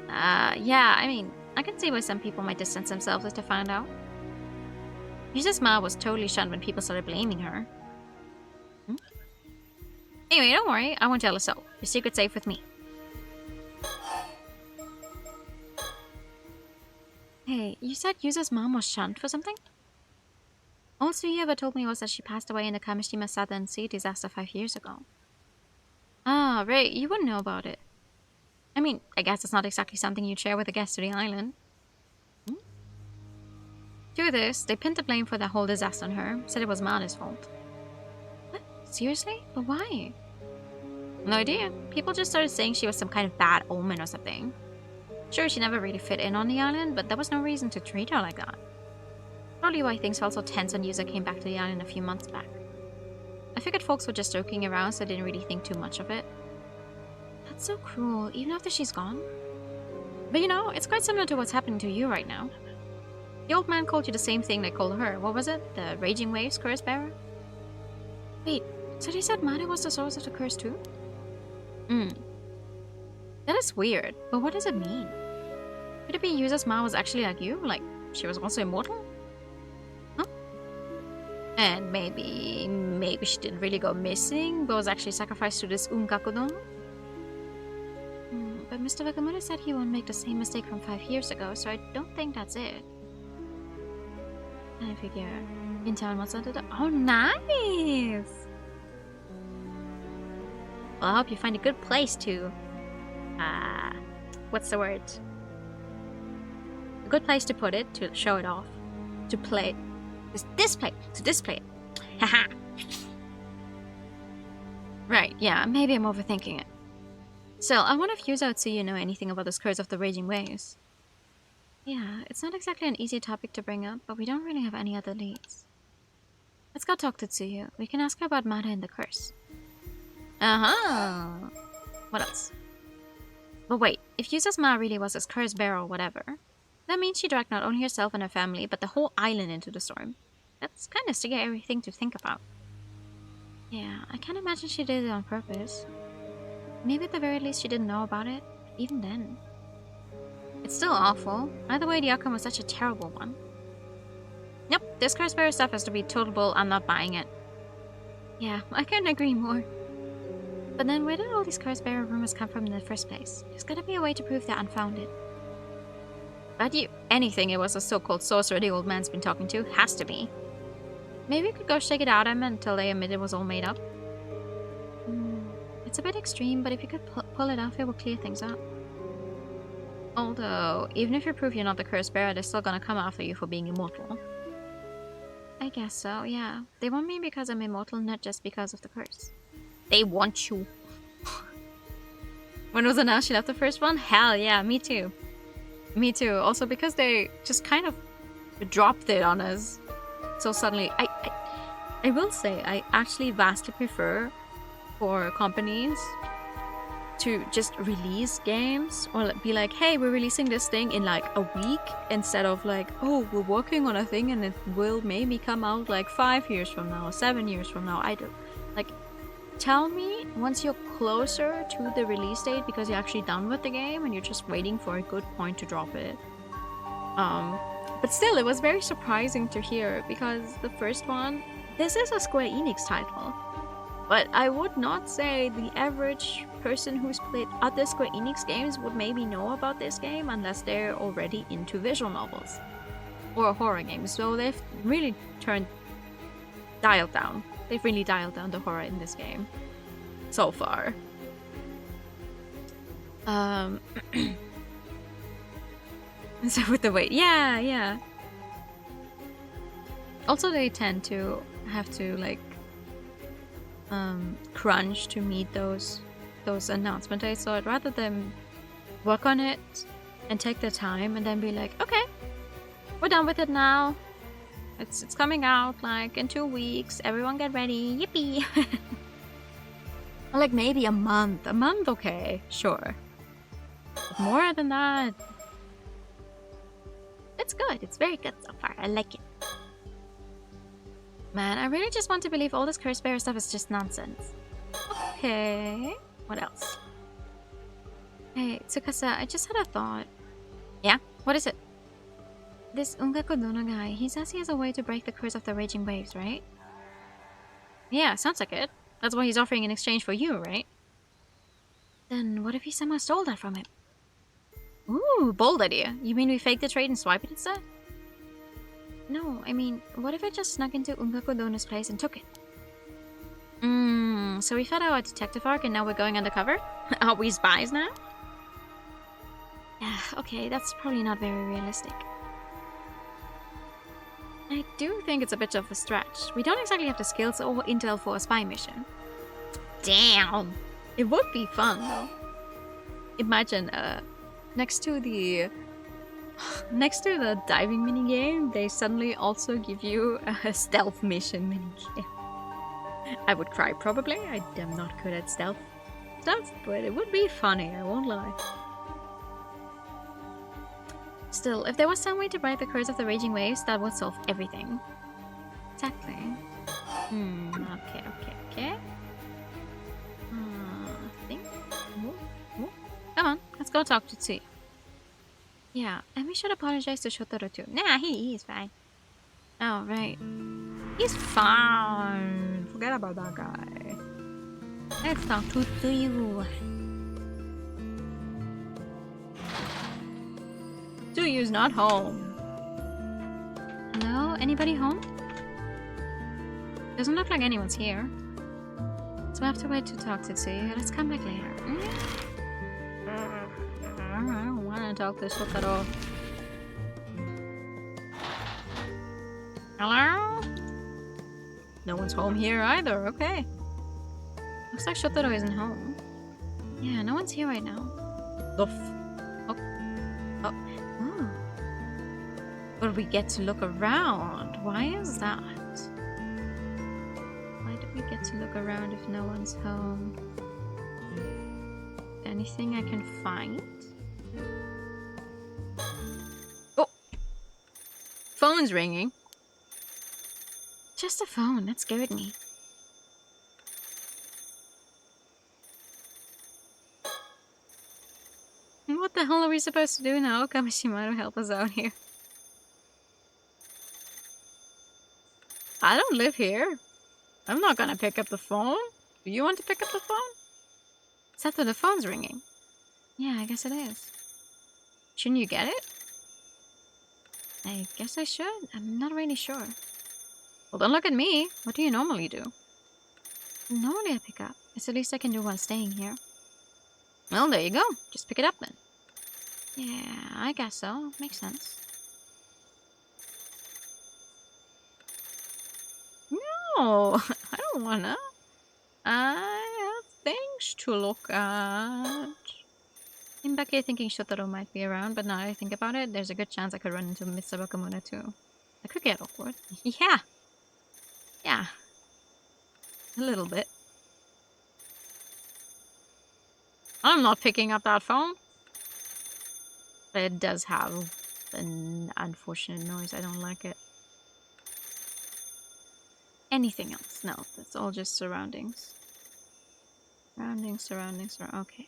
Yeah, I mean, I can see why some people might distance themselves if they found out. Yusa's ma was totally shunned when people started blaming her. Anyway, don't worry, I won't tell a soul. Your secret's safe with me. Hey, you said Yusa's mom was shunned for something? All Suyi ever told me was that she passed away in the Kamishima Southern Sea disaster 5 years ago. Ah, right, you wouldn't know about it. I mean, I guess it's not exactly something you'd share with a guest to the island. Do this, they pinned the blame for the whole disaster on her, said it was Mada's fault. What? Seriously? But why? No idea. People just started saying she was some kind of bad omen or something. Sure, she never really fit in on the island, but there was no reason to treat her like that. Probably why things felt so tense when Yusa came back to the island a few months back. I figured folks were just joking around, so I didn't really think too much of it. That's so cruel, even after she's gone. But you know, it's quite similar to what's happening to you right now. The old man called you the same thing they called her. What was it? The Raging Waves curse bearer? Wait, so they said Mada was the source of the curse too? That is weird, but what does it mean? Could it be Yusa's ma was actually like you? Like, she was also immortal? Huh? And maybe she didn't really go missing, but was actually sacrificed to this Unkakudon? But Mr. Wakamoto said he won't make the same mistake from 5 years ago, so I don't think that's it. I figure in town what's under the— Oh, nice! Well, I hope you find a good place to, what's the word? A good place to put it, to show it off, to play, to display it. Haha! Right, yeah, maybe I'm overthinking it. Still, I wonder if Yusa Utsuyu know anything about this curse of the Raging Waves. Yeah, it's not exactly an easy topic to bring up, but we don't really have any other leads. Let's go talk to Tsuyu. We can ask her about Mada and the curse. Uh-huh. What else? But wait, if Yusa's ma really was his curse bearer or whatever, that means she dragged not only herself and her family, but the whole island into the storm. That's kind of scary thing to think about. Yeah, I can't imagine she did it on purpose. Maybe at the very least she didn't know about it, even then. It's still awful. Either way, the outcome was such a terrible one. Nope, this curse bearer stuff has to be total bull. I'm not buying it. Yeah, I couldn't agree more. But then where did all these curse bearer rumors come from in the first place? There's gotta be a way to prove they're unfounded. But anything it was a so-called sorcerer the old man's been talking to has to be. Maybe we could go shake it out of him until they admit it was all made up. It's a bit extreme, but if you could pull it off, it will clear things up. Although, even if you prove you're not the curse bearer, they're still gonna come after you for being immortal. I guess so, yeah. They want me because I'm immortal, not just because of the curse. They want you. When was announced she left the first one? Hell yeah, me too. Me too. Also because they just kind of dropped it on us so suddenly. I will say, I actually vastly prefer for companies to just release games or be like, hey, we're releasing this thing in like a week, instead of like, oh, we're working on a thing and it will maybe come out like 5 years from now, 7 years from now. I don't like, tell me once you're closer to the release date because you're actually done with the game and you're just waiting for a good point to drop it. But still, it was very surprising to hear because the first one, this is a Square Enix title. But I would not say the average person who's played other Square Enix games would maybe know about this game unless they're already into visual novels or horror games. So they've really dialed down. They've really dialed down the horror in this game so far. So with the wait, yeah. Also, they tend to have to like crunch to meet those announcement dates. So I'd rather them work on it and take their time and then be like, okay, we're done with it now. It's coming out like in 2 weeks. Everyone get ready. Yippee! Or like maybe a month. A month, okay, sure. But more than that, it's good. It's very good so far. I like it. Man, I really just want to believe all this curse bearer stuff is just nonsense. Okay. What else? Hey, Tsukasa, I just had a thought. Yeah? What is it? This Ungaku Dono guy, he says he has a way to break the curse of the raging waves, right? Yeah, sounds like it. That's what he's offering in exchange for you, right? Then what if he somehow stole that from him? Ooh, bold idea. You mean we fake the trade and swipe it instead? No, I mean, what if I just snuck into Ungaku Dono's place and took it? So we found our detective arc and now we're going undercover? Are we spies now? Yeah, okay, that's probably not very realistic. I do think it's a bit of a stretch. We don't exactly have the skills or intel for a spy mission. Damn! It would be fun, though. Imagine, next to the diving minigame, they suddenly also give you a stealth mission minigame. I would cry, probably. I am not good at stealth stuff, but it would be funny, I won't lie. Still, if there was some way to break the curse of the raging waves, that would solve everything. Exactly. Okay. I think. Come on, let's go talk to Tsui. Yeah, and we should apologize to Shotaro too. Nah, he's fine. Oh, right. He's fine. Forget about that guy. Let's talk to Tsuyu. Tsuyu's not home. Hello? Anybody home? Doesn't look like anyone's here. So I have to wait to talk to Tsuyu. Let's come back later. I don't want to talk to Shotaro. Hello? No one's home here either, okay. Looks like Shotaro isn't home. Yeah, no one's here right now. Oh. But we get to look around. Why is that? Why do we get to look around if no one's home? Anything I can find? Oh! Phone's ringing. Just a phone, that scared me. What the hell are we supposed to do now? Kamishima, help us out here. I don't live here. I'm not gonna pick up the phone. Do you want to pick up the phone? Is that what the phone's ringing? Yeah, I guess it is. Shouldn't you get it? I guess I should. I'm not really sure. Well, don't look at me. What do you normally do? Normally I pick up. It's the least I can do while staying here. Well, there you go. Just pick it up then. Yeah, I guess so. Makes sense. No, I don't wanna. I have things to look at. I'm back here thinking Shotaro might be around, but now that I think about it, there's a good chance I could run into Mr. Bakamuna too. That could get awkward. Yeah. Yeah. A little bit. I'm not picking up that phone. But it does have an unfortunate noise. I don't like it. Anything else? No, that's all just surroundings. Surroundings. Okay.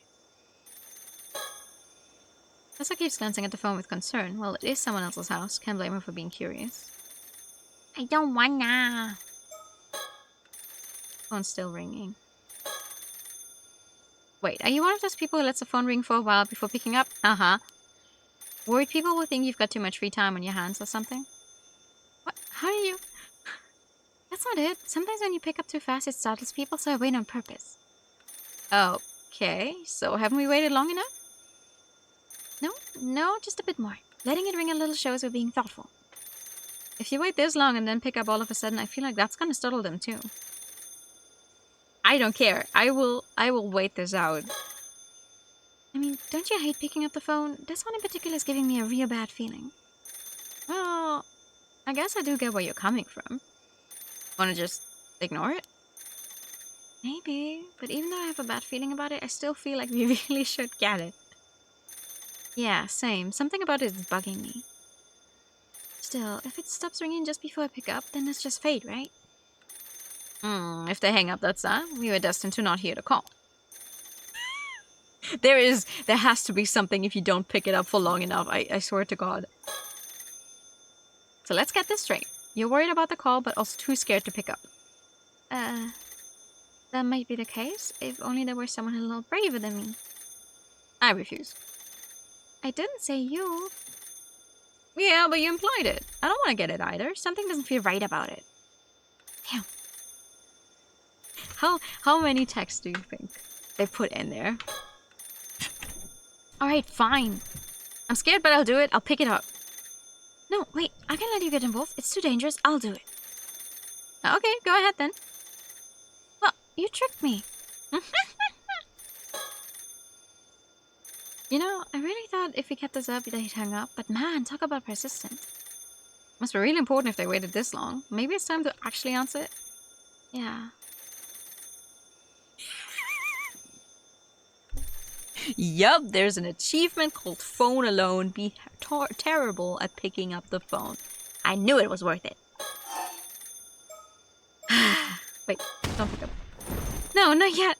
Tessa keeps glancing at the phone with concern. Well, it is someone else's house. Can't blame her for being curious. I don't wanna. Phone's still ringing. Wait, are you one of those people who lets the phone ring for a while before picking up? Uh-huh. Worried people will think you've got too much free time on your hands or something? What? How do you... That's not it. Sometimes when you pick up too fast, it startles people, so I wait on purpose. Okay, so haven't we waited long enough? No, just a bit more. Letting it ring a little shows we're being thoughtful. If you wait this long and then pick up all of a sudden, I feel like that's gonna startle them too. I don't care. I will wait this out. I mean, don't you hate picking up the phone? This one in particular is giving me a real bad feeling. Well, I guess I do get where you're coming from. Wanna just ignore it? Maybe, but even though I have a bad feeling about it, I still feel like we really should get it. Yeah, same. Something about it is bugging me. Still, if it stops ringing just before I pick up, then it's just fate, right? If they hang up that time, we were destined to not hear the call. There has to be something if you don't pick it up for long enough, I swear to God. So let's get this straight. You're worried about the call, but also too scared to pick up. That might be the case, if only there were someone a little braver than me. I refuse. I didn't say you. Yeah, but you implied it. I don't want to get it either. Something doesn't feel right about it. Damn. How many texts do you think they put in there? Alright, fine. I'm scared, but I'll do it. I'll pick it up. No, wait. I can't let you get involved. It's too dangerous. I'll do it. Okay, go ahead then. Well, you tricked me. You know, I really thought if we kept this up, they'd hang up. But man, talk about persistent. Must be really important if they waited this long. Maybe it's time to actually answer it. Yeah. Yup, there's an achievement called Phone Alone. Be terrible at picking up the phone. I knew it was worth it. Wait, don't pick up. No, not yet.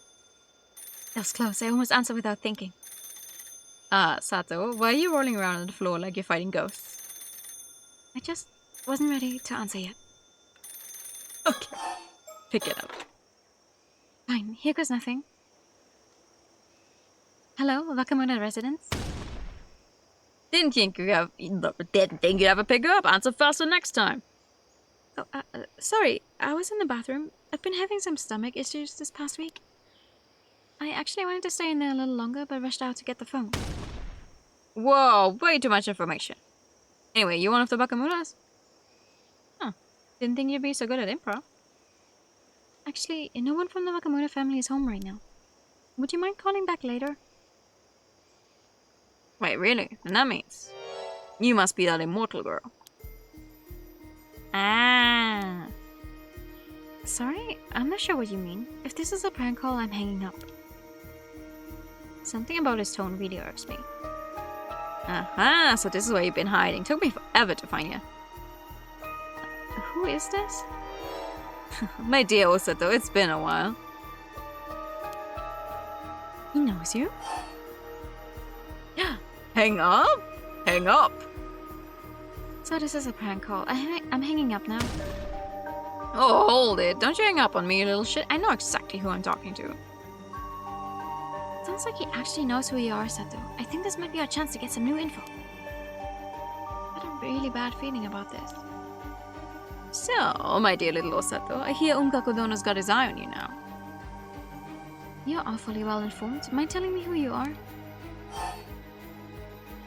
That was close. I almost answered without thinking. Sato, why are you rolling around on the floor like you're fighting ghosts? I just wasn't ready to answer yet. Okay, pick it up. Fine, here goes nothing. Hello, Wakamura residence? Didn't think you'd ever pick up. Answer faster next time. Oh, sorry, I was in the bathroom. I've been having some stomach issues this past week. I actually wanted to stay in there a little longer, but rushed out to get the phone. Whoa, way too much information. Anyway, you one of the Bakamuras? Huh. Didn't think you'd be so good at improv. Actually, no one from the Wakamura family is home right now. Would you mind calling back later? Wait, really? And that means you must be that immortal girl. Ah. Sorry, I'm not sure what you mean. If this is a prank call, I'm hanging up. Something about his tone really irks me. Aha, so this is where you've been hiding. Took me forever to find you. Who is this? My dear Osato, it's been a while. He knows you? Yeah. Hang up? Hang up. So this is a prank call. I'm hanging up now. Oh, hold it. Don't you hang up on me, you little shit. I know exactly who I'm talking to. Sounds like he actually knows who you are, Sato. I think this might be our chance to get some new info. I had a really bad feeling about this. So, my dear little Osato, I hear Unkaku-dono's got his eye on you now. You're awfully well informed. Mind telling me who you are?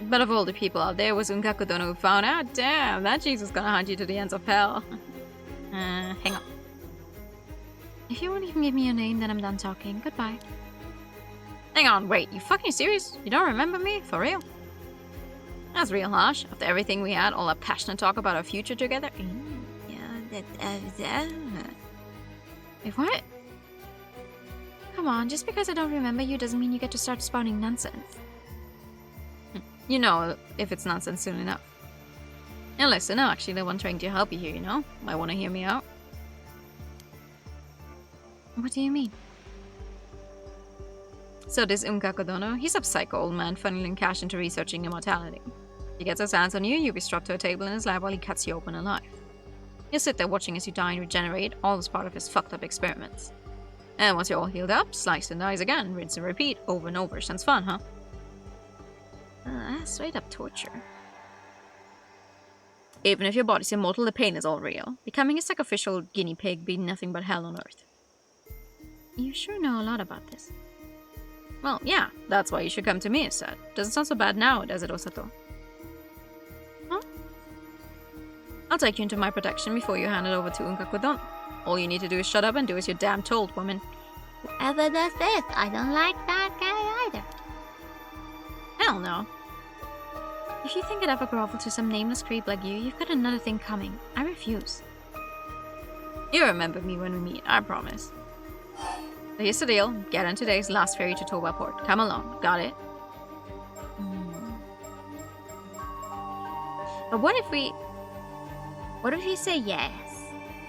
But of all the people out there, was Unkaku-dono who found out? Damn, that Jesus is gonna hunt you to the ends of hell. Hang on. If you won't even give me your name, then I'm done talking. Goodbye. Hang on, wait, you fucking serious? You don't remember me? For real? That's real harsh. After everything we had, all that passionate talk about our future together. Wait, what? Come on, just because I don't remember you doesn't mean you get to start spouting nonsense. You know, if it's nonsense soon enough. And listen, I'm actually the one trying to help you here, you know? Might want to hear me out. What do you mean? So this Unkaku-dono, he's a psycho old man funneling cash into researching immortality. He gets his hands on you, you'll be strapped to a table in his lab while he cuts you open alive. You'll sit there watching as you die and regenerate, all as part of his fucked up experiments. And once you're all healed up, slice and dice again, rinse and repeat, over and over. Sounds fun, huh? That's straight up torture. Even if your body's immortal, the pain is all real. Becoming a sacrificial guinea pig be nothing but hell on earth. You sure know a lot about this. Well, yeah, that's why you should come to me instead. Doesn't sound so bad now, does it, Osato? Huh? I'll take you into my protection before you hand it over to Unkakodon. All you need to do is shut up and do as you're damn told, woman. Whoever does this, I don't like that guy either. Hell no. If you think I'd ever grovel to some nameless creep like you've got another thing coming. I refuse. You remember me when we meet, I promise. So here's the deal. Get on today's last ferry to Toba Port. Come along. Got it? But what if we say yes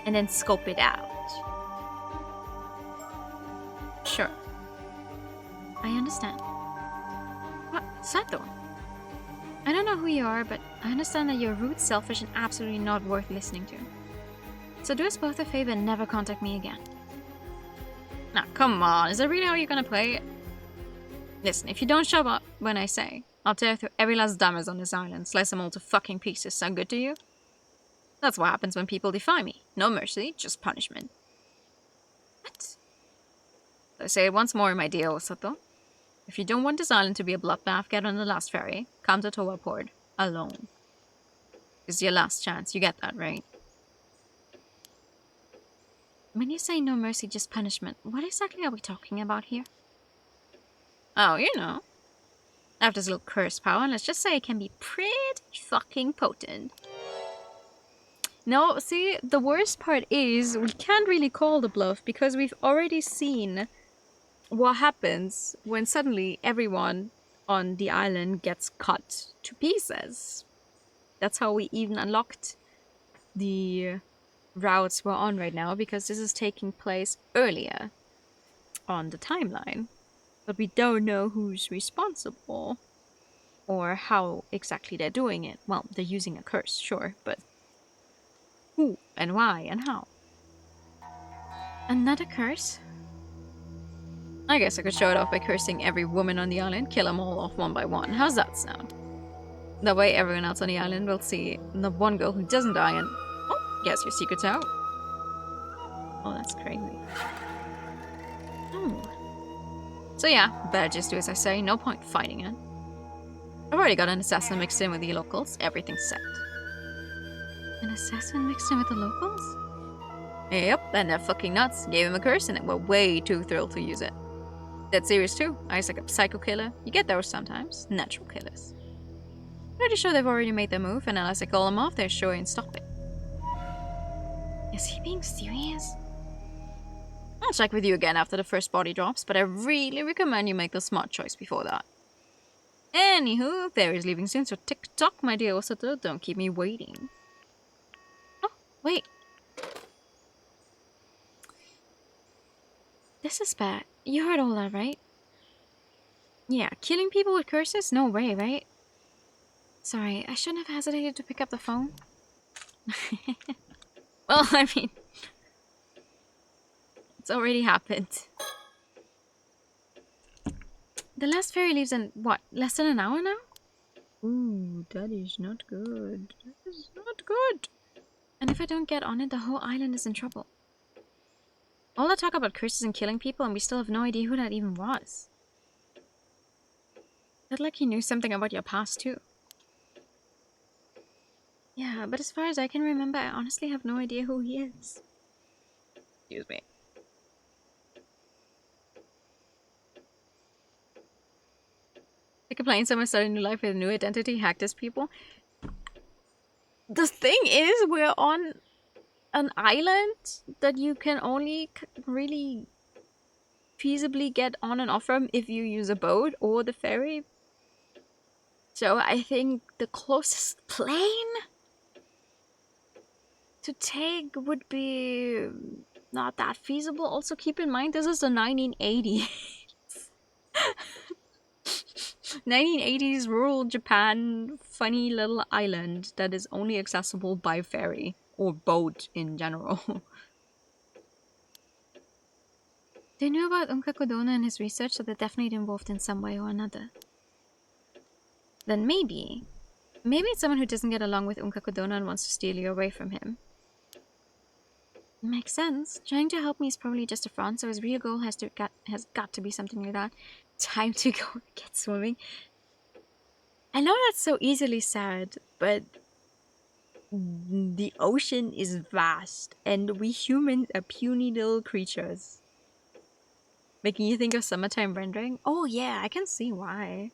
and then scope it out? Sure. I understand. What? Sato? I don't know who you are, but I understand that you're rude, selfish, and absolutely not worth listening to. So do us both a favor and never contact me again. Now, come on. Is that really how you're gonna play it? Listen, if you don't show up when I say, I'll tear through every last dumbass on this island, slice them all to fucking pieces. Sound good to you? That's what happens when people defy me. No mercy, just punishment. What? So say it once more, my dear Osato. If you don't want this island to be a bloodbath, get on the last ferry. Come to Towa Port. Alone. It's your last chance. You get that, right? When you say no mercy, just punishment, what exactly are we talking about here? Oh, you know. I have this little curse power, and let's just say it can be pretty fucking potent. No, see, the worst part is we can't really call the bluff because we've already seen what happens when suddenly everyone on the island gets cut to pieces. That's how we even unlocked the routes we're on right now, because this is taking place earlier on the timeline. But we don't know who's responsible or how exactly they're doing it. Well, they're using a curse, sure, but who and why and how? Another curse? I guess I could show it off by cursing every woman on the island, kill them all off one by one. How's that sound? That way everyone else on the island will see the one girl who doesn't die and... Oh, guess your secret's out. Oh, that's crazy. Oh. So yeah, better just do as I say, no point fighting it. I've already got an assassin mixed in with the locals, everything's set. An assassin mixed in with the locals? Yep, and they're fucking nuts. Gave him a curse and they were way too thrilled to use it. Dead serious too. I's like a psycho killer. You get those sometimes. Natural killers. Pretty sure they've already made their move, and unless I call them off, they're sure and stop it. Is he being serious? I'll check with you again after the first body drops, but I really recommend you make the smart choice before that. Anywho, Fairy's leaving soon, so tick-tock, my dear Osato, don't keep me waiting. Oh, wait. This is bad. You heard all that, right? Yeah, killing people with curses? No way, right? Sorry, I shouldn't have hesitated to pick up the phone. Well, I mean... It's already happened. The last ferry leaves in, what, less than an hour now? Ooh, that is not good. That is not good. And if I don't get on it, the whole island is in trouble. All the talk about curses and killing people, and we still have no idea who that even was. Felt like he knew something about your past, too. Yeah, but as far as I can remember, I honestly have no idea who he is. Excuse me. Like a plain someone starting a new life with a new identity, hacked as people. The thing is, we're on an island that you can only really feasibly get on and off from if you use a boat or the ferry. So I think the closest plane to take would be not that feasible. Also keep in mind this is the 1980s. 1980s rural Japan, funny little island that is only accessible by ferry or boat in general. They knew about Unkakodona and his research, so they're definitely involved in some way or another. Then maybe it's someone who doesn't get along with Unkakodona and wants to steal you away from him. Makes sense. Trying to help me is probably just a front, so his real goal has got to be something like that. Time to go get swimming. I know that's so easily said, but The ocean is vast, and we humans are puny little creatures. Making you think of summertime rendering? Oh yeah, I can see why.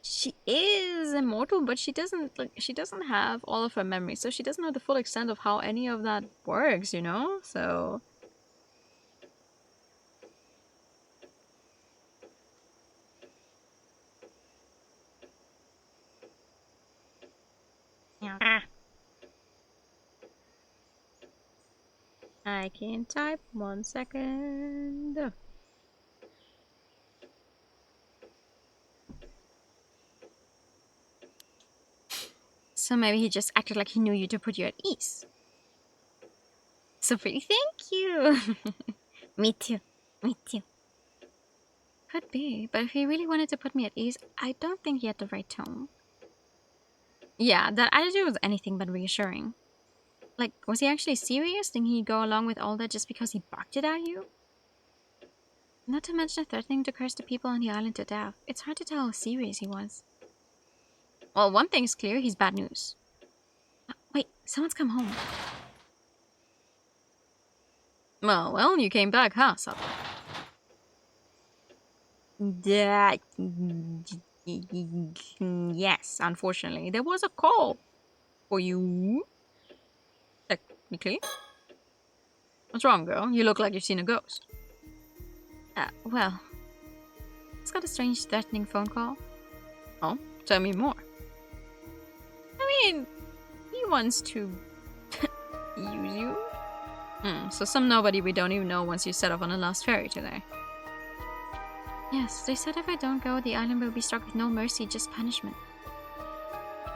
She is immortal, but she doesn't have all of her memories, so she doesn't know the full extent of how any of that works, you know? So Yeah. I can type 1 second. So maybe he just acted like he knew you to put you at ease. So pretty, thank you. Me too. Me too. Could be, but if he really wanted to put me at ease, I don't think he had the right tone. Yeah, that attitude was anything but reassuring. Like, was he actually serious, thinking he'd go along with all that just because he barked it at you? Not to mention threatening to curse the people on the island to death. It's hard to tell how serious he was. Well, one thing's clear, he's bad news. Wait, someone's come home. Well, you came back, huh, Sub? Yes, unfortunately. There was a call for you. Technically. What's wrong, girl? You look like you've seen a ghost. Well, it's got a strange, threatening phone call. Oh, tell me more. I mean, he wants to use you. So some nobody we don't even know wants you set off on a last ferry today. Yes, they said if I don't go, the island will be struck with no mercy, just punishment.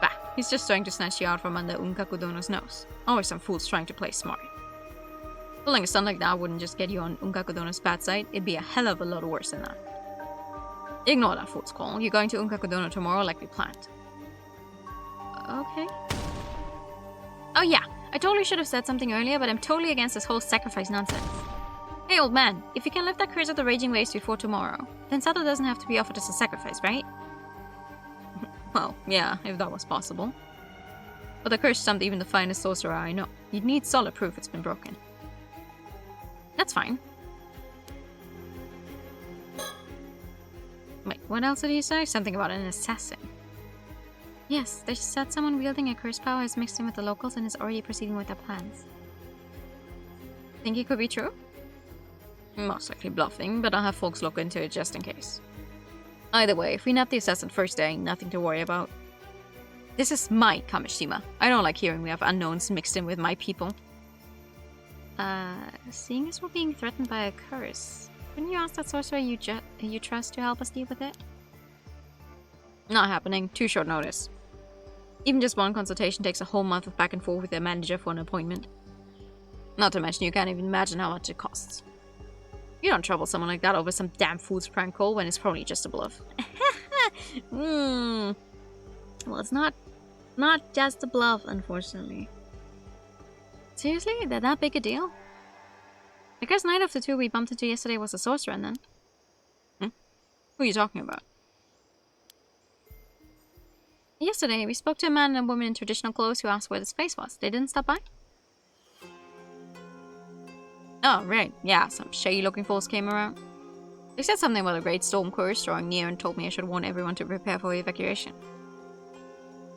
Bah, he's just trying to snatch you out from under Unkakudono's nose. Always some fools trying to play smart. Pulling a stunt like that wouldn't just get you on Unkakudono's bad side, it'd be a hell of a lot worse than that. Ignore that fool's call. You're going to Unkakudono tomorrow like we planned. Okay. Oh yeah, I totally should have said something earlier, but I'm totally against this whole sacrifice nonsense. Hey old man, if you can lift that curse of the raging waves before tomorrow, then Sato doesn't have to be offered as a sacrifice, right? Well, yeah, if that was possible. But the curse stumped even the finest sorcerer I know. You'd need solid proof it's been broken. That's fine. Wait, what else did he say? Something about an assassin. Yes, they said someone wielding a curse power has mixed in with the locals and is already proceeding with their plans. Think it could be true? Most likely bluffing, but I'll have folks look into it just in case. Either way, if we nab the assassin first day, nothing to worry about. This is my Kamishima. I don't like hearing we have unknowns mixed in with my people. Seeing as we're being threatened by a curse, couldn't you ask that sorcerer you trust to help us deal with it? Not happening. Too short notice. Even just one consultation takes a whole month of back and forth with their manager for an appointment. Not to mention you can't even imagine how much it costs. You don't trouble someone like that over some damn fool's prank call when it's probably just a bluff. Well, it's not just a bluff, unfortunately. Seriously? They're that big a deal? I guess neither of the two we bumped into yesterday was a sorcerer then. Who are you talking about? Yesterday, we spoke to a man and a woman in traditional clothes who asked where this place was. They didn't stop by? Oh, right. Yeah, some shady-looking fools came around. They said something about a great storm curse drawing near and told me I should warn everyone to prepare for evacuation.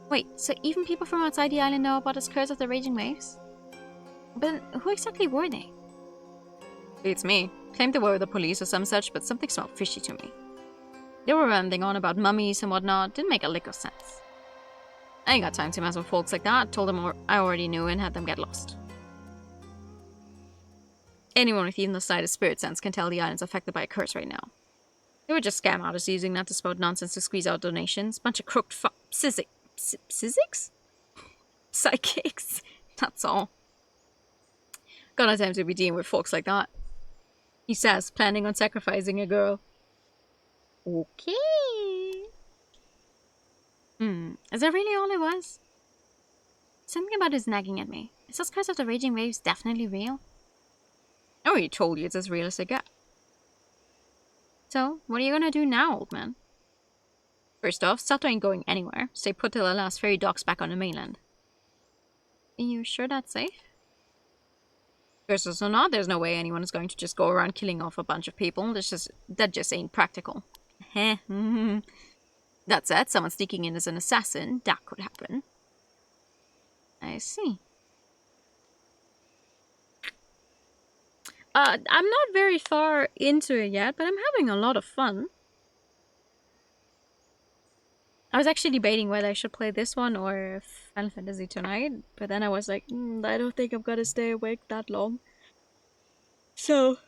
Wait, so even people from outside the island know about this curse of the raging waves? But who exactly were they? It's me. Claimed they were the police or some such, but something smelled fishy to me. They were rambling on about mummies and whatnot. Didn't make a lick of sense. I ain't got time to mess with folks like that. Told them I already knew and had them get lost. Anyone with even the slightest spirit sense can tell the island's affected by a curse right now. They were just scam artists using that to spout nonsense to squeeze out donations. Bunch of crooked psychics? Psychics? That's all. Got no time to be dealing with folks like that. He says, planning on sacrificing a girl. Okay. Is that really all it was? Something about his nagging at me. Is this curse of the raging waves definitely real? I already told you it's as real as they get. So, what are you gonna do now, old man? First off, Sato ain't going anywhere. Stay put till the last ferry docks back on the mainland. Are you sure that's safe? Versus or not, there's no way anyone is going to just go around killing off a bunch of people. That just ain't practical. Heh. That said, someone sneaking in as an assassin, that could happen. I see. I'm not very far into it yet, but I'm having a lot of fun. I was actually debating whether I should play this one or Final Fantasy tonight, but then I was like, I don't think I'm gonna stay awake that long. So,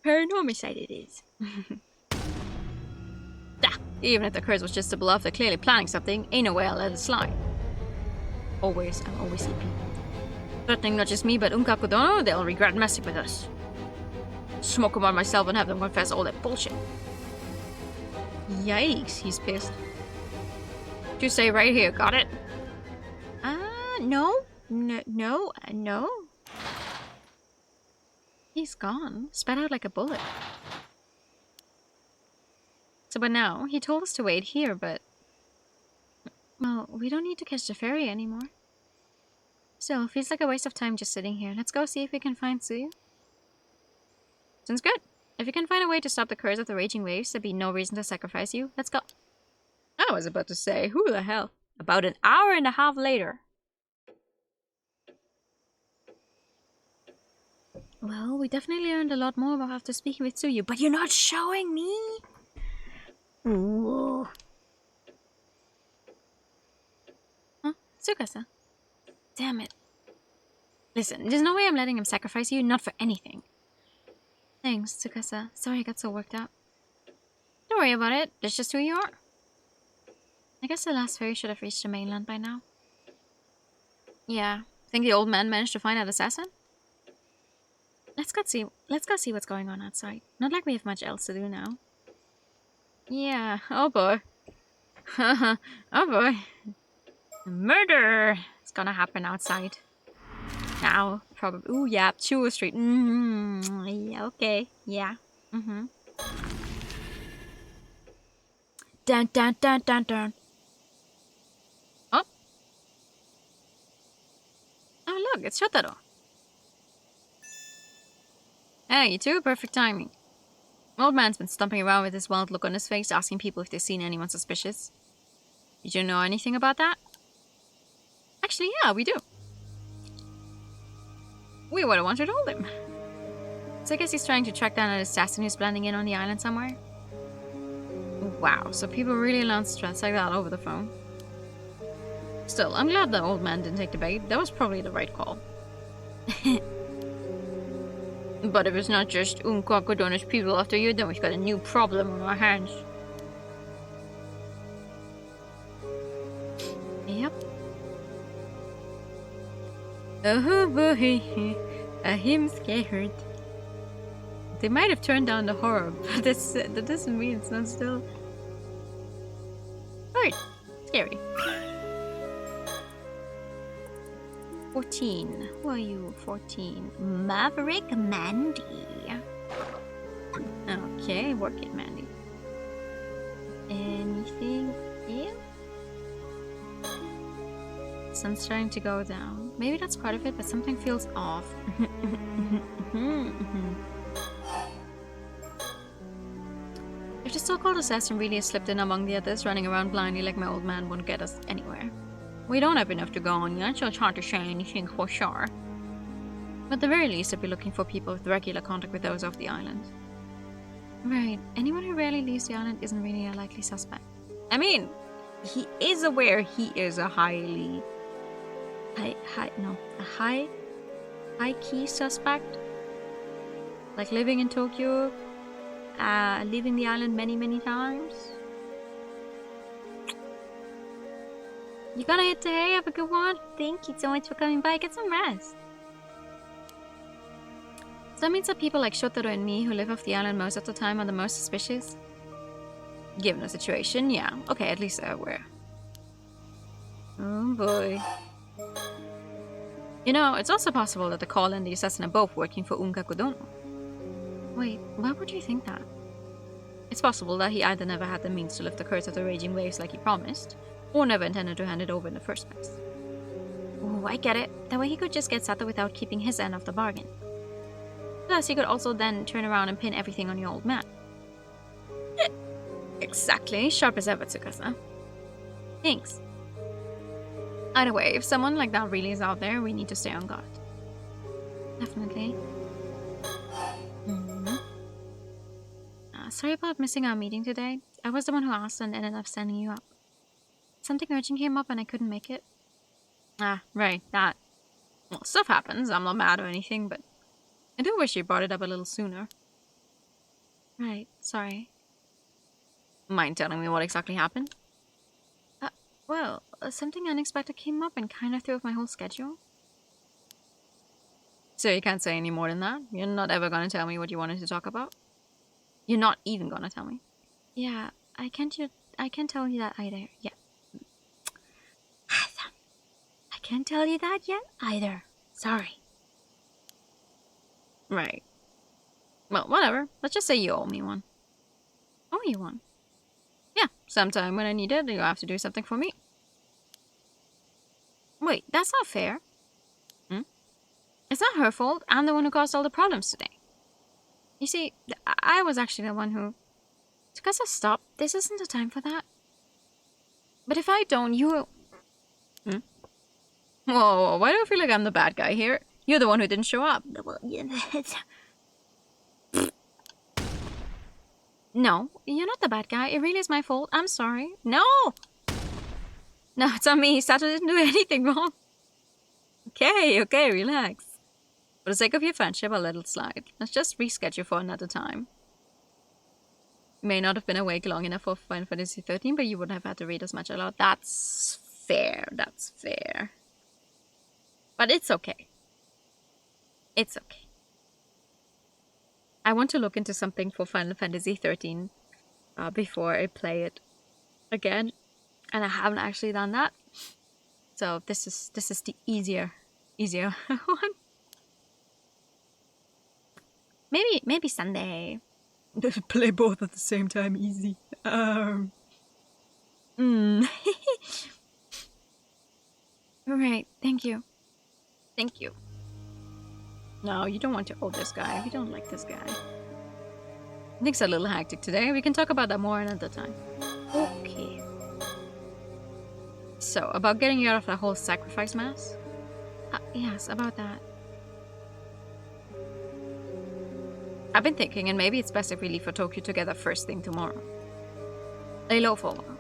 Paranormasight it is. Even if the curse was just a bluff, they're clearly planning something. Ain't no way I'll let it slide. I'm always EP. Threatening not just me, but Unkakudono, they'll regret messing with us. Smoke them on myself and have them confess all that bullshit. Yikes, he's pissed. You say right here, got it? No. He's gone. Spat out like a bullet. So, but now, he told us to wait here, but... Well, we don't need to catch the ferry anymore. Still, feels like a waste of time just sitting here. Let's go see if we can find Tsuyu. Sounds good. If you can find a way to stop the curse of the raging waves, there'd be no reason to sacrifice you. Let's go. I was about to say, who the hell? About an hour and a half later. Well, we definitely learned a lot more about after speaking with Tsuyu, but you're not showing me! Ooh. Huh? Tsukasa? Damn it. Listen, there's no way I'm letting him sacrifice you, not for anything. Thanks, Tsukasa. Sorry I got so worked up. Don't worry about it. That's just who you are. I guess the last ferry should have reached the mainland by now. Yeah. Think the old man managed to find that assassin? Let's go see what's going on outside. Not like we have much else to do now. Yeah. Oh boy. Oh boy. Murder! It's gonna happen outside. Now, probably. Ooh, yeah. Chuo Street. Yeah, okay. Yeah. Dun dun dun dun dun. Oh. Oh, look. It's Shotaro. Hey, you two. Perfect timing. Old man's been stumping around with this wild look on his face, asking people if they've seen anyone suspicious. Did you know anything about that? Actually, yeah, we do. We would have wanted to hold him. So I guess he's trying to track down an assassin who's blending in on the island somewhere. Wow, so people really launch threats like that over the phone. Still, I'm glad the old man didn't take the bait. That was probably the right call. But if it's not just Unkakudono's people after you, then we've got a new problem on our hands. Yep. Oh boy, I'm scared. They might have turned down the horror, but that doesn't mean it's not still... Alright, scary. 14. Who are you? 14. Maverick Mandy. Okay, work it, Mandy. Anything here? Sun's trying to go down. Maybe that's part of it, but something feels off. If the so-called assassin really has slipped in among the others, running around blindly like my old man won't get us anywhere. We don't have enough to go on yet, so it's hard to say anything for sure. But at the very least, I'd be looking for people with regular contact with those off the island. Right, anyone who rarely leaves the island isn't really a likely suspect. I mean, he is aware he is a high key suspect. Like living in Tokyo, leaving the island many times. You gonna hit the hay? Have a good one? Thank you so much for coming by. Get some rest. So that means that people like Shotaro and me who live off the island most of the time are the most suspicious? Given the situation, yeah. Okay, at least they're aware. Oh boy. You know, it's also possible that the caller and the assassin are both working for Ungaku Dono. Wait, why would you think that? It's possible that he either never had the means to lift the curse of the raging waves like he promised, or never intended to hand it over in the first place. Oh, I get it. That way he could just get Sato without keeping his end of the bargain. Plus, he could also then turn around and pin everything on your old man. Exactly, sharp as ever, Tsukasa. Thanks. Either way, if someone like that really is out there, we need to stay on guard. Definitely. Sorry about missing our meeting today. I was the one who asked and ended up standing you up. Something urgent came up and I couldn't make it. Ah, right, that. Well, stuff happens. I'm not mad or anything, but I do wish you brought it up a little sooner. Right, sorry. Mind telling me what exactly happened? Well, something unexpected came up and kind of threw off my whole schedule. So you can't say any more than that? You're not ever gonna tell me what you wanted to talk about? You're not even gonna tell me? Yeah, I can't tell you that either yet. I can't tell you that yet either. Sorry. Right. Well, whatever. Let's just say you owe me one. Owe you one? Yeah, sometime when I need it, you'll have to do something for me. Wait, that's not fair. It's not her fault. I'm the one who caused all the problems today. You see, I was actually the one who... Tsukasa, stop. This isn't the time for that. But if I don't, you... Whoa, why do I feel like I'm the bad guy here? You're the one who didn't show up. No, you're not the bad guy. It really is my fault. I'm sorry. No! No, it's on me. Sato didn't do anything wrong. Okay, relax. For the sake of your friendship, I'll let it slide. Let's just reschedule for another time. You may not have been awake long enough for Final Fantasy 13, but you wouldn't have had to read as much aloud. That's fair. But it's okay. It's okay. I want to look into something for Final Fantasy 13 before I play it again, and I haven't actually done that. So this is the easier one. Maybe Sunday. Play both at the same time, easy. Alright, thank you. No, you don't want to owe this guy. We don't like this guy. Things are a little hectic today. We can talk about that more another time. Okay. So, about getting you out of that whole sacrifice mess? Yes, about that. I've been thinking, and maybe it's best if we leave for Tokyo together first thing tomorrow. Lay low for a while.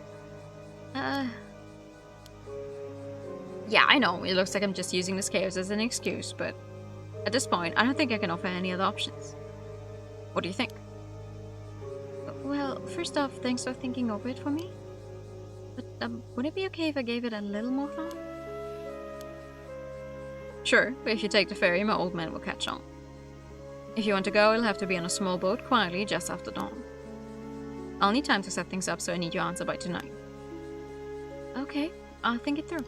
Yeah, I know, it looks like I'm just using this chaos as an excuse, but at this point, I don't think I can offer any other options. What do you think? Well, first off, thanks for thinking over it for me. But would it be okay if I gave it a little more thought? Sure, but if you take the ferry, my old man will catch on. If you want to go, it'll have to be on a small boat, quietly, just after dawn. I'll need time to set things up, so I need your answer by tonight. Okay, I'll think it through.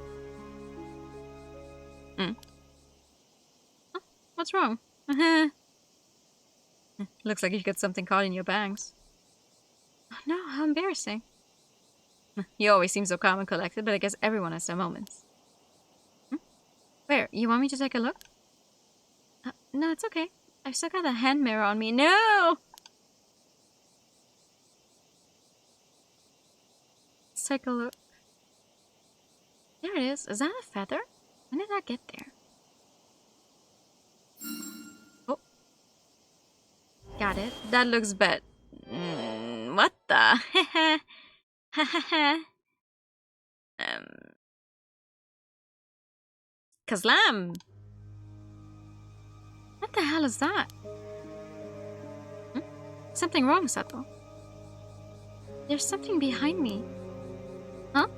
Oh, what's wrong? Looks like you've got something caught in your bangs. No, how embarrassing. You always seem so calm and collected, but I guess everyone has their moments. Where? You want me to take a look? No, it's okay. I've still got the hand mirror on me. No! Let's take a look. There it is. Is that a feather? When did that get there? Oh. Got it. That looks bad. What the? Kazlam! What the hell is that? Something wrong, Sato. There's something behind me. Huh?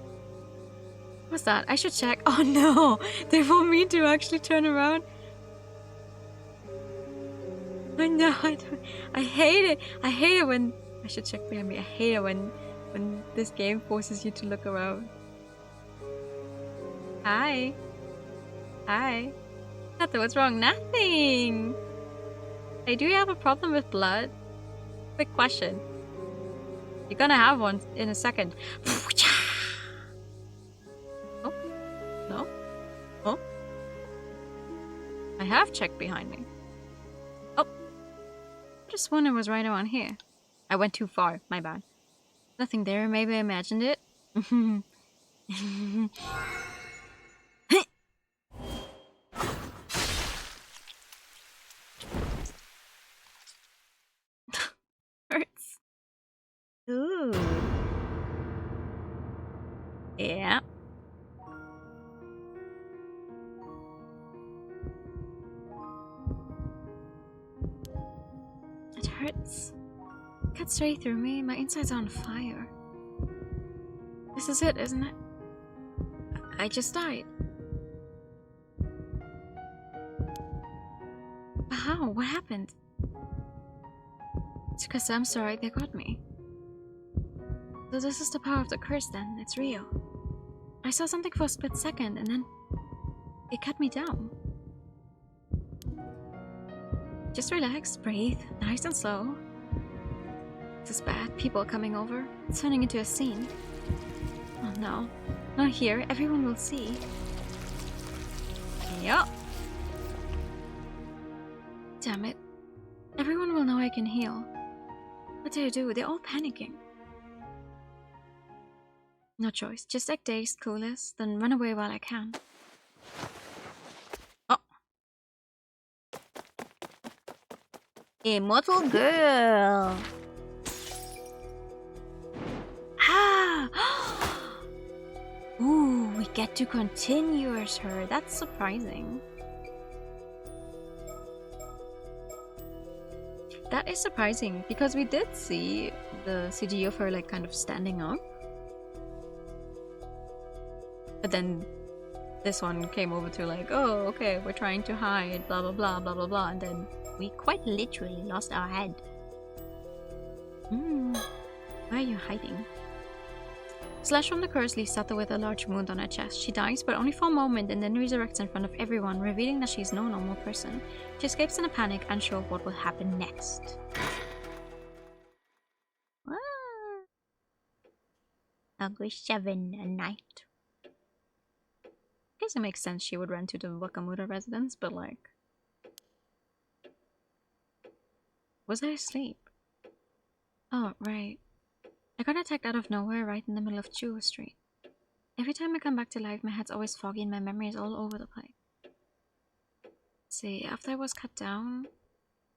What's that? I should check. Oh no! They want me to actually turn around. I know, I hate it. I hate it when... I should check behind me. I hate it when this game forces you to look around. Hi. Hi. Nothing. What's wrong? Nothing. Hey, do you have a problem with blood? Quick question. You're gonna have one in a second. Oh, no. Oh. I have checked behind me. Oh. I just wonder was right around here. I went too far. My bad. Nothing there. Maybe I imagined it. Hurts. Ooh. Yeah. It hurts. Cut straight through me. My inside's on fire. This is it, isn't it? I just died. How? What happened? It's because I'm sorry they got me. So this is the power of the curse then. It's real. I saw something for a split second and then it cut me down. Just relax, breathe, nice and slow. This is bad. People are coming over. It's turning into a scene. Oh no. Not here. Everyone will see. Yup. Damn it. Everyone will know I can heal. What do I do? They're all panicking. No choice. Just act dazed, clueless, then run away while I can. Oh. Immortal girl. Ah! Ooh, we get to continue as her. That's surprising. That is surprising because we did see the CG of her like kind of standing up. But then this one came over to like, oh, okay, we're trying to hide, blah, blah, blah, blah, blah, blah. And then we quite literally lost our head. Why are you hiding? Slash from the curse leaves Sato with a large wound on her chest. She dies, but only for a moment, and then resurrects in front of everyone, revealing that she's no normal person. She escapes in a panic, unsure of what will happen next. August 7 a night. I guess it makes sense she would run to the Wakamuda residence, but like... Was I asleep? Oh, right. I got attacked out of nowhere right in the middle of Chuo Street. Every time I come back to life, my head's always foggy and my memory is all over the place. See, after I was cut down,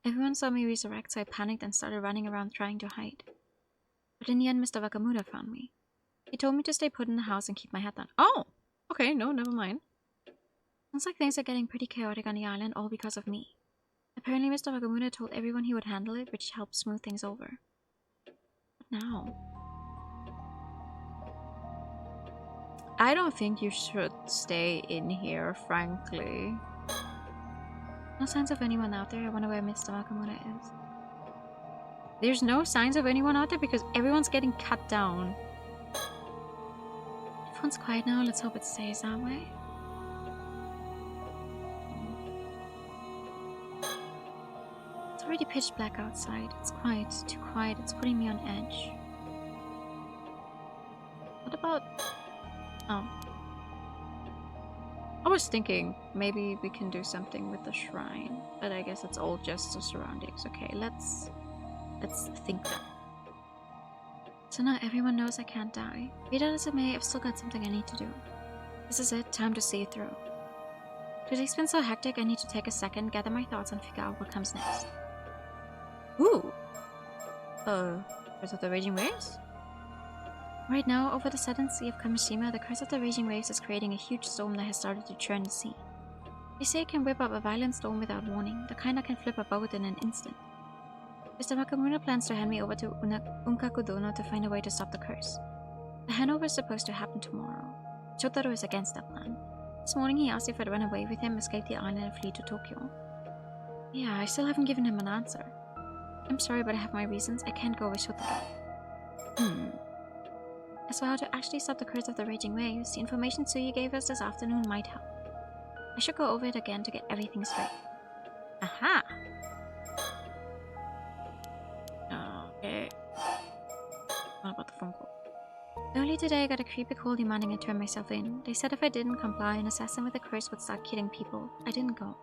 everyone saw me resurrect, so I panicked and started running around trying to hide. But in the end, Mr. Wakamuda found me. He told me to stay put in the house and keep my head down. Oh! Okay, no, never mind. Sounds like things are getting pretty chaotic on the island, all because of me. Apparently, Mr. Wakamuda told everyone he would handle it, which helped smooth things over. What now? I don't think you should stay in here, frankly. No signs of anyone out there. I wonder where Mr. Wakamuda is. There's no signs of anyone out there because everyone's getting cut down. Everyone's quiet now. Let's hope it stays that way. It's already pitch black outside. It's quiet. It's too quiet. It's putting me on edge. What about... Oh. I was thinking maybe we can do something with the shrine, but I guess it's all just the surroundings. Okay, let's think that. So now everyone knows I can't die. Be that as it may, I've still got something I need to do. This is it, time to see it through. Today's been so hectic, I need to take a second, gather my thoughts, and figure out what comes next. Ooh! Curse of the Raging Waves? Right now, over the southern sea of Kamishima, the Curse of the Raging Waves is creating a huge storm that has started to churn the sea. They say it can whip up a violent storm without warning, the kind that can flip a boat in an instant. Mr. Wakamuda plans to hand me over to Unkakudono to find a way to stop the curse. The handover is supposed to happen tomorrow. Chotaro is against that plan. This morning he asked if I'd run away with him, escape the island, and flee to Tokyo. Yeah, I still haven't given him an answer. I'm sorry, but I have my reasons. I can't go with Shotaro. As for how to actually stop the curse of the Raging Waves, the information Tsuyu gave us this afternoon might help. I should go over it again to get everything straight. Aha! Okay. What about the phone call? Early today, I got a creepy call demanding I turn myself in. They said if I didn't comply, an assassin with a curse would start killing people. I didn't go.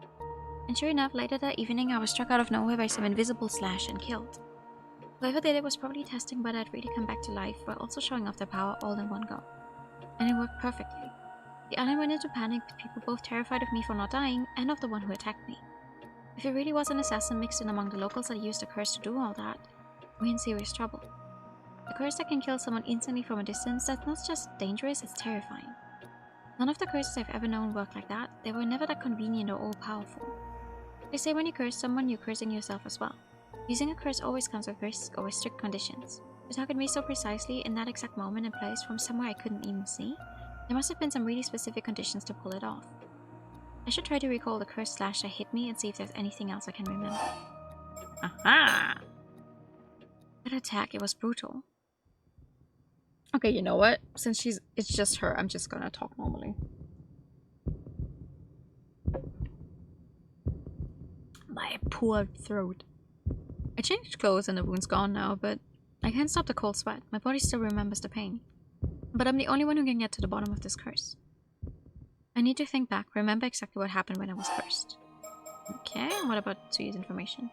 And sure enough, later that evening, I was struck out of nowhere by some invisible slash and killed. Whoever did it was probably testing whether I'd really come back to life, while also showing off their power all in one go. And it worked perfectly. The island went into panic, with people both terrified of me for not dying, and of the one who attacked me. If it really was an assassin mixed in among the locals that used the curse to do all that, we're in serious trouble. A curse that can kill someone instantly from a distance, that's not just dangerous, it's terrifying. None of the curses I've ever known work like that. They were never that convenient or all-powerful. They say when you curse someone, you're cursing yourself as well. Using a curse always comes with risk or with strict conditions. To target me so precisely in that exact moment and place from somewhere I couldn't even see, there must have been some really specific conditions to pull it off. I should try to recall the curse slash that hit me and see if there's anything else I can remember. Aha! That attack, it was brutal. Okay, you know what? Since it's just her, I'm just gonna talk normally. My poor throat. I changed clothes and the wound's gone now, but I can't stop the cold sweat. My body still remembers the pain. But I'm the only one who can get to the bottom of this curse. I need to think back, remember exactly what happened when I was cursed. Okay, what about Tsuyu's information?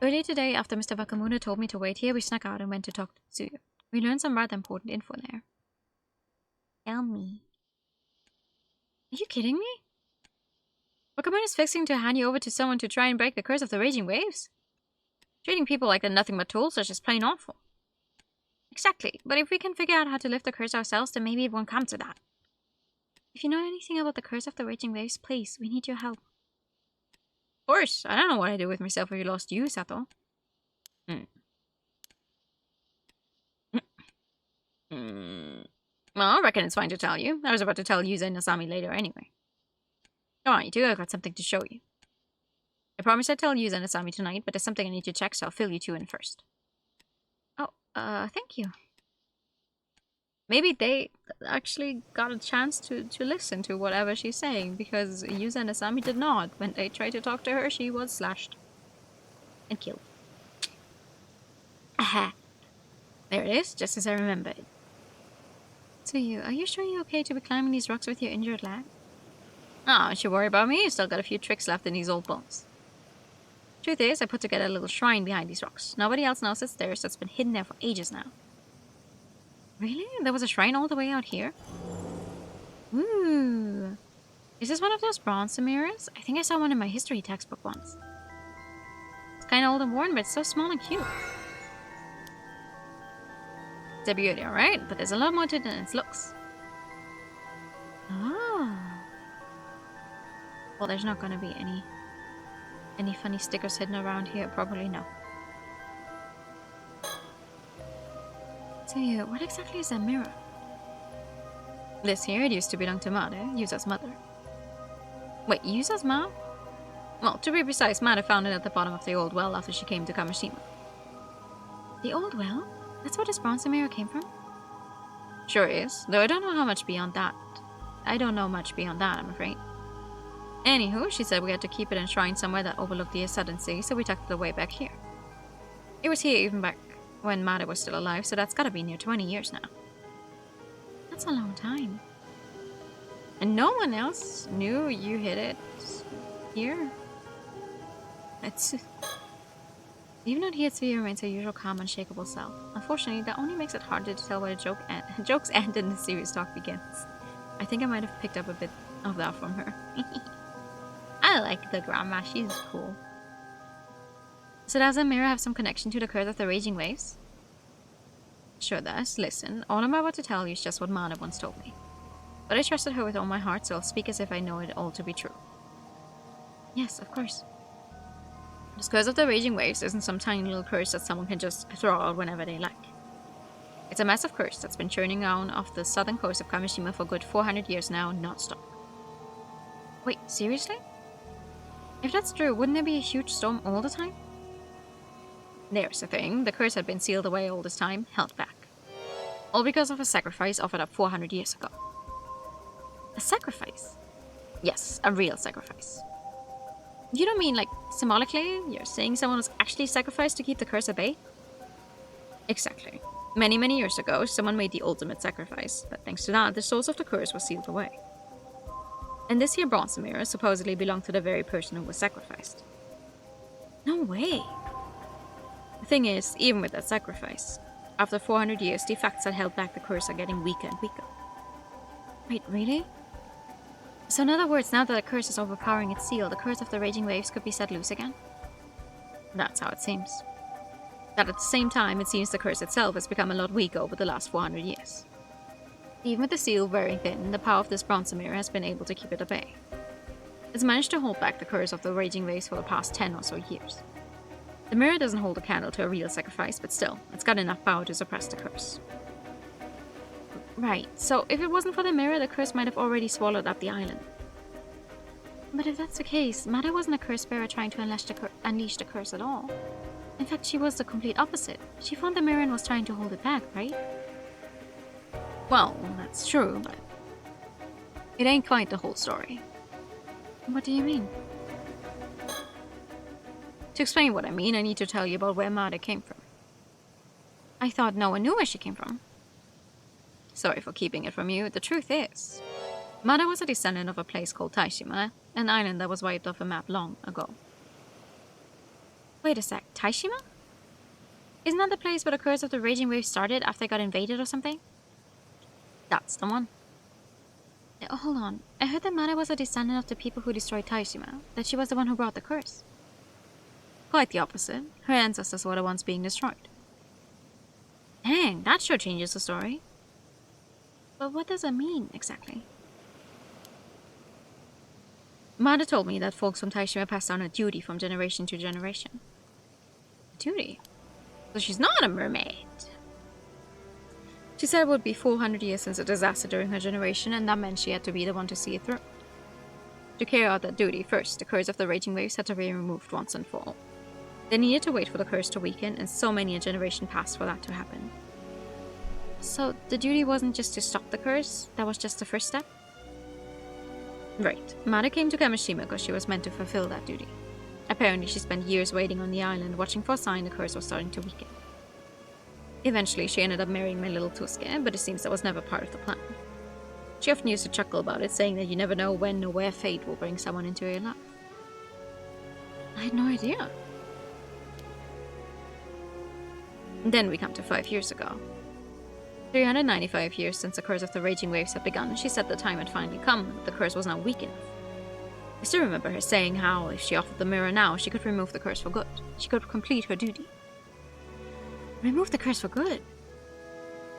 Earlier today, after Mr. Wakamura told me to wait here, we snuck out and went to talk to Tsuyu. We learned some rather important info there. Tell me. Are you kidding me? Wakamura is fixing to hand you over to someone to try and break the curse of the raging waves? Treating people like they're nothing but tools is just plain awful. Exactly, but if we can figure out how to lift the curse ourselves, then maybe it won't come to that. If you know anything about the curse of the raging waves, please, we need your help. Of course, I don't know what I'd do with myself if we lost you, Sato. Well, I reckon it's fine to tell you. I was about to tell Yuza and Nasami later anyway. Come on, you two, I've got something to show you. I promised I'd tell Yuza and Nasami tonight, but there's something I need to check, so I'll fill you two in first. Oh, thank you. Maybe they actually got a chance to listen to whatever she's saying, because Yuza and Asami did not. When they tried to talk to her, she was slashed. And killed. Aha! There it is, just as I remembered. Tsuyu, are you sure you're okay to be climbing these rocks with your injured leg? Oh, don't you worry about me, you've still got a few tricks left in these old bones. Truth is, I put together a little shrine behind these rocks. Nobody else knows it's there, so it's been hidden there for ages now. Really? There was a shrine all the way out here? Ooh. Is this one of those bronze mirrors? I think I saw one in my history textbook once. It's kind of old and worn, but it's so small and cute. It's a beauty, alright? But there's a lot more to it than its looks. Oh. Well, there's not gonna be any funny stickers hidden around here. Probably no. So yeah, what exactly is that mirror? This here, it used to belong to Mare, Yuza's mother. Wait, Yuza's mom? Well, to be precise, Mare found it at the bottom of the old well after she came to Kamishima. The old well? That's where this bronze mirror came from? Sure is, though I don't know much beyond that, I'm afraid. Anywho, she said we had to keep it enshrined somewhere that overlooked the Southern Sea, so we tucked it away back here. It was here even back when Mare was still alive, so that's gotta be near 20 years now. That's a long time. And no one else knew you hid it here? Even out here, Tsuyu remains her usual calm, unshakable self. Unfortunately, that only makes it harder to tell where the jokes end and the serious talk begins. I think I might have picked up a bit of that from her. I like the grandma, she's cool. So does the mirror have some connection to the curse of the raging waves? Sure does. Listen, all I'm about to tell you is just what Mana once told me. But I trusted her with all my heart, so I'll speak as if I know it all to be true. Yes, of course. This curse of the raging waves isn't some tiny little curse that someone can just throw out whenever they like. It's a massive curse that's been churning down off the southern coast of Kamishima for a good 400 years now, non-stop. Wait, seriously? If that's true, wouldn't there be a huge storm all the time? There's the thing, the curse had been sealed away all this time, held back. All because of a sacrifice offered up 400 years ago. A sacrifice? Yes, a real sacrifice. You don't mean like symbolically? You're saying someone was actually sacrificed to keep the curse at bay? Exactly. Many, many years ago, someone made the ultimate sacrifice, but thanks to that, the source of the curse was sealed away. And this here bronze mirror supposedly belonged to the very person who was sacrificed. No way. The thing is, even with that sacrifice, after 400 years, the effects that held back the curse are getting weaker and weaker. Wait, really? So in other words, now that the curse is overpowering its seal, the curse of the raging waves could be set loose again? That's how it seems. That at the same time, it seems the curse itself has become a lot weaker over the last 400 years. Even with the seal wearing thin, the power of this bronze mirror has been able to keep it at bay. It's managed to hold back the curse of the raging waves for the past 10 or so years. The mirror doesn't hold a candle to a real sacrifice, but still, it's got enough power to suppress the curse. Right, so if it wasn't for the mirror, the curse might have already swallowed up the island. But if that's the case, Mada wasn't a curse bearer trying to unleash the curse at all. In fact, she was the complete opposite. She found the mirror and was trying to hold it back, right? Well, that's true, but it ain't quite the whole story. What do you mean? To explain what I mean, I need to tell you about where Mada came from. I thought no one knew where she came from. Sorry for keeping it from you. The truth is, Mada was a descendant of a place called Taishima, an island that was wiped off a map long ago. Wait a sec, Taishima? Isn't that the place where the curse of the raging waves started after they got invaded or something? That's the one. Hold on, I heard that Mada was a descendant of the people who destroyed Taishima, that she was the one who brought the curse. Quite the opposite. Her ancestors were the ones being destroyed. Dang, that sure changes the story. But what does it mean, exactly? Mada told me that folks from Taishima passed down a duty from generation to generation. A duty? So she's not a mermaid. She said it would be 400 years since a disaster during her generation, and that meant she had to be the one to see it through. To carry out that duty, first, the curse of the raging waves had to be removed once and for all. They needed to wait for the curse to weaken, and so many a generation passed for that to happen. So the duty wasn't just to stop the curse, that was just the first step? Right. Mada came to Kamishima because she was meant to fulfill that duty. Apparently she spent years waiting on the island, watching for a sign the curse was starting to weaken. Eventually she ended up marrying my little Tuske, but it seems that was never part of the plan. She often used to chuckle about it, saying that you never know when or where fate will bring someone into your life. I had no idea. And then we come to 5 years ago. 395 years since the curse of the raging waves had begun, she said the time had finally come, the curse was now weak enough. I still remember her saying how, if she offered the mirror now, she could remove the curse for good. She could complete her duty. Remove the curse for good?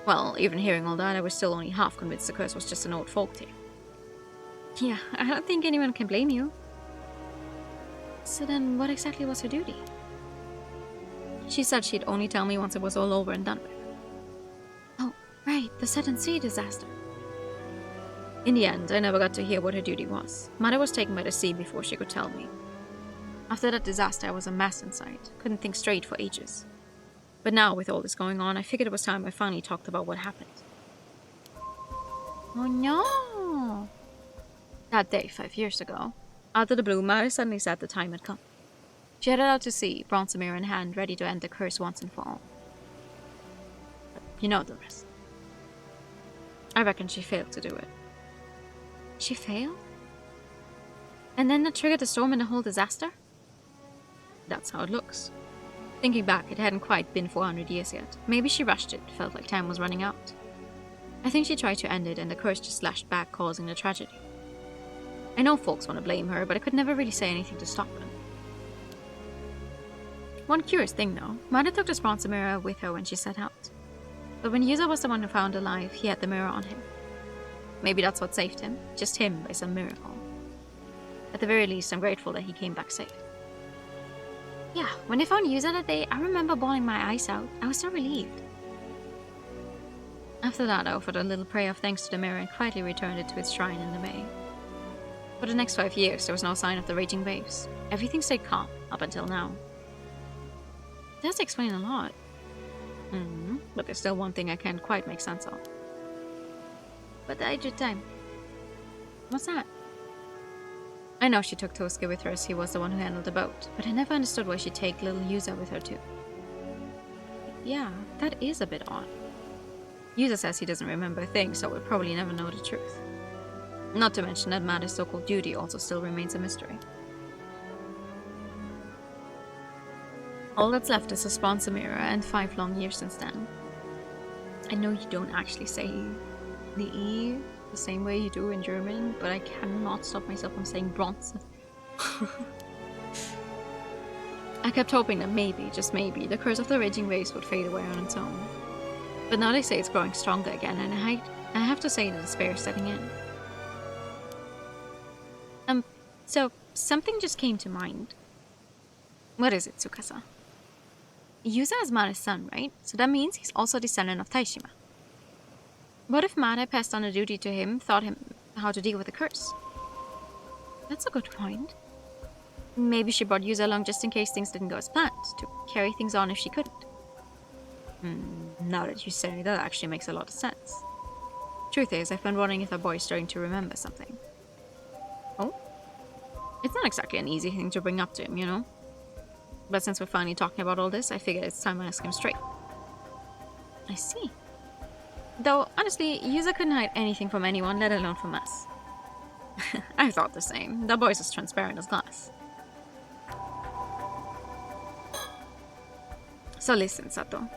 Well, even hearing all that, I was still only half convinced the curse was just an old folktale. Yeah, I don't think anyone can blame you. So then, what exactly was her duty? She said she'd only tell me once it was all over and done with. Oh, right, the Southern Sea disaster. In the end, I never got to hear what her duty was. Mother was taken by the sea before she could tell me. After that disaster, I was a mess inside. Couldn't think straight for ages. But now, with all this going on, I figured it was time I finally talked about what happened. Oh no! That day, 5 years ago, out of the blue, Mother suddenly said the time had come. She headed out to sea, bronze mirror in hand, ready to end the curse once and for all. But you know the rest. I reckon she failed to do it. She failed? And then that triggered the storm and the whole disaster? That's how it looks. Thinking back, it hadn't quite been 400 years yet. Maybe she rushed it, felt like time was running out. I think she tried to end it and the curse just lashed back, causing the tragedy. I know folks want to blame her, but I could never really say anything to stop them. One curious thing though, Mother took this bronze mirror with her when she set out. But when Yuzo was the one who found alive, he had the mirror on him. Maybe that's what saved him, just him by some miracle. At the very least, I'm grateful that he came back safe. Yeah, when I found Yuzo that day, I remember bawling my eyes out. I was so relieved. After that, I offered a little prayer of thanks to the mirror and quietly returned it to its shrine in the bay. For the next 5 years, there was no sign of the raging waves. Everything stayed calm, up until now. It does explain a lot. But there's still one thing I can't quite make sense of. But the Idra time. What's that? I know she took Tosuke with her as he was the one who handled the boat, but I never understood why she'd take little Yuza with her too. Yeah, that is a bit odd. Yuza says he doesn't remember a thing, so we'll probably never know the truth. Not to mention that Made's so-called duty also still remains a mystery. All that's left is a sponsor mirror and 5 long years since then. I know you don't actually say the E the same way you do in German, but I cannot stop myself from saying bronze. I kept hoping that maybe, just maybe, the curse of the raging waves would fade away on its own. But now they say it's growing stronger again, and I have to say that despair is setting in. So something just came to mind. What is it, Tsukasa? Yuza is Mare's son, right? So that means he's also descendant of Taishima. What if Mare passed on the duty to him, taught him how to deal with the curse? That's a good point. Maybe she brought Yuza along just in case things didn't go as planned, to carry things on if she couldn't. Now that you say that actually makes a lot of sense. Truth is, I've been wondering if the boy's starting to remember something. Oh? It's not exactly an easy thing to bring up to him, you know? But since we're finally talking about all this, I figured it's time I ask him straight. I see. Though, honestly, Yuza couldn't hide anything from anyone, let alone from us. I thought the same. The boy's as transparent as glass. So listen, Sato.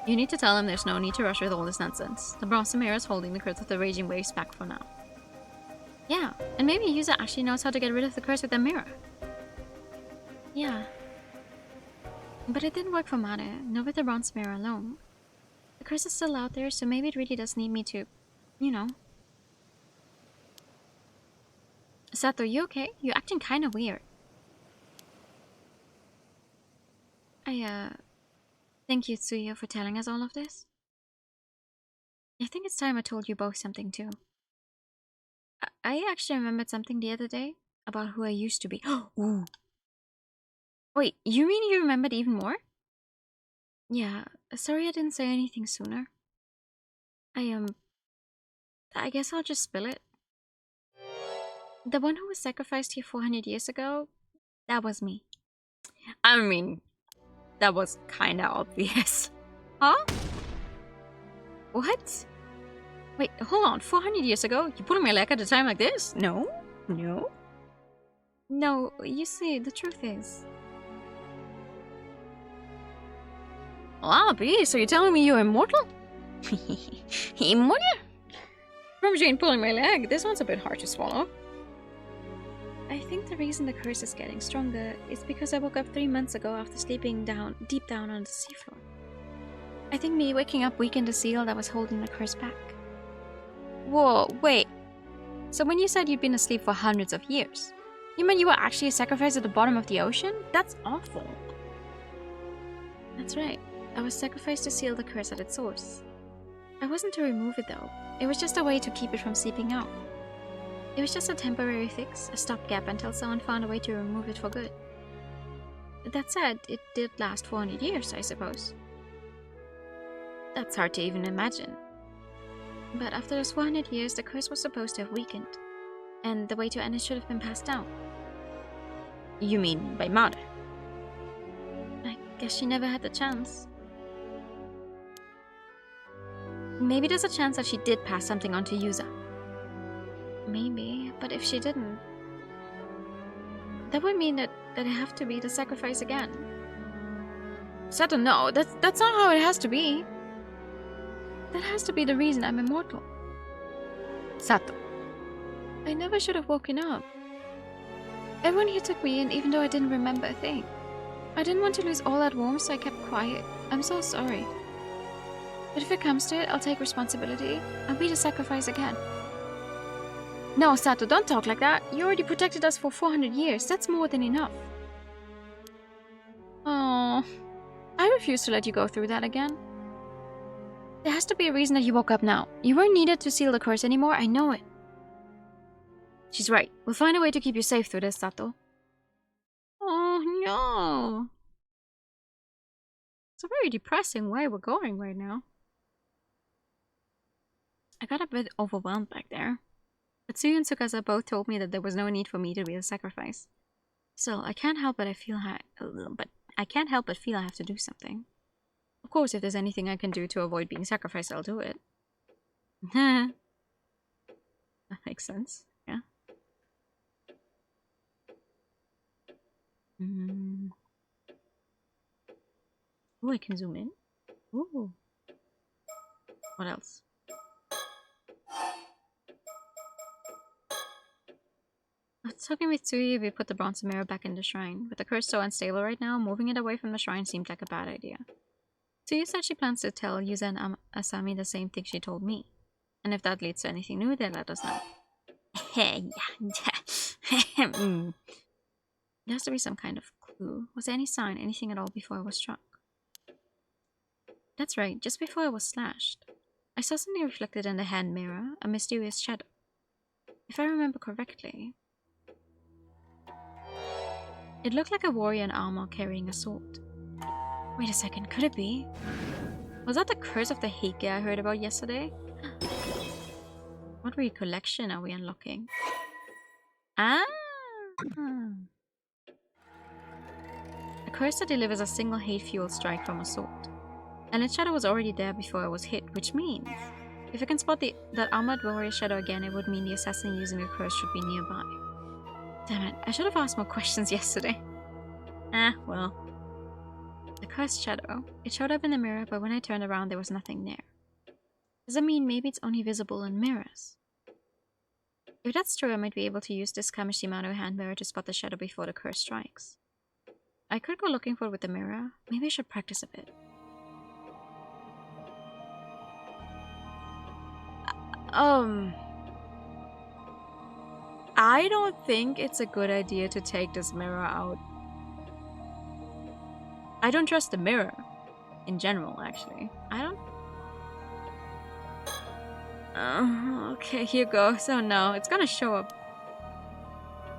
You need to tell him there's no need to rush with all this nonsense. The bronze mirror is holding the curse of the raging waves back for now. Yeah, and maybe Yuza actually knows how to get rid of the curse with the mirror. Yeah. But it didn't work for Mare, not with the bronze mirror alone. The curse is still out there, so maybe it really does need me to, you know. Sato, you okay? You're acting kinda weird. Thank you, Tsuyo, for telling us all of this. I think it's time I told you both something too. I actually remembered something the other day about who I used to be. Ooh. Wait, you mean you remembered even more? Yeah, sorry I didn't say anything sooner. I guess I'll just spill it. The one who was sacrificed here 400 years ago, that was me. I mean, that was kinda obvious. Huh? What? Wait, hold on, 400 years ago? You put on my leg at a time like this? No? No? No, you see, the truth is... Lappy, so you're telling me you're immortal? Immortal? From Jane pulling my leg, this one's a bit hard to swallow. I think the reason the curse is getting stronger is because I woke up 3 months ago after sleeping deep down on the seafloor. I think me waking up weakened the seal that was holding the curse back. Whoa, wait. So when you said you'd been asleep for hundreds of years, you mean you were actually a sacrifice at the bottom of the ocean? That's awful. That's right. I was sacrificed to seal the curse at its source. I wasn't to remove it though. It was just a way to keep it from seeping out. It was just a temporary fix, a stopgap until someone found a way to remove it for good. That said, it did last 400 years, I suppose. That's hard to even imagine. But after those 400 years, the curse was supposed to have weakened, and the way to end it should have been passed down. You mean by Mare? I guess she never had the chance. Maybe there's a chance that she did pass something on to Yuza. Maybe, but if she didn't, that would mean that it have to be the sacrifice again. Sato, no, that's not how it has to be. That has to be the reason I'm immortal. Sato. I never should have woken up. Everyone here took me in even though I didn't remember a thing. I didn't want to lose all that warmth, so I kept quiet. I'm so sorry. But if it comes to it, I'll take responsibility. I'll be the sacrifice again. No, Sato, don't talk like that. You already protected us for 400 years. That's more than enough. Oh, I refuse to let you go through that again. There has to be a reason that you woke up now. You weren't needed to seal the curse anymore, I know it. She's right. We'll find a way to keep you safe through this, Sato. Oh, no. It's a very depressing way we're going right now. I got a bit overwhelmed back there. But Tsuyu and Tsukasa both told me that there was no need for me to be the sacrifice. Still, I can't help but feel I have to do something. Of course, if there's anything I can do to avoid being sacrificed, I'll do it. That makes sense, yeah. Oh, I can zoom in. Ooh. What else? I was talking with Tsuyu, we put the bronze mirror back in the shrine. With the curse so unstable right now, moving it away from the shrine seemed like a bad idea. Tsuyu said she plans to tell Yuza and Asami the same thing she told me. And if that leads to anything new, then let us know. There has to be some kind of clue. Was there any sign, anything at all before I was struck? That's right, just before I was slashed. I saw something reflected in the hand mirror, a mysterious shadow. If I remember correctly, it looked like a warrior in armor carrying a sword. Wait a second, could it be? Was that the curse of the Heike I heard about yesterday? What recollection are we unlocking? Ah! A curse that delivers a single hate-fueled strike from a sword. And its shadow was already there before I was hit, which means if I can spot that armored warrior shadow again, it would mean the assassin using the curse should be nearby. Damn it, I should have asked more questions yesterday. Well. The cursed shadow. It showed up in the mirror, but when I turned around, there was nothing there. Does that mean maybe it's only visible in mirrors? If that's true, I might be able to use this Kamishimano hand mirror to spot the shadow before the curse strikes. I could go looking for it with the mirror. Maybe I should practice a bit. I don't think it's a good idea to take this mirror out. I don't trust the mirror. In general, actually. I don't... okay, here goes. Oh no, it's gonna show up.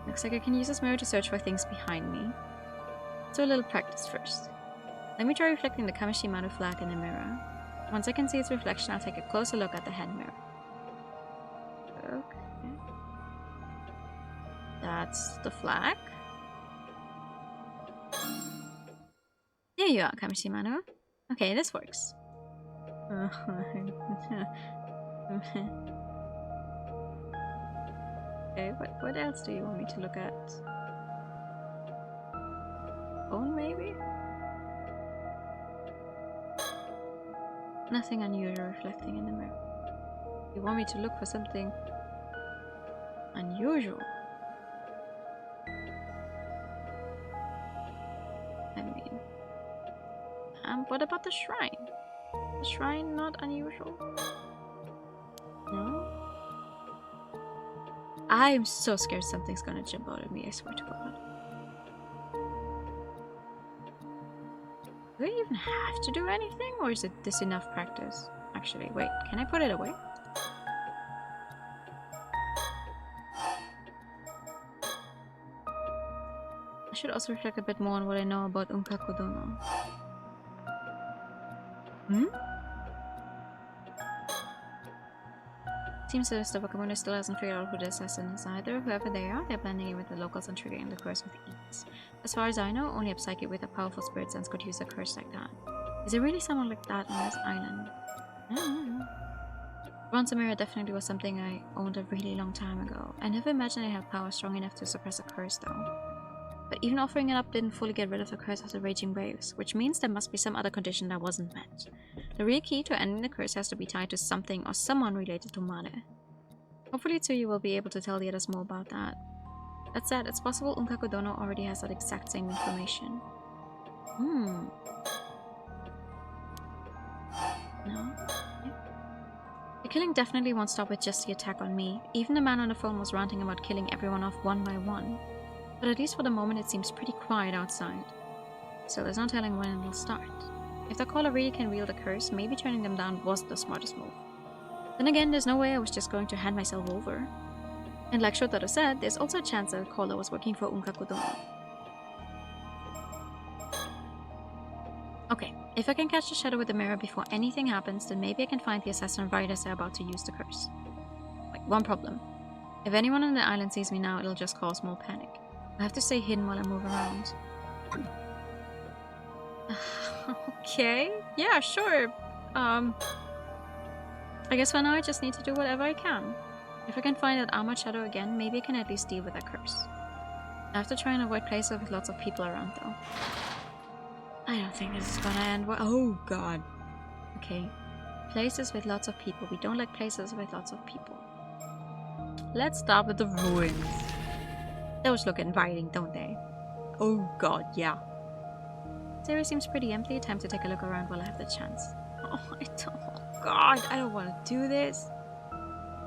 Looks like I can use this mirror to search for things behind me. So a little practice first. Let me try reflecting the Kamishimano flag in the mirror. Once I can see its reflection, I'll take a closer look at the hand mirror. Okay. That's the flag. There you are, Kamishimano. Okay, this works. Okay, what else do you want me to look at? Phone, maybe? Nothing unusual reflecting in the mirror. You want me to look for something unusual? I mean... what about the shrine? The shrine not unusual? No? I'm so scared something's gonna jump out at me, I swear to God. Do I even have to do anything, or is this enough practice? Actually, wait, can I put it away? I should also reflect a bit more on what I know about Unkaku Dono. Seems that the Wakamono still hasn't figured out who the assassin is either. Whoever they are, they're blending in with the locals and triggering the curse with ease. As far as I know, only a psychic with a powerful spirit sense could use a curse like that. Is there really someone like that on this island? I don't know. Bronze mirror definitely was something I owned a really long time ago. I never imagined I had power strong enough to suppress a curse though. But even offering it up didn't fully get rid of the curse of the raging waves, which means there must be some other condition that wasn't met. The real key to ending the curse has to be tied to something or someone related to Mare. Hopefully Tsuyu will be able to tell the others more about that. That said, it's possible Unkaku Dono already has that exact same information. No? The killing definitely won't stop with just the attack on me. Even the man on the phone was ranting about killing everyone off one by one. But at least for the moment it seems pretty quiet outside. So there's no telling when it'll start. If the caller really can wield a curse, maybe turning them down was the smartest move. Then again, there's no way I was just going to hand myself over. And like Shotaro said, there's also a chance that the caller was working for Unkaku Dono. Okay, if I can catch the shadow with the mirror before anything happens, then maybe I can find the assassin right as they're about to use the curse. Like, one problem. If anyone on the island sees me now, it'll just cause more panic. I have to stay hidden while I move around. Okay. Yeah, sure. I guess for now I just need to do whatever I can. If I can find that armored shadow again, maybe I can at least deal with that curse. I have to try and avoid places with lots of people around though. I don't think this is gonna end well. Oh god. Okay. Places with lots of people. We don't like places with lots of people. Let's start with the ruins. Those look inviting, don't they? Oh god, yeah. This area seems pretty empty. Time to take a look around while I have the chance. Oh god, I don't want to do this.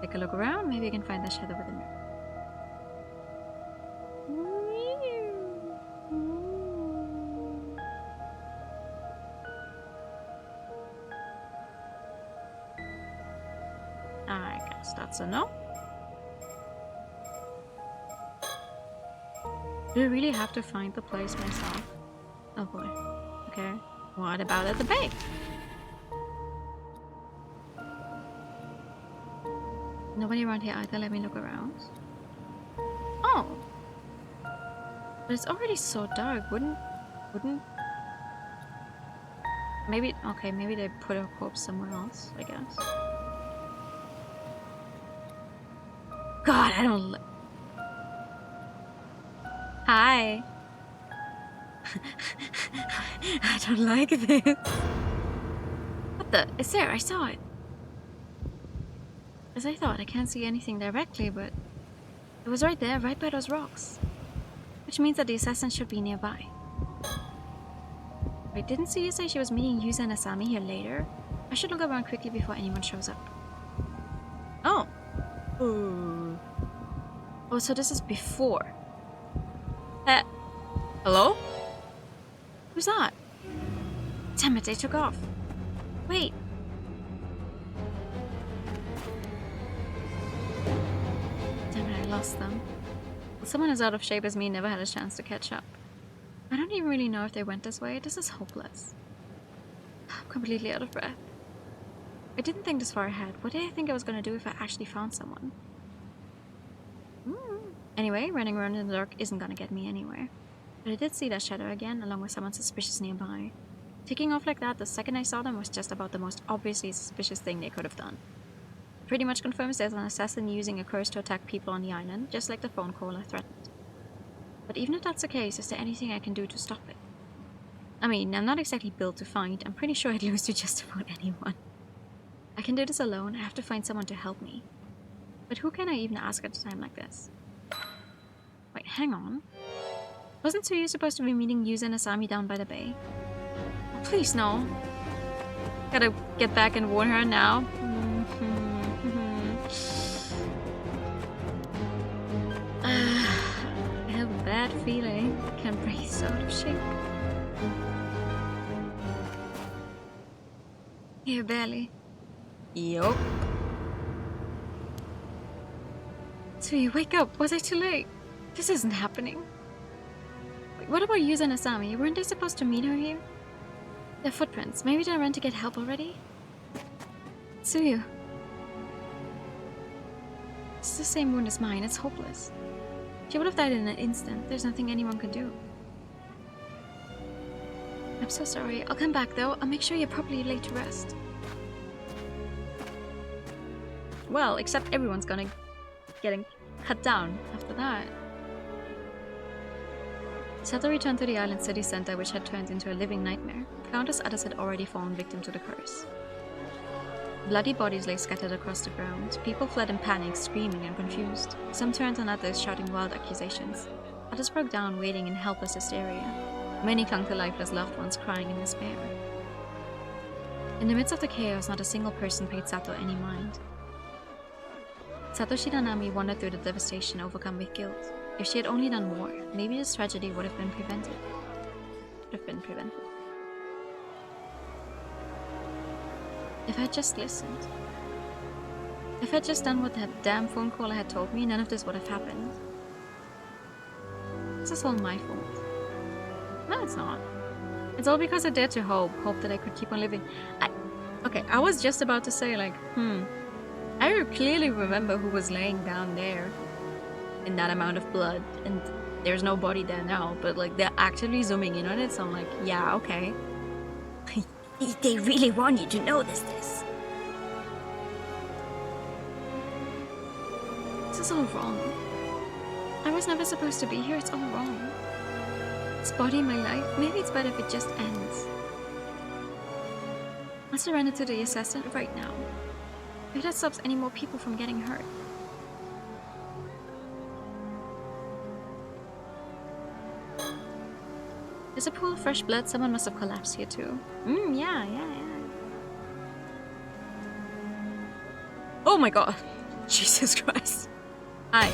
Take a look around. Maybe I can find the shadow within it. I guess that's a no. Do I really have to find the place myself? Oh boy. Okay. What about at the bay? Nobody around here either. Let me look around. Oh! But it's already so dark. Wouldn't... Maybe... Okay, maybe they put a corpse somewhere else, I guess. God, I don't... Hi! I don't like this. What the? It's there, I saw it. As I thought, I can't see anything directly, but it was right there, right by those rocks. Which means that the assassin should be nearby. Wait, didn't Suyu say she was meeting Yuza and Asami here later? I should look around quickly before anyone shows up. Oh. Ooh. Oh, so this is before. Hello? Who's that? Damn it, they took off. Wait. Damn it, I lost them. Someone as out of shape as me never had a chance to catch up. I don't even really know if they went this way. This is hopeless. I'm completely out of breath. I didn't think this far ahead. What did I think I was gonna do if I actually found someone? Anyway, running around in the dark isn't gonna get me anywhere. But I did see that shadow again, along with someone suspicious nearby. Taking off like that the second I saw them was just about the most obviously suspicious thing they could have done. Pretty much confirms there's an assassin using a curse to attack people on the island, just like the phone caller threatened. But even if that's the case, is there anything I can do to stop it? I mean, I'm not exactly built to fight. I'm pretty sure I'd lose to just about anyone. I can do this alone. I have to find someone to help me. But who can I even ask at a time like this? Wait, hang on. Wasn't Suyu supposed to be meeting Yuza and Asami down by the bay? Oh, please, no. Gotta get back and warn her now. I have a bad feeling. Can't breathe, so out of shape. Yeah, barely. Yup. Suyu, wake up! Was I too late? This isn't happening. Wait, what about Yuza and Asami? Weren't they supposed to meet her here? Their footprints. Maybe they ran to get help already? Suyu. It's the same wound as mine. It's hopeless. She would have died in an instant. There's nothing anyone could do. I'm so sorry. I'll come back though. I'll make sure you're properly laid to rest. Well, except everyone's gonna getting cut down after that. Sato returned to the island city center, which had turned into a living nightmare. Countless others had already fallen victim to the curse. Bloody bodies lay scattered across the ground. People fled in panic, screaming and confused. Some turned on others, shouting wild accusations. Others broke down, wailing in helpless hysteria. Many clung to lifeless loved ones, crying in despair. In the midst of the chaos, not a single person paid Sato any mind. Satoshi Nanami wandered through the devastation, overcome with guilt. If she had only done more, maybe this tragedy would have been prevented. If I had just listened. If I had just done what that damn phone caller had told me, none of this would have happened. This is all my fault. No, it's not. It's all because I dared to hope that I could keep on living. Okay, I was just about to say, like, I clearly remember who was laying down there. in that amount of blood, and there's no body there now, but like they're actively zooming in on it, so I'm like, yeah, okay. They really want you to notice this. This is all wrong. I was never supposed to be here, it's all wrong. This body in my life, maybe it's better if it just ends. I'll surrender to the assassin right now. If that stops any more people from getting hurt. There's a pool of fresh blood, someone must have collapsed here too. Yeah. Oh my god. Jesus Christ. Hi.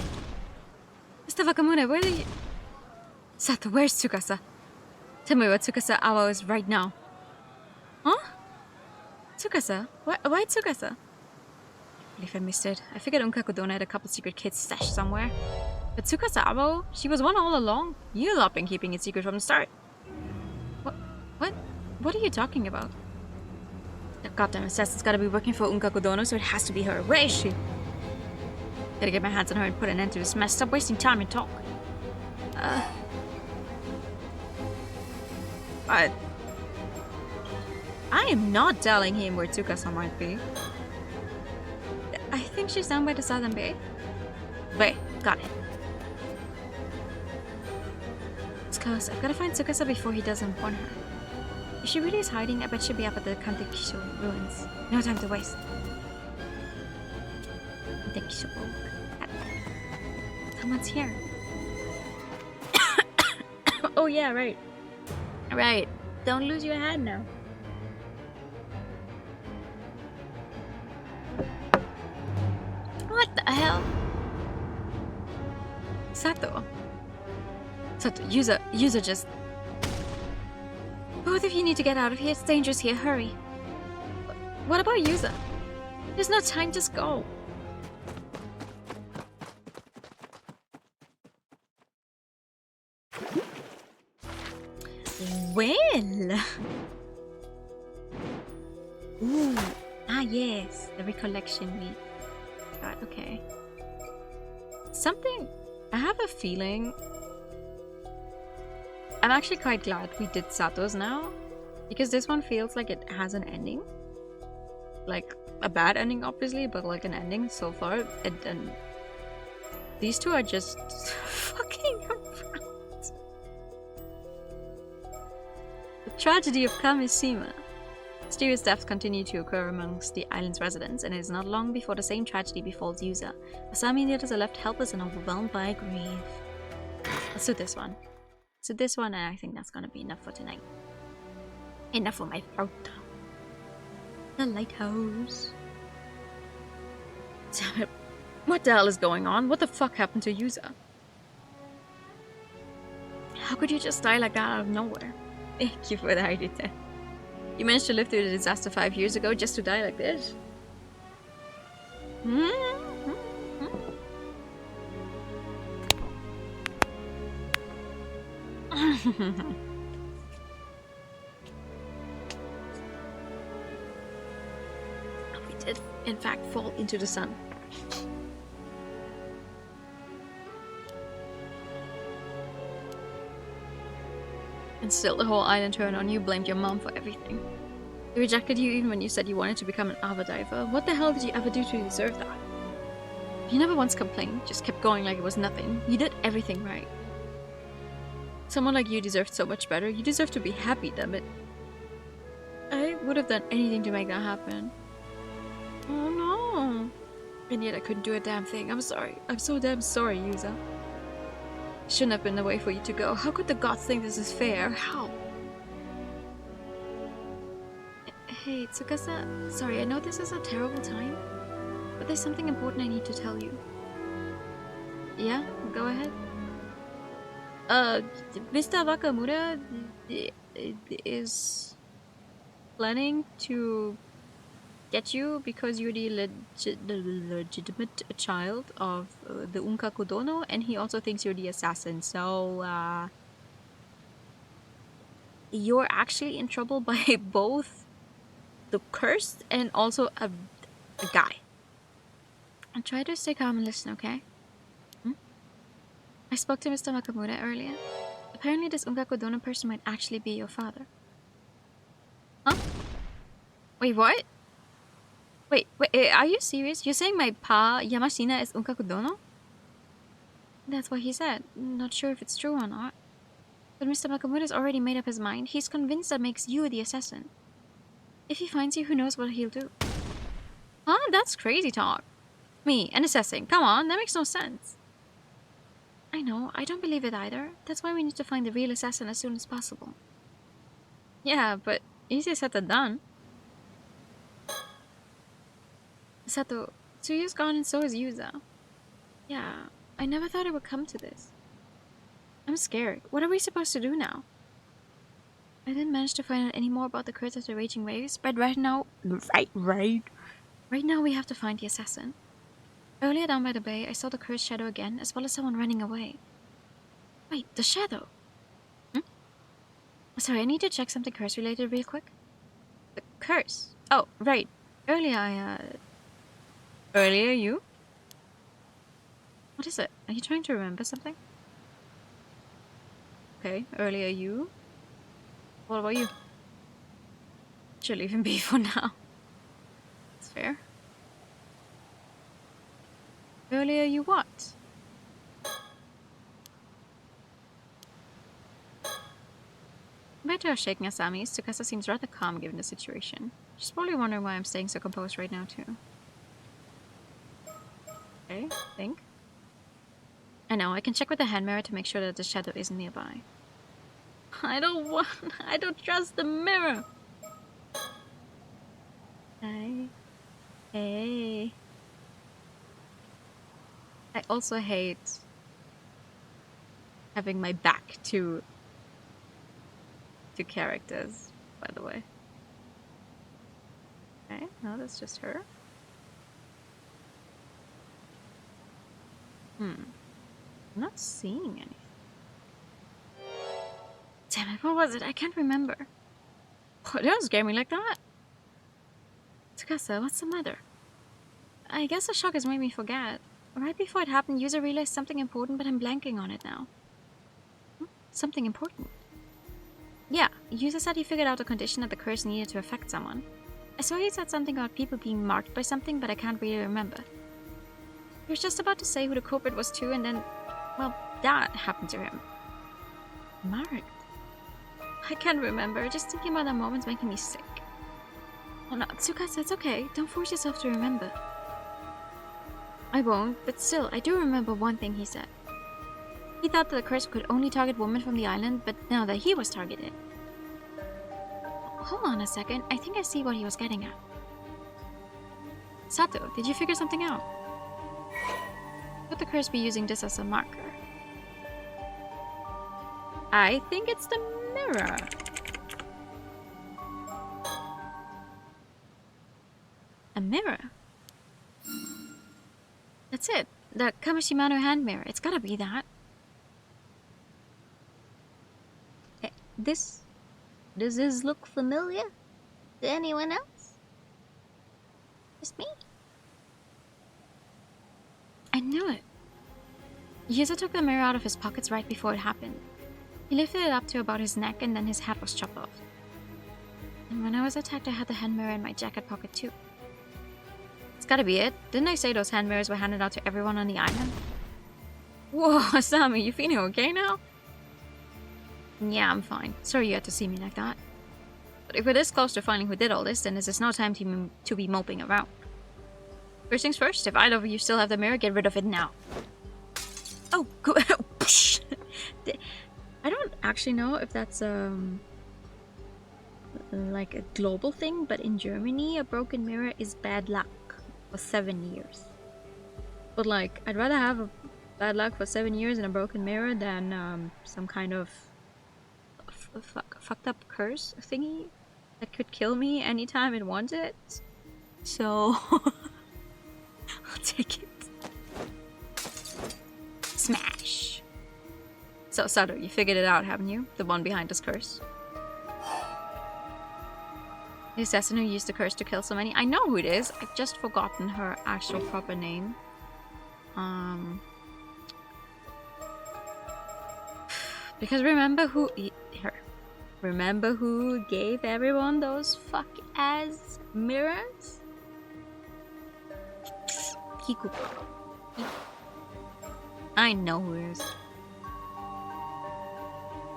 Mr. Wakamune, where are you? Sato, where's Tsukasa? Tell me where Tsukasa Awa is right now. Huh? Tsukasa? Why Tsukasa? I believe I missed it. I figured Unkakodona had a couple secret kids stashed somewhere. But Tsukasa Awa, she was one all along. You lot been keeping it secret from the start. What are you talking about? The goddamn assassin's gotta be working for Unkakodono, so it has to be her. Where is she? Gotta get my hands on her and put an end to this mess. Stop wasting time and talk. I am not telling him where Tsukasa might be. I think she's down by the southern bay. Bay, got it. It's close. I've gotta find Tsukasa before he doesn't warn her. If she really is hiding, I bet she'll be up at the Kantekisho ruins. No time to waste. Kantekisho. Someone's here. Oh yeah, right. Right. Don't lose your head now. What the hell? Sato, Yuza just... Both of you need to get out of here. It's dangerous here. Hurry. What about Yuza? There's no time. Just go. Well. Ooh. Ah, yes. The recollection week. God, okay. Something... I have a feeling... I'm actually quite glad we did Sato's now, because this one feels like it has an ending. Like, a bad ending obviously, but like an ending so far. And these two are just fucking around. The tragedy of Kamishima. Mysterious deaths continue to occur amongst the island's residents, and it is not long before the same tragedy befalls Yuza. Asami and the others are left helpless and overwhelmed by grief. Let's do this one. So this one, and I think that's gonna be enough for tonight. Enough for my throat. The lighthouse. Damn it. What the hell is going on? What the fuck happened to Yuza? How could you just die like that out of nowhere? Thank you for the idea. You managed to live through the disaster 5 years ago just to die like this? We did, in fact, fall into the sun. And still the whole island turned on you, blamed your mom for everything. They rejected you even when you said you wanted to become an Ava diver. What the hell did you ever do to deserve that? You never once complained, just kept going like it was nothing. You did everything right. Someone like you deserved so much better. You deserve to be happy, damn it. I would have done anything to make that happen. Oh no. And yet I couldn't do a damn thing. I'm sorry. I'm so damn sorry, Yuza. Shouldn't have been the way for you to go. How could the gods think this is fair? How? Hey, Tsukasa. Sorry, I know this is a terrible time, but there's something important I need to tell you. Yeah? Go ahead. Mr. Wakamura is planning to get you because you're the legitimate child of the Unkakodono, and he also thinks you're the assassin. So, you're actually in trouble by both the cursed and also a guy. And try to stay calm and listen, okay? I spoke to Mr. Makamura earlier. Apparently this Ungaku person might actually be your father. Huh? Wait, what? Wait, are you serious? You're saying my pa, Yamashina, is Ungaku? That's what he said. Not sure if it's true or not. But Mr. Makamura's already made up his mind. He's convinced that makes you the assassin. If he finds you, who knows what he'll do. Huh? That's crazy talk. Me, an assassin. Come on, that makes no sense. I know, I don't believe it either. That's why we need to find the real assassin as soon as possible. Yeah, but easier said than done. Sato, Tsuyu's gone and so is Yuza. Yeah, I never thought it would come to this. I'm scared. What are we supposed to do now? I didn't manage to find out any more about the curse of the raging waves, but right now... Right now we have to find the assassin. Earlier down by the bay, I saw the cursed shadow again, as well as someone running away. Wait, the shadow? Sorry, I need to check something curse-related real quick. The curse? Oh, right. Earlier you? What is it? Are you trying to remember something? Okay, earlier you? What about you? Should leave him be for now. That's fair. Earlier you what? Compared to her shaking Asami's, Tsukasa seems rather calm given the situation. She's probably wondering why I'm staying so composed right now too. Okay, think. I know, I can check with the hand mirror to make sure that the shadow isn't nearby. I don't trust the mirror! Hey. I also hate having my back to characters, by the way. Okay, no, that's just her. I'm not seeing anything. Damn it, what was it? I can't remember. Oh, don't scare me like that. Tsukasa, what's the matter? I guess the shock has made me forget. Right before it happened, Yuza realized something important, but I'm blanking on it now. Something important? Yeah, Yuza said he figured out a condition that the curse needed to affect someone. I saw he said something about people being marked by something, but I can't really remember. He was just about to say who the culprit was too, and then, well, that happened to him. Marked? I can't remember. Just thinking about that moment's making me sick. Oh no, Tsukasa, it's okay. Don't force yourself to remember. I won't, but still, I do remember one thing he said. He thought that the curse could only target women from the island, but now that he was targeted. Hold on a second, I think I see what he was getting at. Sato, did you figure something out? Could the curse be using this as a marker? I think it's the mirror. A mirror? That's it. The Kamishimano hand mirror. It's gotta be that. Does this look familiar to anyone else? Just me? I knew it. Yuza took the mirror out of his pockets right before it happened. He lifted it up to about his neck and then his hat was chopped off. And when I was attacked, I had the hand mirror in my jacket pocket too. It's gotta be it. Didn't I say those hand mirrors were handed out to everyone on the island? Whoa, Sammy, you feeling okay now? Yeah, I'm fine. Sorry you had to see me like that. But if we're this close to finding who did all this, then this is no time to be moping around. First things first, if either of you still have the mirror, get rid of it now. Oh, go I don't actually know if that's like a global thing, but in Germany, a broken mirror is bad luck for 7 years. But like, I'd rather have a bad luck for 7 years and a broken mirror than some kind of fucked up curse thingy that could kill me anytime it wanted. So I'll take it. Smash. So Sato, you figured it out, haven't you? The one behind this curse. The assassin who used the curse to kill so many. I know who it is. I've just forgotten her actual proper name. Because remember who... Remember who gave everyone those fuck-ass mirrors? Kikuko. I know who it is.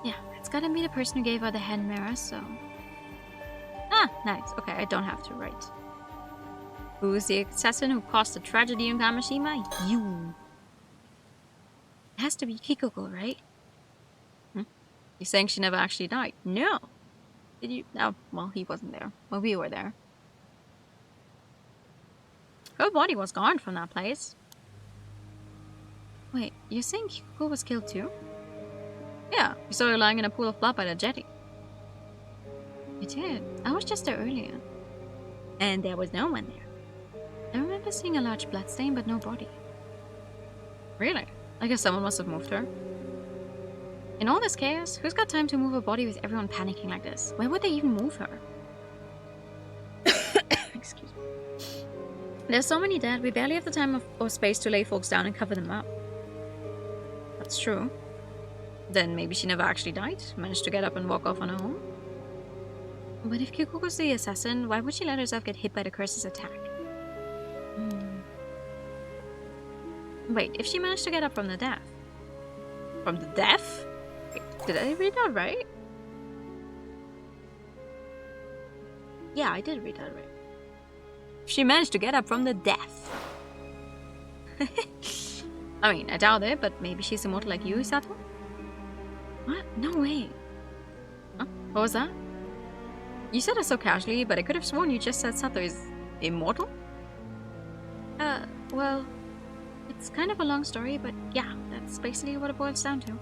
Yeah, it's gotta be the person who gave her the hand mirror, so... Ah, nice. Okay, I don't have to write. Who's the assassin who caused the tragedy in Kamishima? You. It has to be Kikuko, right? You're saying she never actually died? No. Did you? No. Well, he wasn't there. Well, we were there. Her body was gone from that place. Wait, you're saying Kikuko was killed too? Yeah, we saw her lying in a pool of blood by the jetty. You did? I was just there earlier. And there was no one there. I remember seeing a large bloodstain, but no body. Really? I guess someone must have moved her. In all this chaos, who's got time to move a body with everyone panicking like this? Why would they even move her? Excuse me. There's so many dead, we barely have the time or space to lay folks down and cover them up. That's true. Then maybe she never actually died, managed to get up and walk off on her own. But if Kikuko's the assassin, why would she let herself get hit by the curse's attack? Wait, if she managed to get up from the death? From the death? Wait, did I read that right? Yeah, I did read that right. She managed to get up from the death. I mean, I doubt it, but maybe she's immortal like you, Sato? What? No way. Huh? What was that? You said it so casually, but I could have sworn you just said Sato is immortal? Well, it's kind of a long story, but yeah, that's basically what it boils down to.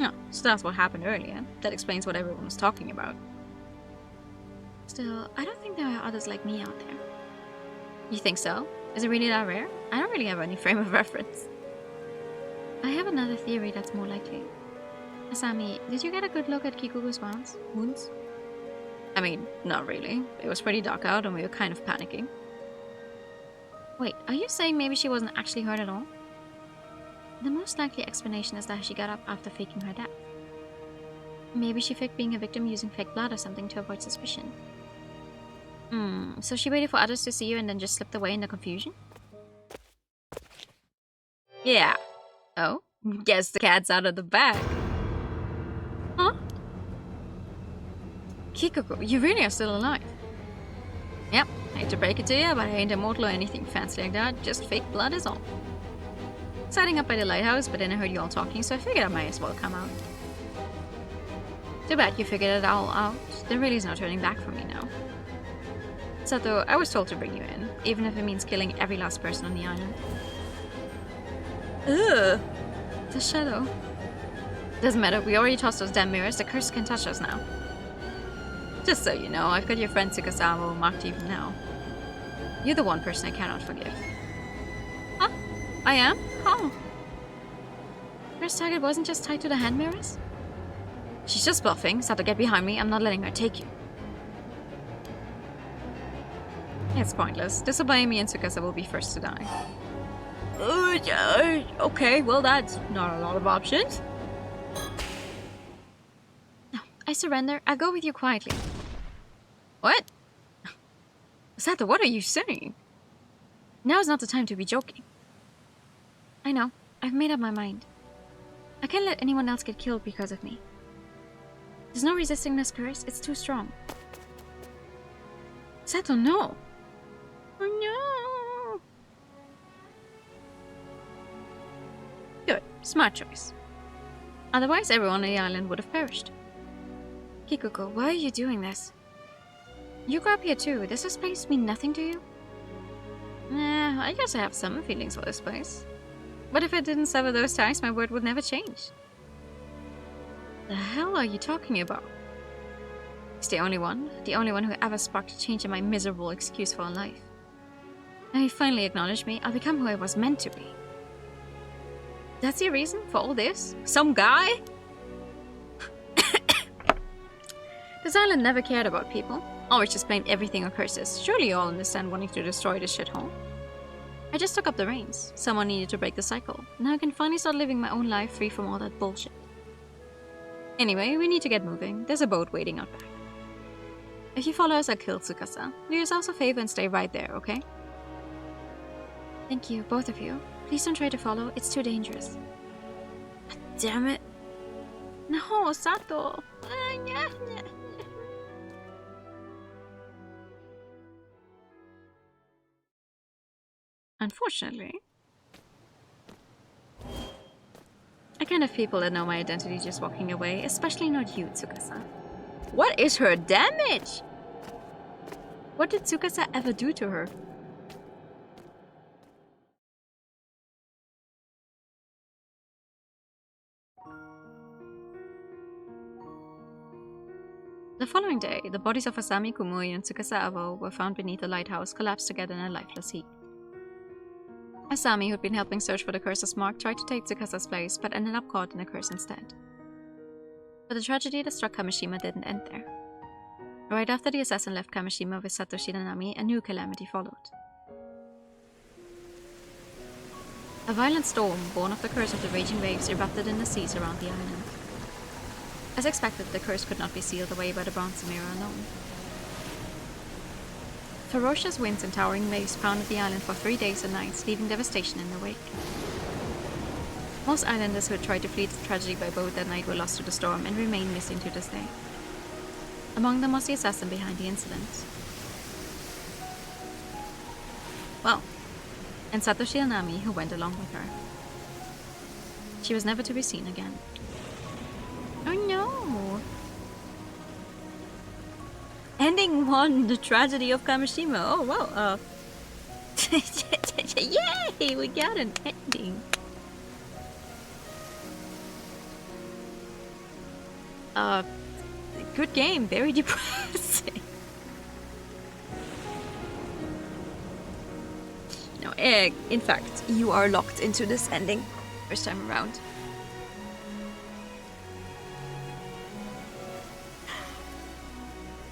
No, so that's what happened earlier. That explains what everyone was talking about. Still, I don't think there are others like me out there. You think so? Is it really that rare? I don't really have any frame of reference. I have another theory that's more likely. Asami, did you get a good look at Kikuko's wounds? I mean, not really. It was pretty dark out and we were kind of panicking. Wait, are you saying maybe she wasn't actually hurt at all? The most likely explanation is that she got up after faking her death. Maybe she faked being a victim using fake blood or something to avoid suspicion. So she waited for others to see you and then just slipped away in the confusion? Yeah. Oh? Guess the cat's out of the bag. Huh? Kikuko, you really are still alive. Yep, I hate to break it to you, but I ain't immortal or anything fancy like that. Just fake blood is all. Setting up by the lighthouse, but then I heard you all talking, so I figured I might as well come out. Too bad you figured it all out. There really is no turning back for me now. Sato, I was told to bring you in, even if it means killing every last person on the island. Ugh! The shadow. Doesn't matter, we already tossed those damn mirrors, the curse can touch us now. Just so you know, I've got your friend Tsukasawa marked even now. You're the one person I cannot forgive. Huh? I am? How? First target wasn't just tied to the hand mirrors? She's just bluffing. Sato, get behind me. I'm not letting her take you. It's pointless. Disobeying me and Tsukasa will be first to die. Okay, well that's not a lot of options. No, I surrender. I'll go with you quietly. What? Sato, what are you saying? Now's not the time to be joking. I know. I've made up my mind. I can't let anyone else get killed because of me. There's no resisting this curse. It's too strong. Sato, no. Oh no. Good. Smart choice. Otherwise, everyone on the island would have perished. Kikuko, why are you doing this? You grew up here too. Does this place mean nothing to you? I guess I have some feelings for this place. But if I didn't sever those ties, my word would never change. The hell are you talking about? He's the only one who ever sparked a change in my miserable excuse for a life. Now he finally acknowledged me, I'll become who I was meant to be. That's your reason for all this? Some guy? This island never cared about people. Always just blamed everything on curses. Surely you all understand wanting to destroy this shithole. I just took up the reins. Someone needed to break the cycle. Now I can finally start living my own life free from all that bullshit. Anyway, we need to get moving. There's a boat waiting out back. If you follow us, I'll kill Tsukasa. Do yourselves a favor and stay right there, okay? Thank you, both of you. Please don't try to follow. It's too dangerous. God damn it. No, Sato. Unfortunately, I can't have people that know my identity just walking away, especially not you, Tsukasa. What is her damage? What did Tsukasa ever do to her? The following day, the bodies of Asami Kumui and Tsukasa Avo were found beneath the lighthouse, collapsed together in a lifeless heap. Asami, who'd been helping search for the curse's mark, tried to take Tsukasa's place, but ended up caught in the curse instead. But the tragedy that struck Kamishima didn't end there. Right after the assassin left Kamishima with Satoshi Nanami, a new calamity followed. A violent storm, born of the curse of the raging waves, erupted in the seas around the island. As expected, the curse could not be sealed away by the bronze mirror alone. Ferocious winds and towering waves pounded the island for 3 days and nights, leaving devastation in their wake. Most islanders who had tried to flee the tragedy by boat that night were lost to the storm and remain missing to this day. Among them was the assassin behind the incident. Well, and Satoshi Nanami, who went along with her. She was never to be seen again. Oh no! Ending 1, the tragedy of Kamishima. Oh wow, yay! We got an ending. Good game, very depressing. No, in fact, you are locked into this ending first time around.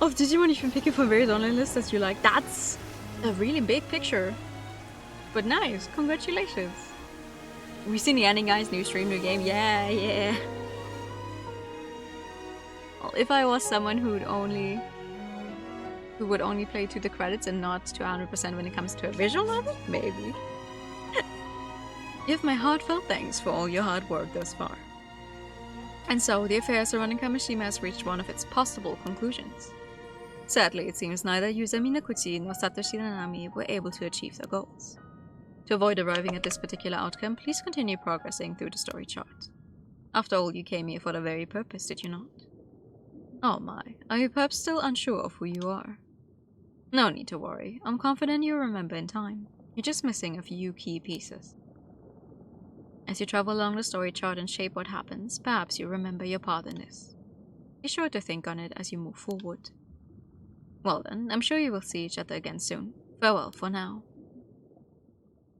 Oh, Digimon you've been picking for various online lists that you like. That's a really big picture. But nice, congratulations. We've seen the ending, guys. New stream, new game. Yeah. Well, if I was someone who would only play to the credits and not to 100% when it comes to a visual novel, maybe. You have my heartfelt thanks for all your hard work thus far. And so, the affair surrounding Kamishima has reached one of its possible conclusions. Sadly, it seems neither Yuzami Nakuchi nor Satoshi Nanami were able to achieve their goals. To avoid arriving at this particular outcome, please continue progressing through the story chart. After all, you came here for the very purpose, did you not? Oh my, are you perhaps still unsure of who you are? No need to worry, I'm confident you'll remember in time. You're just missing a few key pieces. As you travel along the story chart and shape what happens, perhaps you'll remember your part in this. Be sure to think on it as you move forward. Well then, I'm sure you will see each other again soon. Farewell for now.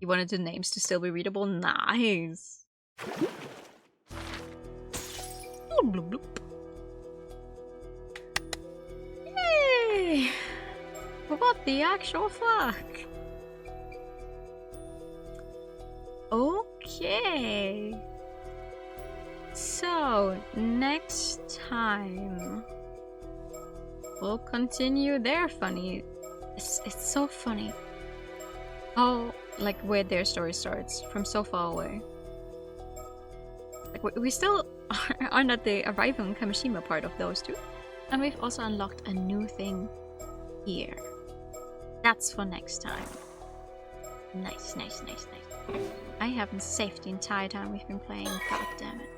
You wanted the names to still be readable? Nice! Bloop, bloop, bloop. Yay! What the actual fuck? Okay. So, next time we'll continue their funny. It's so funny. How, like, where their story starts from so far away. Like, we still aren't at the arrival in Kamishima part of those two. And we've also unlocked a new thing here. That's for next time. Nice. I haven't saved the entire time we've been playing. God damn it.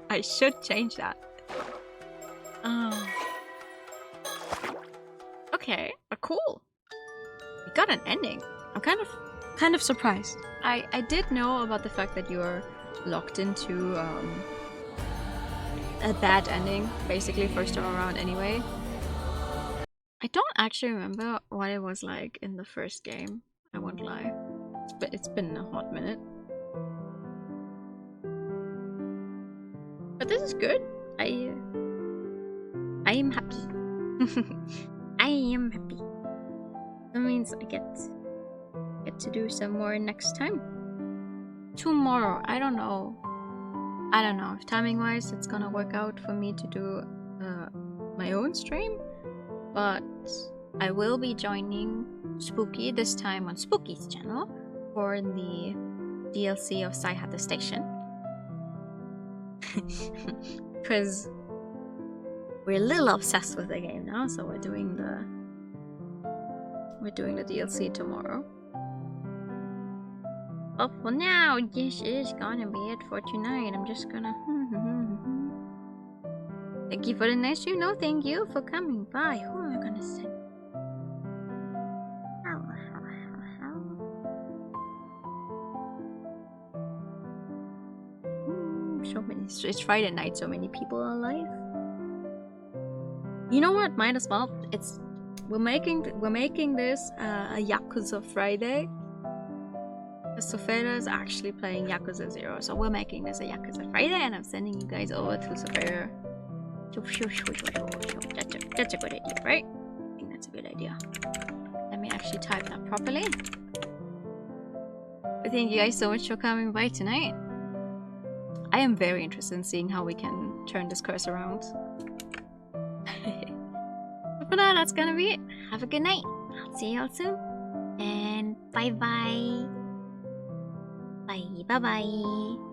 I should change that. Okay, cool. We got an ending. I'm kind of surprised. I did know about the fact that you're locked into a bad ending, basically first time around anyway. I don't actually remember what it was like in the first game. I won't lie. It's been a hot minute. But this is good. I am happy. I am happy. That means I get to do some more next time. Tomorrow, I don't know. I don't know if timing wise it's gonna work out for me to do my own stream, but I will be joining Spooky this time on Spooky's channel for the DLC of Sai the Station. Because we're a little obsessed with the game now, so we're doing the DLC tomorrow. But for now, this is gonna be it for tonight. I'm just gonna thank you for the nice stream. No, thank you for coming by. Who am I gonna say? So many. It's Friday night. So many people are alive. You know what? Might as well. We're making this a Yakuza Friday. Sofera is actually playing Yakuza 0, so we're making this a Yakuza Friday, and I'm sending you guys over to Sofera. That's a good idea, right? I think that's a good idea. Let me actually type that properly. But thank you guys so much for coming by tonight. I am very interested in seeing how we can turn this curse around. But for now, that's gonna be it. Have a good night. I'll see y'all soon. And bye bye. Bye bye bye.